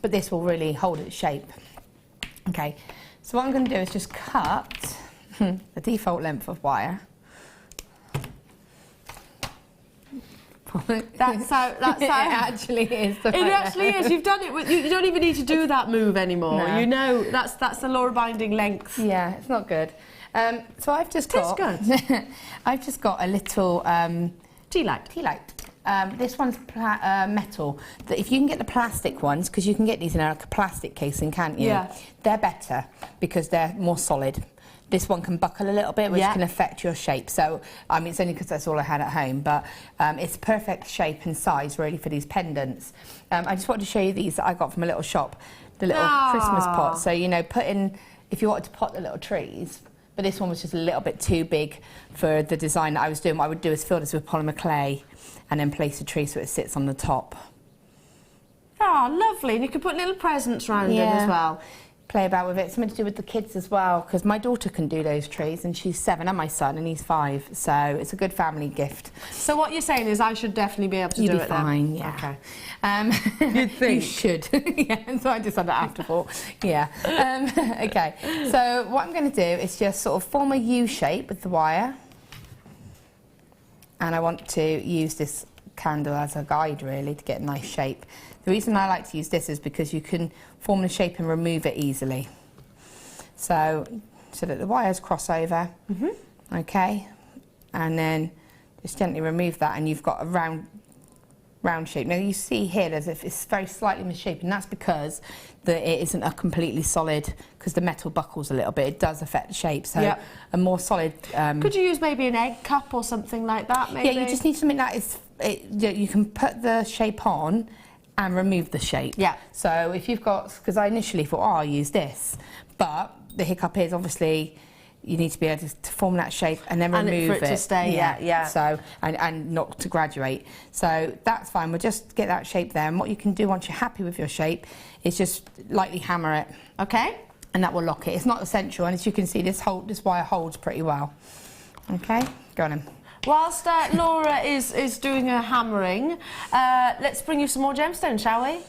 but this will really hold its shape. Okay, so what I'm going to do is just cut the default length of wire. That's how. That's It how. actually is. It actually is. You've done it. You don't even need to do that move anymore. No. You know that's the Laura binding length. Yeah, it's not good. So I've just got. Good. I've just got a little tea light. Tea light. This one's metal. If you can get the plastic ones, because you can get these in like a plastic casing, can't you? Yeah. They're better because they're more solid. This one can buckle a little bit, which Yeah. can affect your shape. So, I mean, it's only because that's all I had at home, but it's perfect shape and size, really, for these pendants. I just wanted to show you these that I got from a little shop, the little Christmas pot. So, you know, if you wanted to pot the little trees, but this one was just a little bit too big for the design that I was doing. What I would do is fill this with polymer clay and then place a tree so it sits on the top. Oh, lovely. And you could put little presents around it as well. Play about with it. Something to do with the kids as well, because my daughter can do those trees and she's 7 and my son and he's 5, so it's a good family gift. So what you're saying is I should definitely be able to You'd do be it fine, then? yeah. Okay. You'd think. You should. Yeah, so I just had that afterthought. Yeah. Okay, so what I'm going to do is just sort of form a U shape with the wire, and I want to use this candle as a guide really to get a nice shape. The reason I like to use this is because you can form the shape and remove it easily. So that the wires cross over, okay, and then just gently remove that and you've got a round shape. Now you see here it's very slightly misshapen, and that's because it isn't a completely solid, because the metal buckles a little bit. It does affect the shape, so a more solid... Could you use maybe an egg cup or something like that, maybe? Yeah, you just need something that is... you can put the shape on and remove the shape. Yeah. So if you've got... Because I initially thought, I'll use this, but the hiccup is obviously... You need to be able to form that shape and then remove it. For it to stay, yeah. So, and not to graduate. So that's fine, we'll just get that shape there. And what you can do once you're happy with your shape is just lightly hammer it. Okay. And that will lock it. It's not essential, and as you can see, this wire holds pretty well. Okay, go on then. Whilst Laura is doing her hammering, let's bring you some more gemstones, shall we?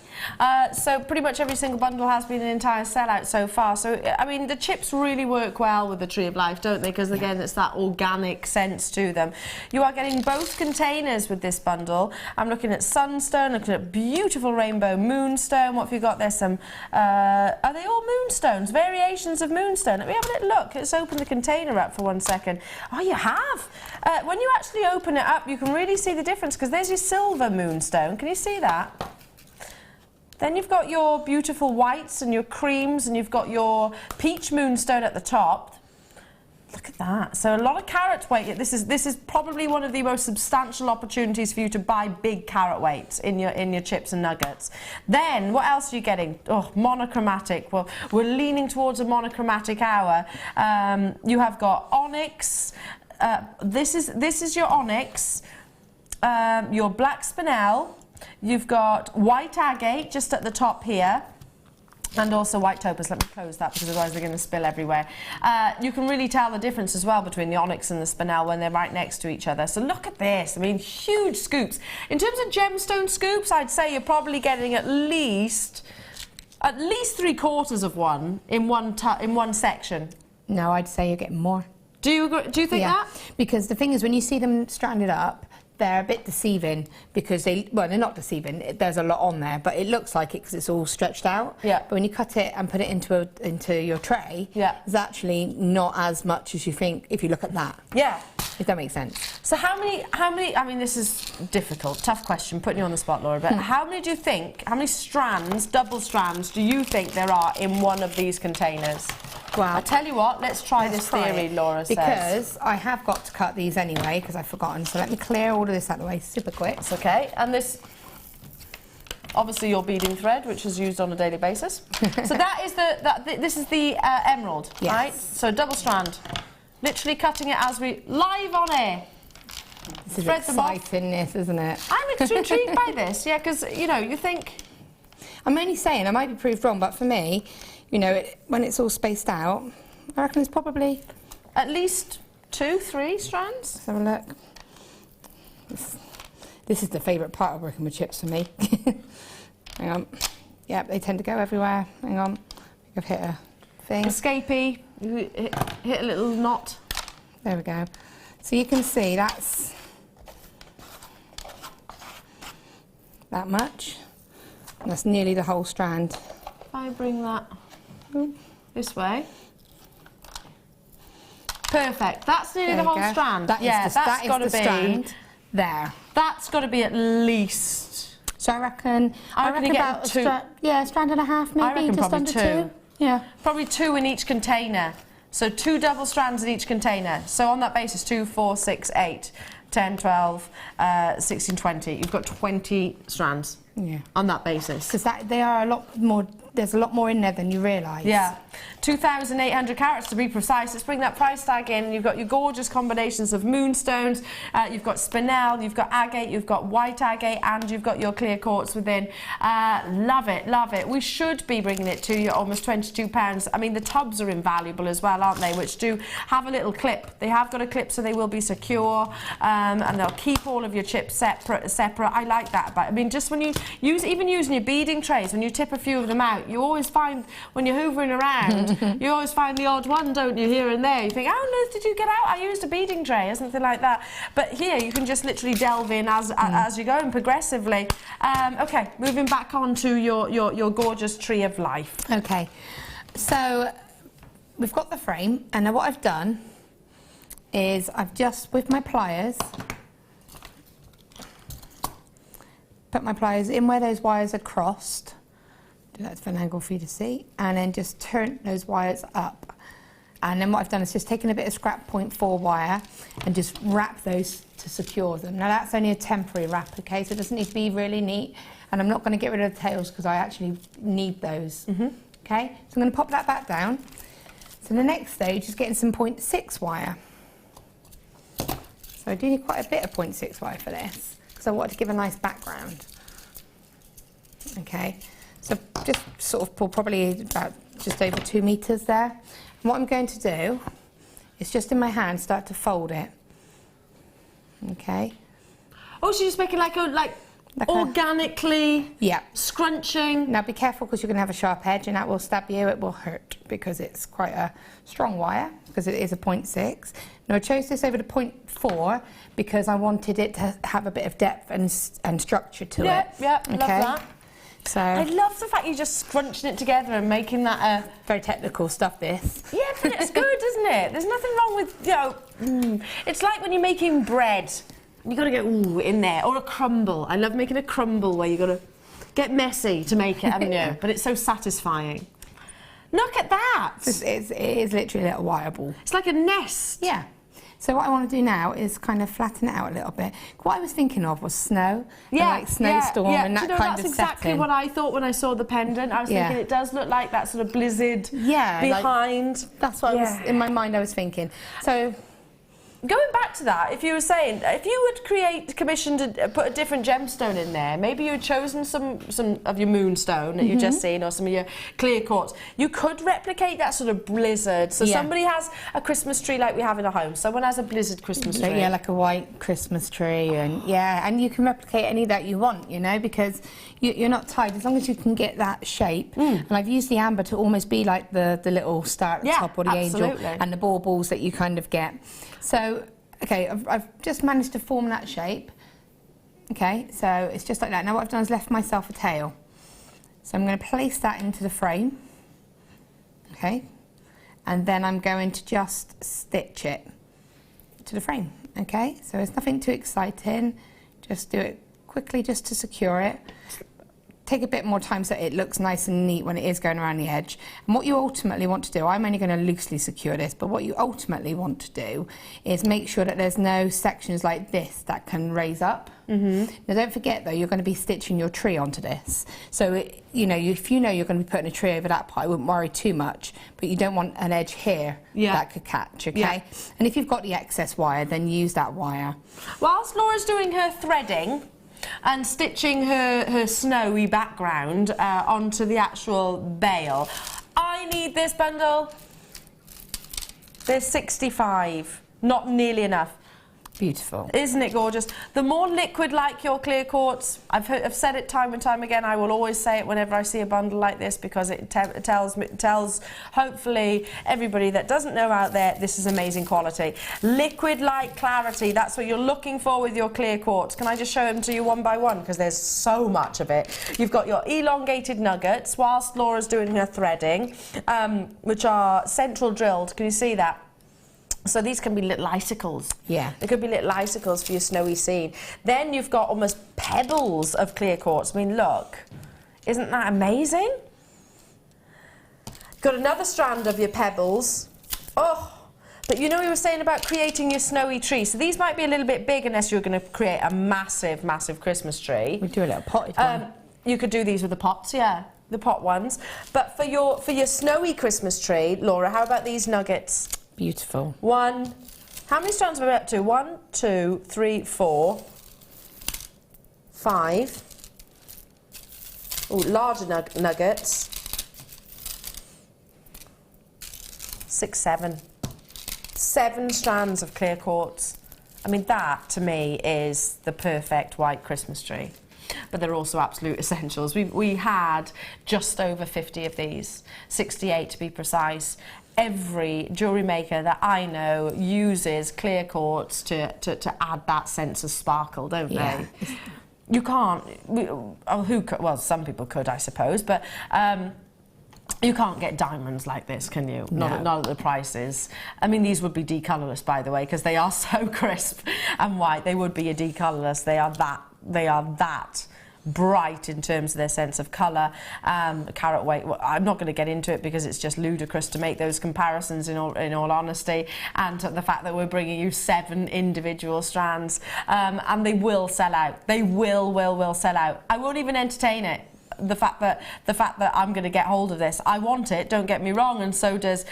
So pretty much every single bundle has been an entire sellout so far. So, I mean, the chips really work well with the Tree of Life, don't they? Because, again, it's that organic sense to them. You are getting both containers with this bundle. I'm looking at sunstone, looking at beautiful rainbow moonstone. What have you got there? Some, are they all moonstones? Variations of moonstone. Let me have a little look. Let's open the container up for 1 second. Oh, you have. When you actually open it up, you can really see the difference, because there's your silver moonstone. Can you see that? Then you've got your beautiful whites and your creams, and you've got your peach moonstone at the top. Look at that. So a lot of carat weight. This is probably one of the most substantial opportunities for you to buy big carat weights in your chips and nuggets. Then what else are you getting? Oh, monochromatic. Well, we're leaning towards a monochromatic hour. You have got onyx. This is your onyx. Your black spinel. You've got white agate just at the top here, and also white topaz. Let me close that, because otherwise they're going to spill everywhere. You can really tell the difference as well between the onyx and the spinel when they're right next to each other. So look at this. I mean, huge scoops. In terms of gemstone scoops, I'd say you're probably getting at least 3/4 of one in one section. No, I'd say you're getting more. Do you think that? Because the thing is, when you see them stranded up, they're a bit deceiving, because they're not deceiving. There's a lot on there, but it looks like it because it's all stretched out. Yeah. But when you cut it and put it into your tray, there's actually not as much as you think if you look at that. Yeah. If that makes sense. So how many, I mean, this is difficult, tough question, putting you on the spot, Laura, but how many strands, double strands, do you think there are in one of these containers? Well, I tell you what, let's try this theory, Laura says. Because I have got to cut these anyway, because I've forgotten, so let me clear all of this out of the way super quick. It's okay, and this, obviously your beading thread, which is used on a daily basis. So that is this is the emerald, right? So double strand. Literally cutting it as we live on air. This is exciting, this, isn't it? I'm intrigued by this, yeah, because you know you think. I'm only saying, I might be proved wrong, but for me, you know, when it's all spaced out, I reckon it's probably at least 2-3 strands. Let's have a look. This is the favourite part of working with chips for me. Hang on. Yep, they tend to go everywhere. Hang on. I've hit a thing. Escapee. Hit a little knot. There we go. So you can see that's that much. And that's nearly the whole strand. If I bring that this way. Perfect. That's nearly the whole strand. That is the strand there. That's got to be at least. So I reckon about a strand and a half, maybe. I reckon just probably under two. Yeah. Probably 2 in each container. So 2 double strands in each container. So on that basis, 2, 4, 6, 8, 10, 12, 16, 20. You've got 20 strands. Yeah. On that basis. Because they are a lot more. There's a lot more in there than you realise. Yeah. 2,800 carats to be precise. Let's bring that price tag in. You've got your gorgeous combinations of moonstones, you've got spinel, you've got agate, you've got white agate, and you've got your clear quartz within. Love it, love it. We should be bringing it to you almost £22. I mean, the tubs are invaluable as well, aren't they? Which do have a little clip. They have got a clip, so they will be secure, and they'll keep all of your chips separate. I like that. But I mean, just when you even using your beading trays, when you tip a few of them out, you always find when you're hoovering around, you always find the odd one, don't you, here and there. You think, how on earth did you get out? I used a beading tray or something like that. But here you can just literally delve in as you go and progressively. Okay, moving back on to your gorgeous tree of life. Okay, so we've got the frame, and now what I've done is I've just, with my pliers, put my pliers in where those wires are crossed. Do that for an angle for you to see, and then just turn those wires up. And then what I've done is just taken a bit of scrap 0.4 wire and just wrap those to secure them. Now that's only a temporary wrap, okay, so it doesn't need to be really neat, and I'm not going to get rid of the tails because I actually need those. Okay, so I'm going to pop that back down. So the next stage is getting some 0.6 wire. So I do need quite a bit of 0.6 wire for this because I wanted to give a nice background. Okay. So just sort of pull probably about just over 2 meters there. And what I'm going to do is just in my hand start to fold it. Okay. Oh, so you're just making like organically scrunching. Now be careful because you're going to have a sharp edge and that will stab you. It will hurt because it's quite a strong wire because it is a 0.6. Now I chose this over to 0.4 because I wanted it to have a bit of depth and structure to it. Yeah, love that. So I love the fact you're just scrunching it together and making that very technical stuff, this. Yeah, but it's good, isn't it? There's nothing wrong with, you know, it's like when you're making bread. You got to go in there, or a crumble. I love making a crumble where you got to get messy to make it, haven't you? But it's so satisfying. Look at that. It is literally a little wire ball. It's like a nest. Yeah. So what I want to do now is kind of flatten it out a little bit. What I was thinking of was snow, like snowstorm and that kind of that's exactly setting. what I thought when I saw the pendant. I was thinking it does look like that sort of blizzard behind. That's what I was, in my mind I was thinking. So going back to that, if you were saying, if you had commissioned to put a different gemstone in there, maybe you had chosen some of your moonstone that you've just seen, or some of your clear quartz, you could replicate that sort of blizzard. So somebody has a Christmas tree like we have in a home. Someone has a blizzard Christmas tree. Yeah, like a white Christmas tree, and and you can replicate any that you want, you know, because you're not tied as long as you can get that shape. And I've used the amber to almost be like the little star at the top, or the angel, and the baubles that you kind of get. So, okay, I've just managed to form that shape. Okay, so it's just like that. Now what I've done is left myself a tail. So I'm going to place that into the frame. Okay, and then I'm going to just stitch it to the frame. Okay, so it's nothing too exciting. Just do it quickly just to secure it. Take a bit more time so it looks nice and neat when it is going around the edge. And what you ultimately want to do, I'm only going to loosely secure this, but what you ultimately want to do is make sure that there's no sections like this that can raise up. Now don't forget though, you're going to be stitching your tree onto this. So if you know you're going to be putting a tree over that part, I wouldn't worry too much, but you don't want an edge here that could catch, okay? And if you've got the excess wire, then use that wire. Whilst Laura's doing her threading and stitching her snowy background onto the actual bale, I need this bundle. There's 65, not nearly enough. Beautiful. Isn't it gorgeous? The more liquid-like your clear quartz, I've said it time and time again, I will always say it whenever I see a bundle like this, because it tells hopefully everybody that doesn't know out there, this is amazing quality. Liquid-like clarity, that's what you're looking for with your clear quartz. Can I just show them to you one by one, because there's so much of it. You've got your elongated nuggets, whilst Laura's doing her threading, which are central drilled. Can you see that? So these can be little icicles. Yeah. They could be little icicles for your snowy scene. Then you've got almost pebbles of clear quartz. I mean, look. Isn't that amazing? Got another strand of your pebbles. Oh, but you know we were saying about creating your snowy tree. So these might be a little bit big unless you're going to create a massive, massive Christmas tree. We do a little potted one. You could do these with the pots, yeah. The pot ones. But for your snowy Christmas tree, Laura, how about these nuggets? Beautiful. One. How many strands are we up to? 1, 2, 3, 4, 5. Oh, larger nuggets. 6, 7. 7 strands of clear quartz. I mean, that to me is the perfect white Christmas tree. But they're also absolute essentials. We had just over 50 of these, 68 to be precise. Every jewellery maker that I know uses clear quartz to add that sense of sparkle, don't they? You can't, well, some people could, I suppose, but you can't get diamonds like this, can you? No. Not at the prices. I mean, these would be decolourless, by the way, because they are so crisp and white. They would be a decolourless. They are that bright in terms of their sense of colour. Carat weight, well, I'm not going to get into it because it's just ludicrous to make those comparisons in all honesty, and the fact that we're bringing you 7 individual strands, and they will sell out. They will sell out. I won't even entertain it. The fact that I'm going to get hold of this, I want it, don't get me wrong, and so does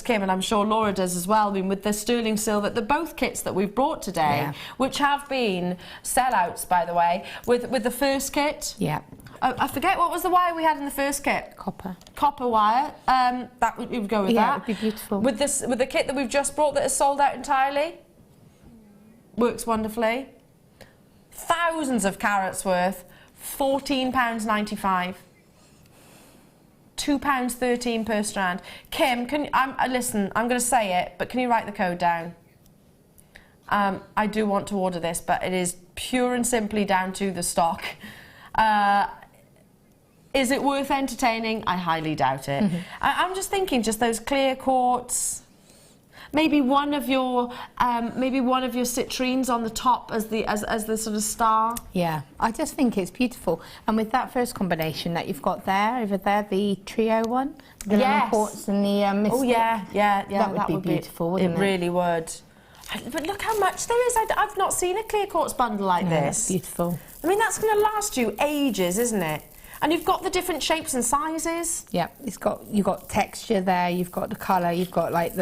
Kim, and I'm sure Laura does as well. I mean, with the sterling silver, both kits that we've brought today, which have been sellouts, by the way, with the first kit. Yeah. I forget what was the wire we had in the first kit. Copper wire. That would go with that. Yeah, it would be beautiful. With the kit that we've just brought that is sold out entirely, works wonderfully. Thousands of carats worth. £14.95. £2.13 per strand. Kim, listen, I'm going to say it, but can you write the code down? I do want to order this, but it is pure and simply down to the stock. Is it worth entertaining? I highly doubt it. I'm just thinking, just those clear quartz. Maybe one of your citrines on the top as the sort of star. Yeah, I just think it's beautiful. And with that first combination that you've got there, over there, the trio one, the lemon quartz and the mystic. Oh yeah. That would be beautiful, wouldn't it? It really would. But look how much there is. I've not seen a clear quartz bundle like this. Beautiful. I mean, that's going to last you ages, isn't it? And you've got the different shapes and sizes. Yeah, you've got texture there, you've got the colour, you've got like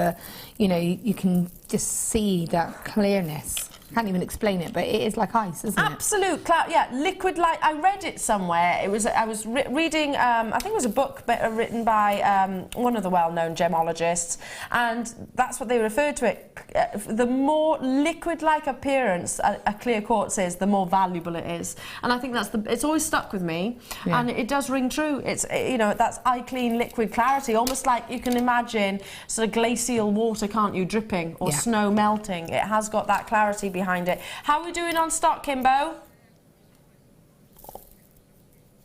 you can just see that clearness. Can't even explain it, but it is like ice, isn't it? Absolute cloud, yeah, liquid like. I read it somewhere. I was reading. I think it was a book written by one of the well-known gemologists, and that's what they referred to it. The more liquid-like appearance a clear quartz is, the more valuable it is, and I think it's always stuck with me, and it does ring true. It's that's eye clean liquid clarity, almost like you can imagine sort of glacial water, can't you, dripping or snow melting. It has got that clarity behind it. How are we doing on stock, Kimbo?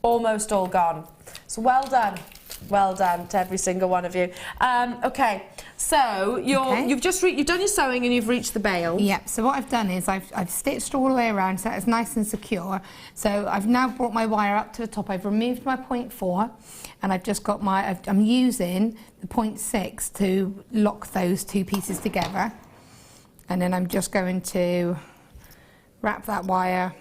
Almost all gone. So well done to every single one of you. Okay, so you've done your sewing and you've reached the bail. Yeah. So what I've done is I've stitched all the way around so it's nice and secure. So I've now brought my wire up to the top. I've removed my 0.4, and I've just got I'm using the 0.6 to lock those two pieces together. And then I'm just going to wrap that wire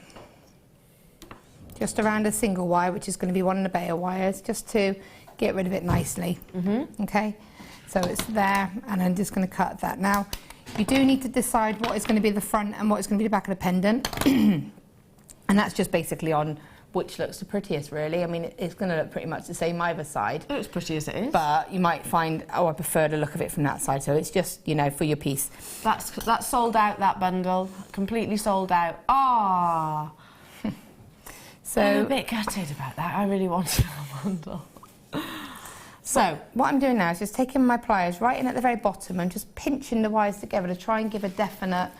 just around a single wire, which is going to be one of the bail wires, just to get rid of it nicely. Okay, so it's there, and I'm just going to cut that. Now, you do need to decide what is going to be the front and what is going to be the back of the pendant, and that's just basically on which looks the prettiest, really. I mean, it's going to look pretty much the same either side. It looks pretty as it is. But you might find, oh, I prefer the look of it from that side. So it's just, you know, for your piece. That's sold out, that bundle. Completely sold out. Ah. So I'm a bit gutted about that. I really wanted that bundle. So what I'm doing now is just taking my pliers right in at the very bottom and just pinching the wires together to try and give a definite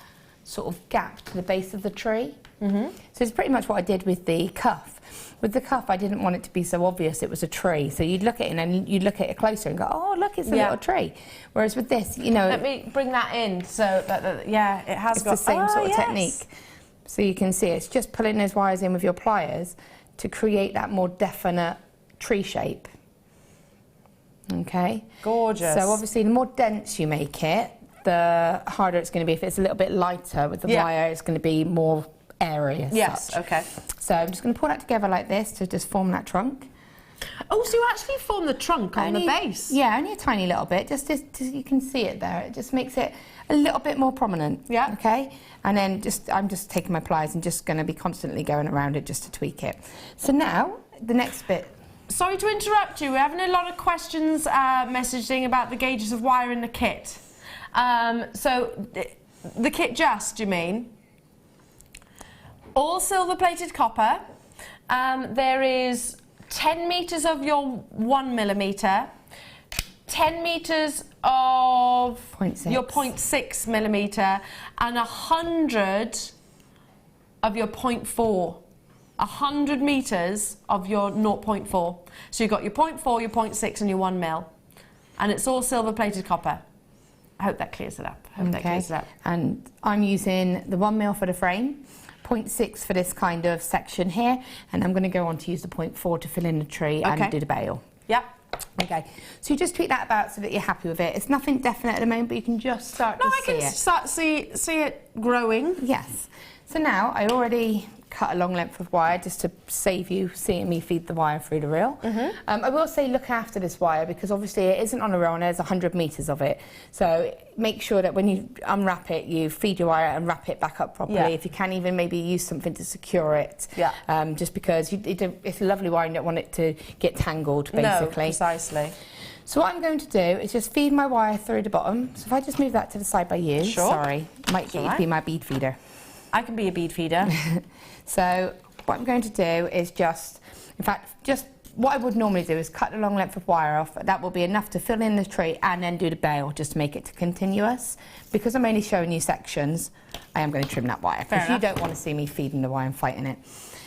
sort of gap to the base of the tree. So it's pretty much what I did with the cuff. With the cuff, I didn't want it to be so obvious it was a tree. So you'd look at it and you'd look at it closer and go, oh, look, it's a little tree. Whereas with this, you know... Let me bring that in so that yeah, it has got... It's the same sort of technique. So you can see it's just pulling those wires in with your pliers to create that more definite tree shape. Okay? Gorgeous. So obviously, the more dense you make it, the harder it's going to be. If it's a little bit lighter with the wire, it's going to be more airy as such. Okay. So I'm just going to pull that together like this to just form that trunk. Oh, so you actually form the trunk on the base? Yeah, only a tiny little bit, just you can see it there. It just makes it a little bit more prominent. Yeah. Okay? And then I'm just taking my pliers and just going to be constantly going around it just to tweak it. So now, the next bit. Sorry to interrupt you. We're having a lot of questions messaging about the gauges of wire in the kit. So, the kit you mean? All silver-plated copper. There is 10 metres of your 1mm, 10 metres of your 0.6mm, and 100 of your 0.4. 100 metres of your 0.4. So you've got your 0.4, your 0.6 and your 1mm. And it's all silver-plated copper. I hope that clears it up. And I'm using the 1mm for the frame, 0.6 for this kind of section here, and I'm going to go on to use the 0.4 to fill in the tree and do the bail. Yep. Okay, so you just tweak that about so that you're happy with it. It's nothing definite at the moment, but you can just start to see it. I can start see it growing. Yes. So now I already cut a long length of wire just to save you seeing me feed the wire through the reel. I will say look after this wire because obviously it isn't on a reel and there's 100 metres of it. So make sure that when you unwrap it, you feed your wire and wrap it back up properly. If you can even maybe use something to secure it. Just because it's a lovely wire and you don't want it to get tangled basically. No, precisely. So what I'm going to do is just feed my wire through the bottom. So if I just move that to the side by you. Sure. Sorry, might be my bead feeder. I can be a bead feeder. So what I'm going to do is just what I would normally do is cut a long length of wire off. That will be enough to fill in the tree and then do the bail just to make it continuous. Because I'm only showing you sections, I am going to trim that wire because you don't want to see me feeding the wire and fighting it.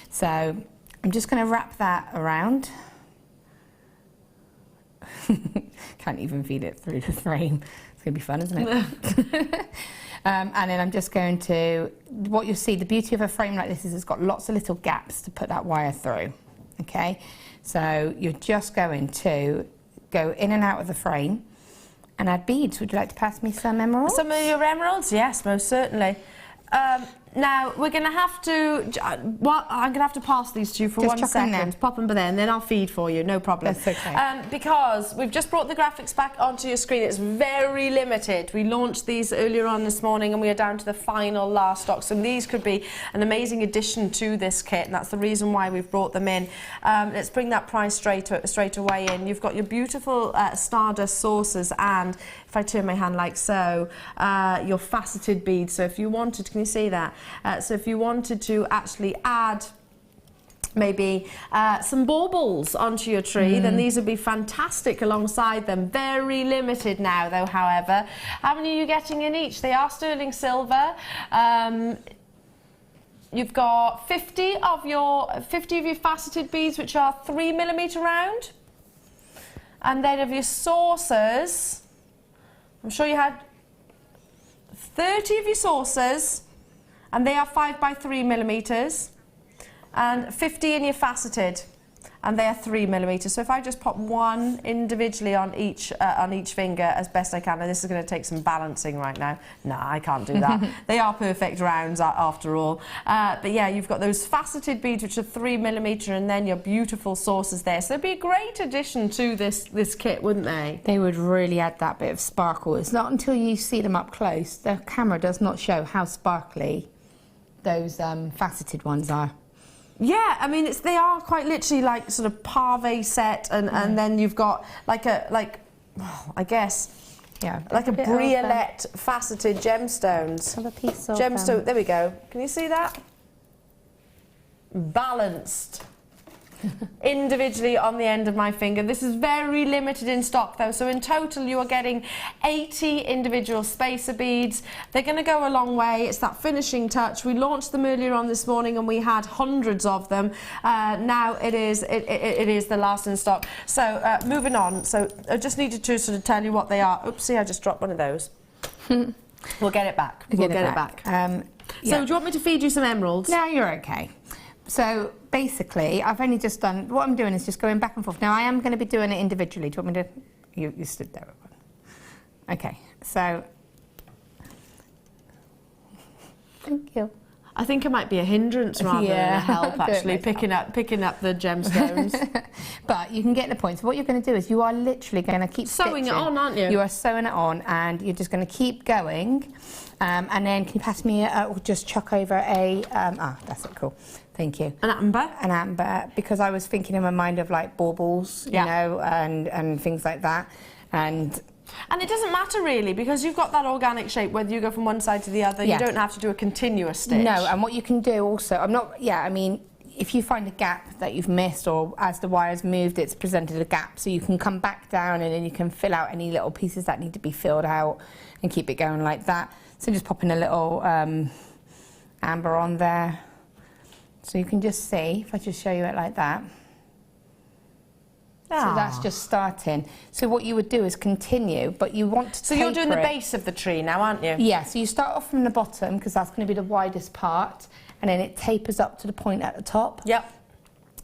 So I'm just going to wrap that around. Can't even feed it through the frame. It's going to be fun, isn't it? And then I'm just going to, what you'll see, the beauty of a frame like this is it's got lots of little gaps to put that wire through, okay? So you're just going to go in and out of the frame and add beads. Would you like to pass me some emeralds? Some of your emeralds? Yes, most certainly. Now, we're going to have to... Well, I'm going to have to pass these to you for just 1 second. Pop them there, and then I'll feed for you, no problem. That's okay. Because we've just brought the graphics back onto your screen. It's very limited. We launched these earlier on this morning, and we are down to the final last stock. So these could be an amazing addition to this kit, and that's the reason why we've brought them in. Let's bring that price straight away in. You've got your beautiful Stardust saucers, and if I turn my hand like so, your faceted beads. So if you wanted, can you see that? So if you wanted to actually add maybe some baubles onto your tree, then these would be fantastic alongside them. Very limited now though, however. How many are you getting in each? They are sterling silver. You've got 50 of your faceted beads, which are 3mm round. And then of your saucers, I'm sure you had 30 of your saucers, and they are 5 by 3mm, and 50 in your faceted, and they are 3mm. So if I just pop one individually on each finger as best I can, and this is going to take some balancing right now. No, I can't do that. They are perfect rounds after all. But yeah, you've got those faceted beads which are 3mm, and then your beautiful saucers there. So they'd be a great addition to this kit, wouldn't they? They would really add that bit of sparkle. It's not until you see them up close, the camera does not show how sparkly those faceted ones are. Yeah, I mean, they are quite literally like sort of pave set, and then you've got like I guess, yeah, like a briolette faceted gemstones. Have a piece of gemstone. There we go. Can you see that? Balanced. Individually on the end of my finger. This is very limited in stock though, so in total you are getting 80 individual spacer beads. They're going to go a long way. It's that finishing touch. We launched them earlier on this morning and we had hundreds of them. Now it is the last in stock. So moving on, so I just needed to sort of tell you what they are. Oopsie, I just dropped one of those. We'll get it back. We'll get it back. So do you want me to feed you some emeralds? No, you're okay. So basically, I've only just done, what I'm doing is just going back and forth. Now I am going to be doing it individually. Do you want me to, you stood there. Okay, so, thank you. I think it might be a hindrance rather than a help, actually, picking up the gemstones. But you can get the point. So what you're going to do is you are literally going to keep sewing stitching. it on, aren't you? You are sewing it on, and you're just going to keep going. And then can you pass me or just chuck over a, that's it, cool. Thank you. An amber? An amber, because I was thinking in my mind of like baubles, you know, and things like that. And it doesn't matter really, because you've got that organic shape, whether you go from one side to the other, you don't have to do a continuous stitch. No, and what you can do also, I mean, if you find a gap that you've missed, or as the wire's moved, it's presented a gap, so you can come back down and then you can fill out any little pieces that need to be filled out and keep it going like that. So just popping a little amber on there. So you can just see, if I just show you it like that. So that's just starting. So what you would do is continue, but you want to So you're doing the base of the tree now, aren't you? Yeah, so you start off from the bottom, because that's going to be the widest part, and then it tapers up to the point at the top. Yep.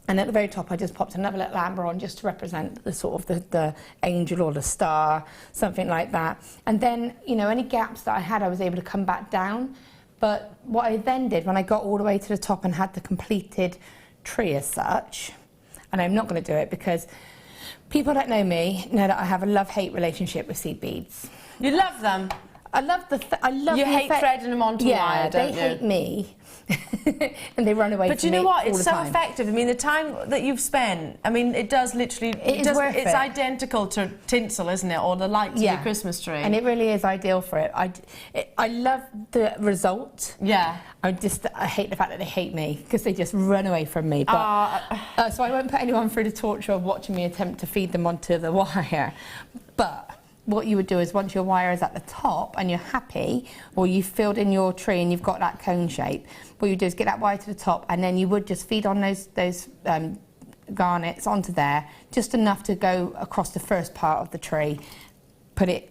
And at the very top, I just popped another little amber on just to represent the sort of the angel or the star, something like that. And then, you know, any gaps that I had, I was able to come back down. But what I then did, when I got all the way to the top and had the completed tree as such, and I'm not going to do it because people that know me know that I have a love-hate relationship with seed beads. You love them? I love I love you hate threading them onto wire, don't you? They hate me. And they run away from me. But you know what? It's so time. effective. I mean, the time that you've spent, I mean, it does literally... It's identical to tinsel, isn't it? Or the lights of your Christmas tree. And it really is ideal for it. I love the result. Yeah. I hate the fact that they hate me, because they just run away from me. But, so I won't put anyone through the torture of watching me attempt to feed them onto the wire. But what you would do is, once your wire is at the top and you're happy, or you've filled in your tree and you've got that cone shape, what you do is get that wire to the top, and then you would just feed on those garnets onto there, just enough to go across the first part of the tree,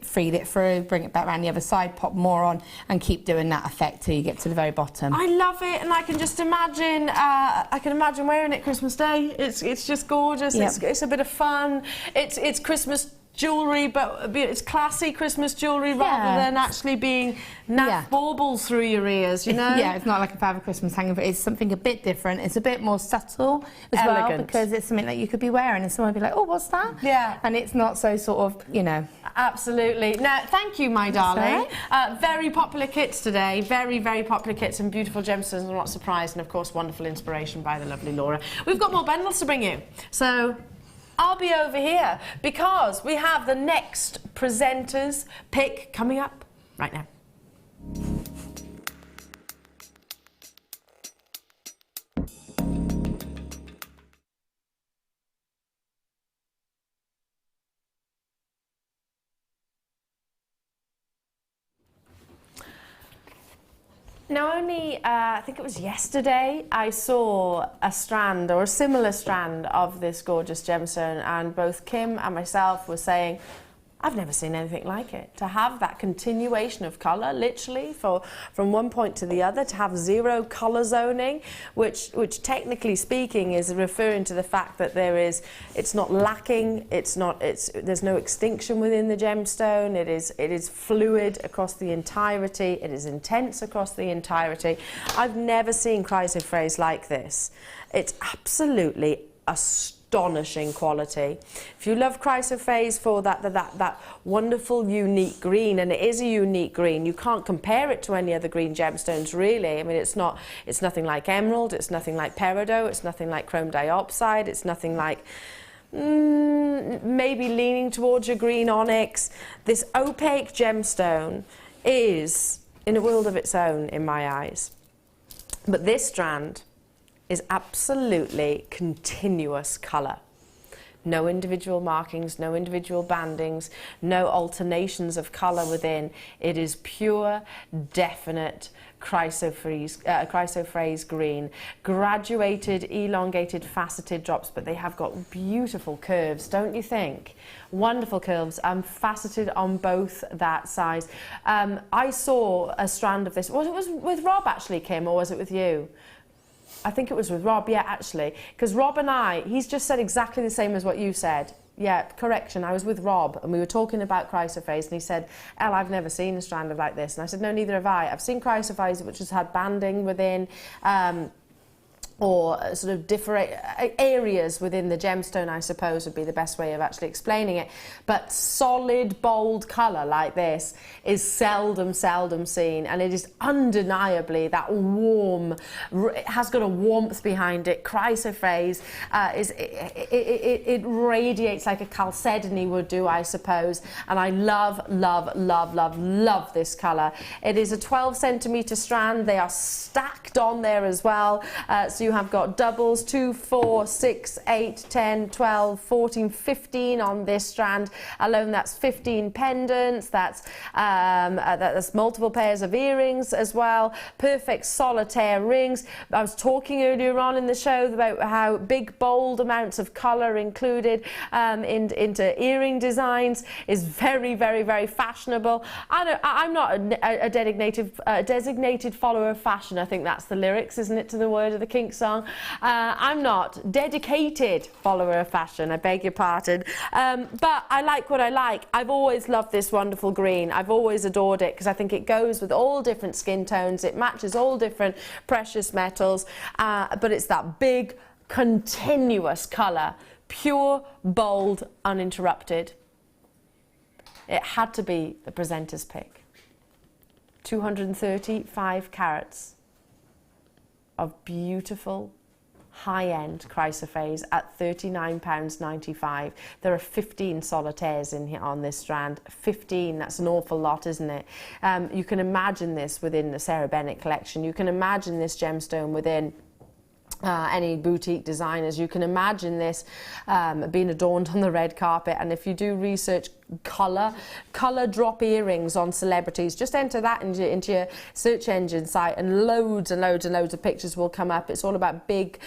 feed it through, bring it back around the other side, pop more on, and keep doing that effect till you get to the very bottom. I love it, and I can just imagine, I can imagine wearing it Christmas Day. It's just gorgeous. Yep. It's a bit of fun. It's Christmas jewellery, but it's classy Christmas jewellery rather than actually being naff baubles through your ears, you know? Yeah, it's not like a Father Christmas hanger, but it's something a bit different. It's a bit more subtle as well, because it's something that you could be wearing and someone would be like, oh, what's that? Yeah. And it's not so sort of, you know. Absolutely. Now, thank you, my darling. Very popular kits today. Very, very popular kits and beautiful gemstones. I'm not surprised. And, of course, wonderful inspiration by the lovely Laura. We've got more bundles to bring you. So I'll be over here because we have the next presenter's pick coming up right now. Now, only, I think it was yesterday, I saw a strand or a similar strand of this gorgeous gemstone, and both Kim and myself were saying, I've never seen anything like it. To have that continuation of colour, literally, from one point to the other, to have zero colour zoning, which technically speaking is referring to the fact that it's not lacking, there's no extinction within the gemstone, it is fluid across the entirety, it is intense across the entirety. I've never seen chrysoprase like this. It's absolutely astonishing. astonishing quality. If you love chrysoprase for that wonderful unique green, and it is a unique green, you can't compare it to any other green gemstones really. I mean, it's nothing like emerald, it's nothing like peridot, it's nothing like chrome diopside, it's nothing like maybe leaning towards your green onyx. This opaque gemstone is in a world of its own in my eyes. But this strand is absolutely continuous colour. No individual markings, no individual bandings, no alternations of colour within. It is pure, definite chrysoprase green. Graduated, elongated, faceted drops, but they have got beautiful curves, don't you think? Wonderful curves, faceted on both that size. I saw a strand of this. Was it with Rob actually, Kim, or was it with you? I think it was with Rob, yeah, actually. Because Rob and I, he's just said exactly the same as what you said. Yeah, correction, I was with Rob and we were talking about chrysoprase and he said, Elle, I've never seen a strand of like this. And I said, no, neither have I. I've seen chrysoprase which has had banding within, or sort of different areas within the gemstone, I suppose, would be the best way of actually explaining it. But solid, bold colour like this is seldom seen, and it is undeniably that warm, it has got a warmth behind it. Chrysoprase, it radiates like a chalcedony would do, I suppose, and I love this colour. It is a 12 centimetre strand. They are stacked on there as well, so you have got doubles, 2, 4, 6, 8, 10, 12, 14, 15 on this strand alone. That's 15 pendants, that's multiple pairs of earrings as well, perfect solitaire rings. I was talking earlier on in the show about how big, bold amounts of colour included into earring designs is very fashionable. I'm not a designated follower of fashion. I think that's the lyrics, isn't it, to the word of the Kinks song. I'm not dedicated follower of fashion, I beg your pardon, but I like what I like. I've always loved this wonderful green. I've always adored it because I think it goes with all different skin tones, it matches all different precious metals, but it's that big continuous colour, pure, bold, uninterrupted. It had to be the presenter's pick. 235 carats of beautiful high-end chrysoprase at £39.95. There are 15 solitaires in here on this strand. 15, that's an awful lot, isn't it? You can imagine this within the Sarah Bennett collection. You can imagine this gemstone within any boutique designers. You can imagine this being adorned on the red carpet, and if you do research colour drop earrings on celebrities, just enter that into your search engine site and loads of pictures will come up. It's all about big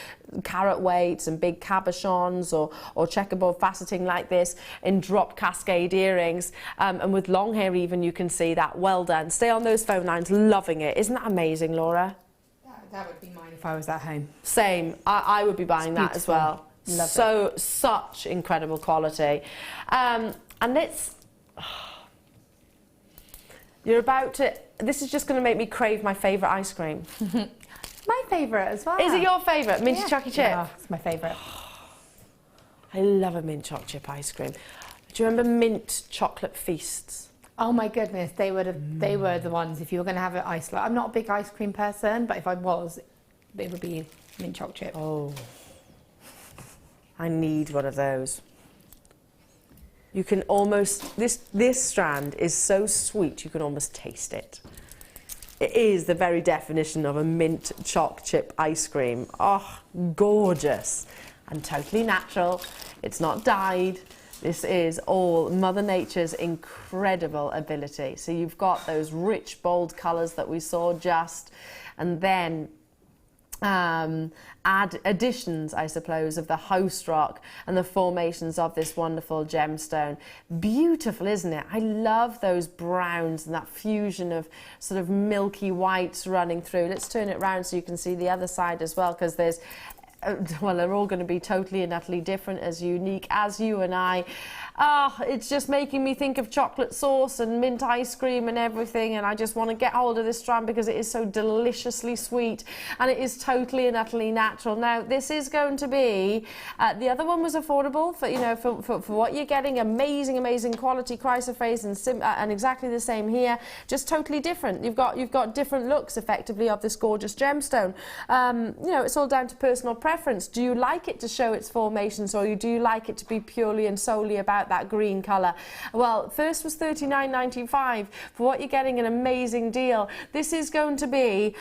carat weights and big cabochons or checkerboard faceting like this in drop cascade earrings, and with long hair even you can see that. Well done. Stay on those phone lines, loving it. Isn't that amazing, Laura? That would be mine if I was at home. Same. I would be buying that as well. Love it. Such incredible quality. And it's... You're about to... This is just going to make me crave my favourite ice cream. My favourite as well. Is it your favourite? Minty chocolate chip? Yeah, it's my favourite. I love a mint chocolate chip ice cream. Do you remember mint chocolate feasts? Oh my goodness, they were the ones. If you were going to have an ice, I'm not a big ice cream person, but if I was, it would be mint chocolate chip. Oh, I need one of those. You can almost, this strand is so sweet you can almost taste it. It is the very definition of a mint chocolate chip ice cream. Oh, gorgeous and totally natural. It's not dyed. This is all Mother Nature's incredible ability. So you've got those rich, bold colours that we saw just, and then add additions, I suppose, of the host rock and the formations of this wonderful gemstone. Beautiful, isn't it? I love those browns and that fusion of sort of milky whites running through. Let's turn it around so you can see the other side as well, because there's well, they're all going to be totally and utterly different, as unique as you and I. It's just making me think of chocolate sauce and mint ice cream and everything, and I just want to get hold of this strand because it is so deliciously sweet and it is totally and utterly natural. Now this is going to be, the other one was affordable for, you know, for what you're getting, amazing quality chrysoprase, and exactly the same here, just totally different. You've got different looks effectively of this gorgeous gemstone. You know, it's all down to personal preference. Do you like it to show its formations, or do you like it to be purely and solely about that green colour? Well, first was $39.95. For what you're getting, an amazing deal. This is going to be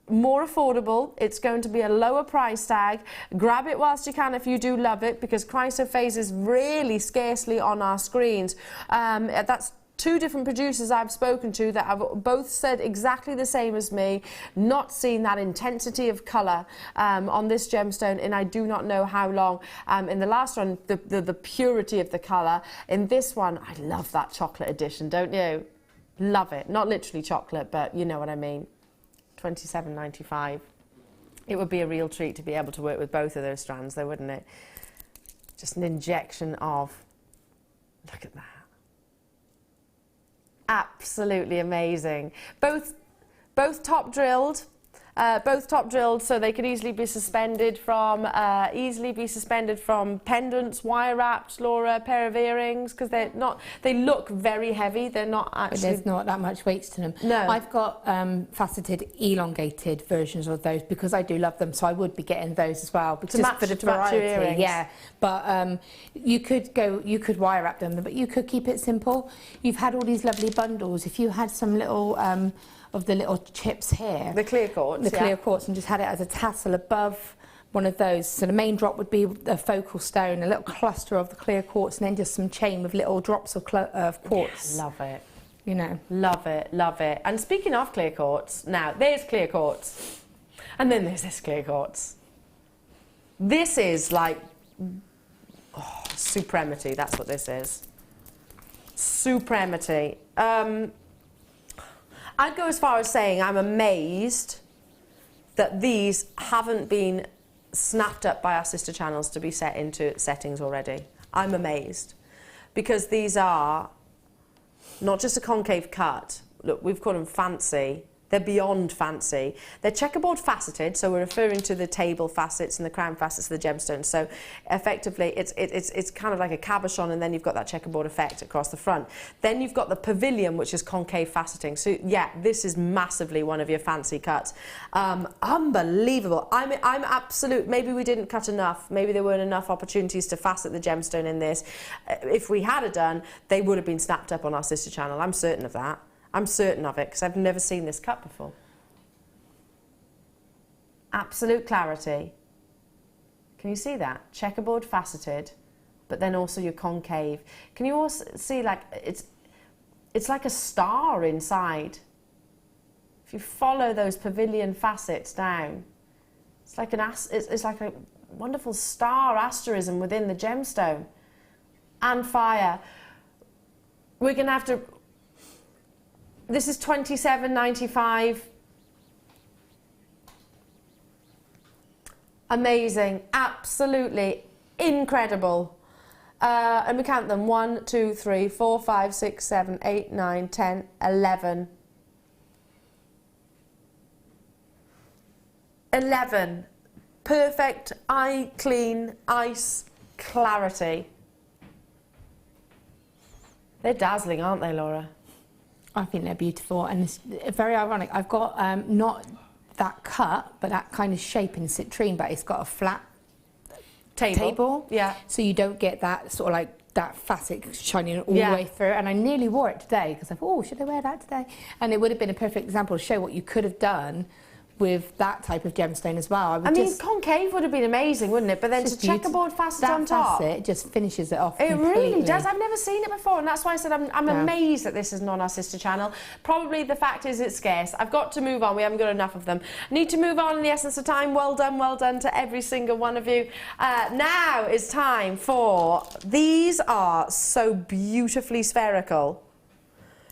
more affordable. It's going to be a lower price tag. Grab it whilst you can if you do love it, because chrysoprase is really scarcely on our screens. That's two different producers I've spoken to that have both said exactly the same as me, not seen that intensity of colour on this gemstone in I do not know how long. In the last one, the purity of the colour. In this one, I love that chocolate edition, don't you? Love it. Not literally chocolate, but you know what I mean. $27.95. It would be a real treat to be able to work with both of those strands though, wouldn't it? Just an injection of, look at that. Absolutely amazing. Both top drilled, so they could easily be suspended from pendants, wire wrapped, Laura, pair of earrings, because they look very heavy. They're not actually. But there's not that much weight to them. No. I've got faceted, elongated versions of those because I do love them, so I would be getting those as well. To match your earrings. Yeah. But you could wire wrap them, but you could keep it simple. You've had all these lovely bundles. If you had some little of the little chips here, the clear quartz, clear quartz, and just had it as a tassel above one of those. So the main drop would be a focal stone, a little cluster of the clear quartz, and then just some chain with little drops of quartz. Yeah, love it. You know. Love it, love it. And speaking of clear quartz, now there's clear quartz, and then there's this clear quartz. This is like supremacy. That's what this is. Supremacy. I'd go as far as saying I'm amazed that these haven't been snapped up by our sister channels to be set into settings already. I'm amazed, because these are not just a concave cut. Look, we've called them fancy. They're beyond fancy. They're checkerboard faceted, so we're referring to the table facets and the crown facets of the gemstones. So effectively, it's kind of like a cabochon, and then you've got that checkerboard effect across the front. Then you've got the pavilion, which is concave faceting. So yeah, this is massively one of your fancy cuts. Unbelievable. I'm absolute. Maybe we didn't cut enough. Maybe there weren't enough opportunities to facet the gemstone in this. If we had it done, they would have been snapped up on our sister channel. I'm certain of that. I'm certain of it, because I've never seen this cut before. Absolute clarity. Can you see that? Checkerboard faceted, but then also your concave. Can you also see, like, it's like a star inside. If you follow those pavilion facets down, it's like it's like a wonderful star asterism within the gemstone. And fire. We're going to have to. This is $27.95. Amazing, absolutely incredible. And we count them: 1, 2, 3, 4, 5, 6, 7, 8, 9, 10, 11. 11. Perfect, eye clean, ice clarity. They're dazzling, aren't they, Laura? I think they're beautiful, and it's very ironic. I've got not that cut, but that kind of shape in citrine, but it's got a flat table. Yeah. So you don't get that sort of like that facet shining all the way through. And I nearly wore it today because I thought, oh, should I wear that today? And it would have been a perfect example to show what you could have done with that type of gemstone as well. I mean, concave would have been amazing, wouldn't it? But then to checkerboard facet on top, that facet just finishes it off. It really does. I've never seen it before, and that's why I said I'm amazed that this isn't on our sister channel. Probably the fact is it's scarce. I've got to move on. We haven't got enough of them. Need to move on in the essence of time. Well done to every single one of you. Now is time for, these are so beautifully spherical.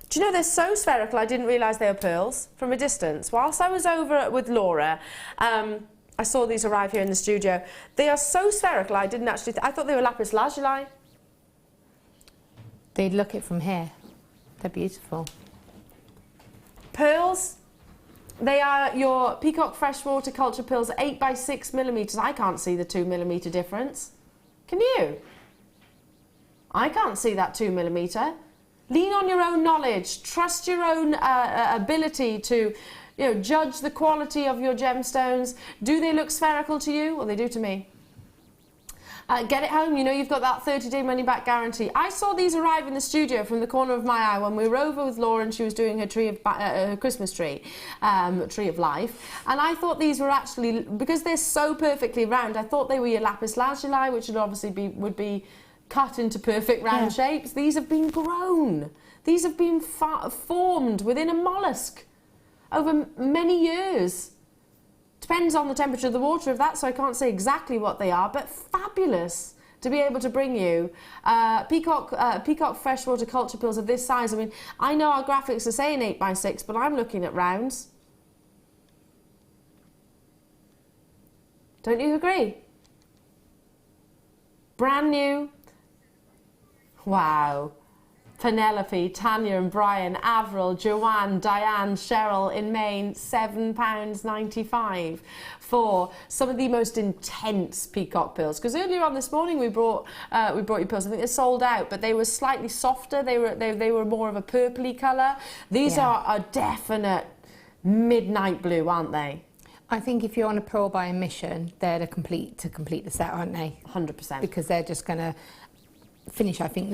Do you know they're so spherical I didn't realise they were pearls from a distance. Whilst I was over with Laura, I saw these arrive here in the studio. They are so spherical I didn't actually, I thought they were lapis lazuli. They'd look it from here. They're beautiful. Pearls, they are your Peacock Freshwater Culture pearls, 8 by 6 millimetres. I can't see the 2 millimetre difference. Can you? I can't see that 2 millimetre. Lean on your own knowledge. Trust your own ability to, judge the quality of your gemstones. Do they look spherical to you? Well, they do to me. Get it home, you've got that 30-day money-back guarantee. I saw these arrive in the studio from the corner of my eye when we were over with Laura and she was doing her Christmas tree, tree of life. And I thought these were actually, because they're so perfectly round, I thought they were your lapis lazuli, which would obviously be cut into perfect round shapes. These have been grown. These have been formed within a mollusk over many years. Depends on the temperature of the water of that, so I can't say exactly what they are, but fabulous to be able to bring you Peacock Freshwater Culture pearls of this size. I mean, I know our graphics are saying 8 by 6, but I'm looking at rounds. Don't you agree? Brand new. Wow. Penelope, Tanya and Brian, Avril, Joanne, Diane, Cheryl in Maine, £7.95 for some of the most intense peacock pearls. Because earlier on this morning we brought you pearls. I think they're sold out, but they were slightly softer. They were more of a purpley colour. These are a definite midnight blue, aren't they? I think if you're on a pearl buying mission, they're to complete the set, aren't they? 100%. Because they're just going to finish. I think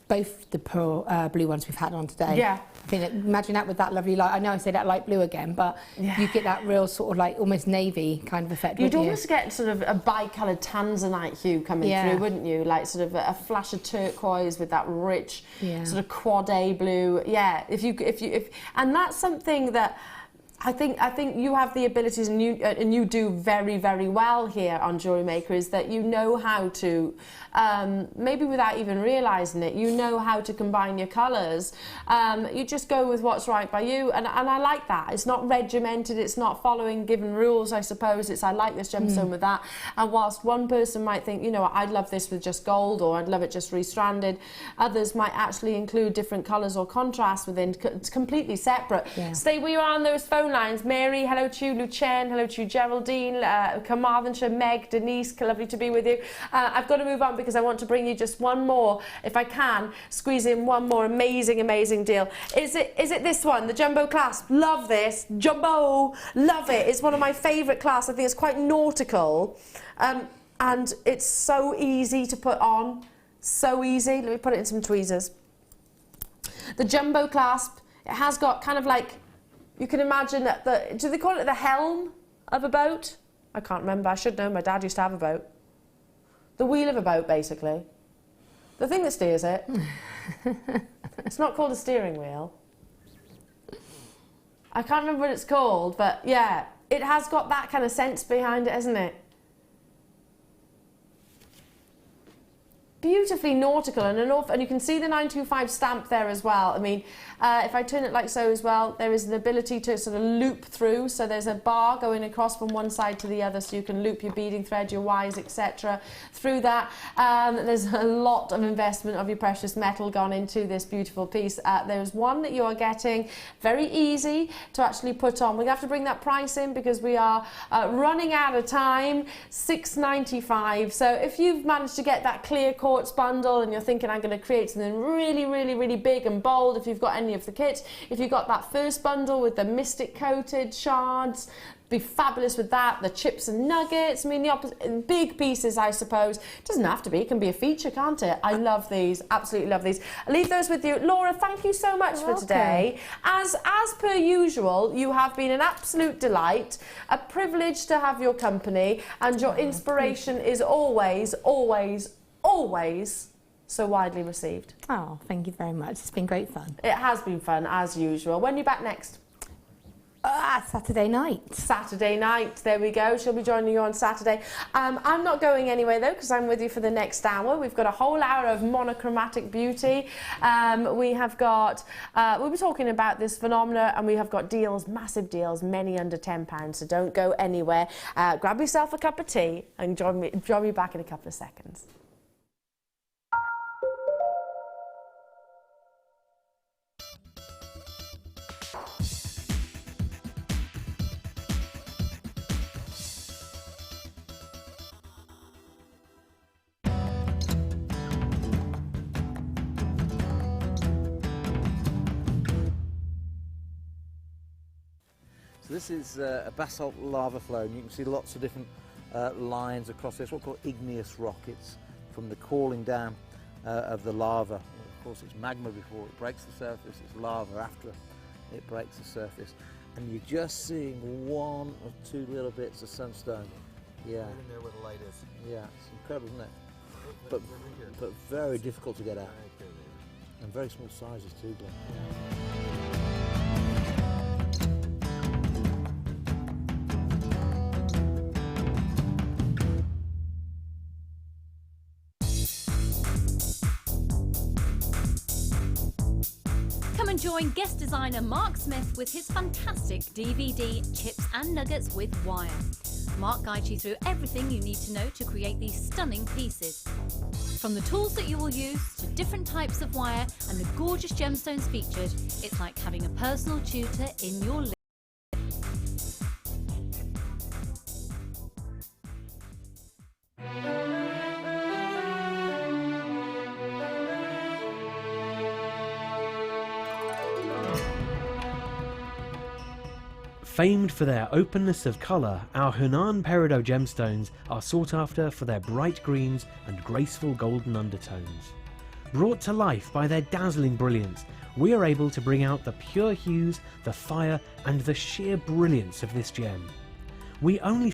both the pearl blue ones we've had on today. Yeah. I think imagine that with that lovely light. I know I say that light blue again, but you get that real sort of like almost navy kind of effect. You'd almost get sort of a bi-coloured tanzanite hue coming through, wouldn't you? Like sort of a flash of turquoise with that rich sort of quad A blue. Yeah. And that's something that I think you have the abilities, and you do very, very well here on Jewellery Maker, is that you know how to, maybe without even realising it, you know how to combine your colours. You just go with what's right by you, and I like that. It's not regimented, it's not following given rules, I suppose. It's I like this gemstone with that. And whilst one person might think, I'd love this with just gold, or I'd love it just restranded, others might actually include different colours or contrasts within. It's completely separate. Yeah. Stay where you are on those phone lines. Mary, hello to you. Lucienne, hello to you. Geraldine, Carmarthenshire, Meg, Denise, lovely to be with you. I've got to move on because I want to bring you just one more, if I can, squeeze in one more amazing, amazing deal. Is it this one, the Jumbo Clasp? Love this. Jumbo, love it. It's one of my favourite clasps. I think it's quite nautical, and it's so easy to put on. So easy. Let me put it in some tweezers. The Jumbo Clasp, it has got kind of like, you can imagine that do they call it the helm of a boat? I can't remember. I should know. My dad used to have a boat. The wheel of a boat, basically. The thing that steers it. It's not called a steering wheel. I can't remember what it's called, but yeah, it has got that kind of sense behind it, hasn't it? Beautifully nautical, and you can see the 925 stamp there as well. I mean, if I turn it like so as well, there is an ability to sort of loop through. So there's a bar going across from one side to the other, so you can loop your beading thread, your Ys, etc. through that. There's a lot of investment of your precious metal gone into this beautiful piece. There's one that you are getting very easy to actually put on. We're going to have to bring that price in because we are running out of time. $6.95. So if you've managed to get that clear quartz bundle and you're thinking I'm going to create something really, really, really big and bold, if you've got any of the kits, if you've got that first bundle with the mystic coated shards, be fabulous with that. The chips and nuggets, I mean the big pieces, I suppose. It doesn't have to be, it can be a feature, can't it? I love these, absolutely love these. I'll leave those with you. Laura, thank you so much for today. As per usual, you have been an absolute delight, a privilege to have your company, and your inspiration is always, always, always so widely received. Oh, thank you very much. It's been great fun. It has been fun, as usual. When are you back next? Saturday night. Saturday night, there we go. She'll be joining you on Saturday. I'm not going anywhere though, because I'm with you for the next hour. We've got a whole hour of monochromatic beauty. We have got, we'll be talking about this phenomena, and we have got deals, massive deals, many under £10, so don't go anywhere. Grab yourself a cup of tea and join me back in a couple of seconds. So this is a basalt lava flow, and you can see lots of different lines across this, what we call igneous rock. It's from the cooling down of the lava. Of course, it's magma before it breaks the surface, it's lava after it breaks the surface. And you're just seeing one or two little bits of sunstone. Yeah. Right in there where the light is. Yeah, it's incredible, isn't it? But very difficult to get out. And very small sizes too, Glenn. Come and join guest designer Mark Smith with his fantastic DVD, Chips and Nuggets with Wire. Mark guides you through everything you need to know to create these stunning pieces. From the tools that you will use to different types of wire and the gorgeous gemstones featured, it's like having a personal tutor in your living. Famed for their openness of colour, our Hunan Peridot gemstones are sought after for their bright greens and graceful golden undertones. Brought to life by their dazzling brilliance, we are able to bring out the pure hues, the fire and the sheer brilliance of this gem. We only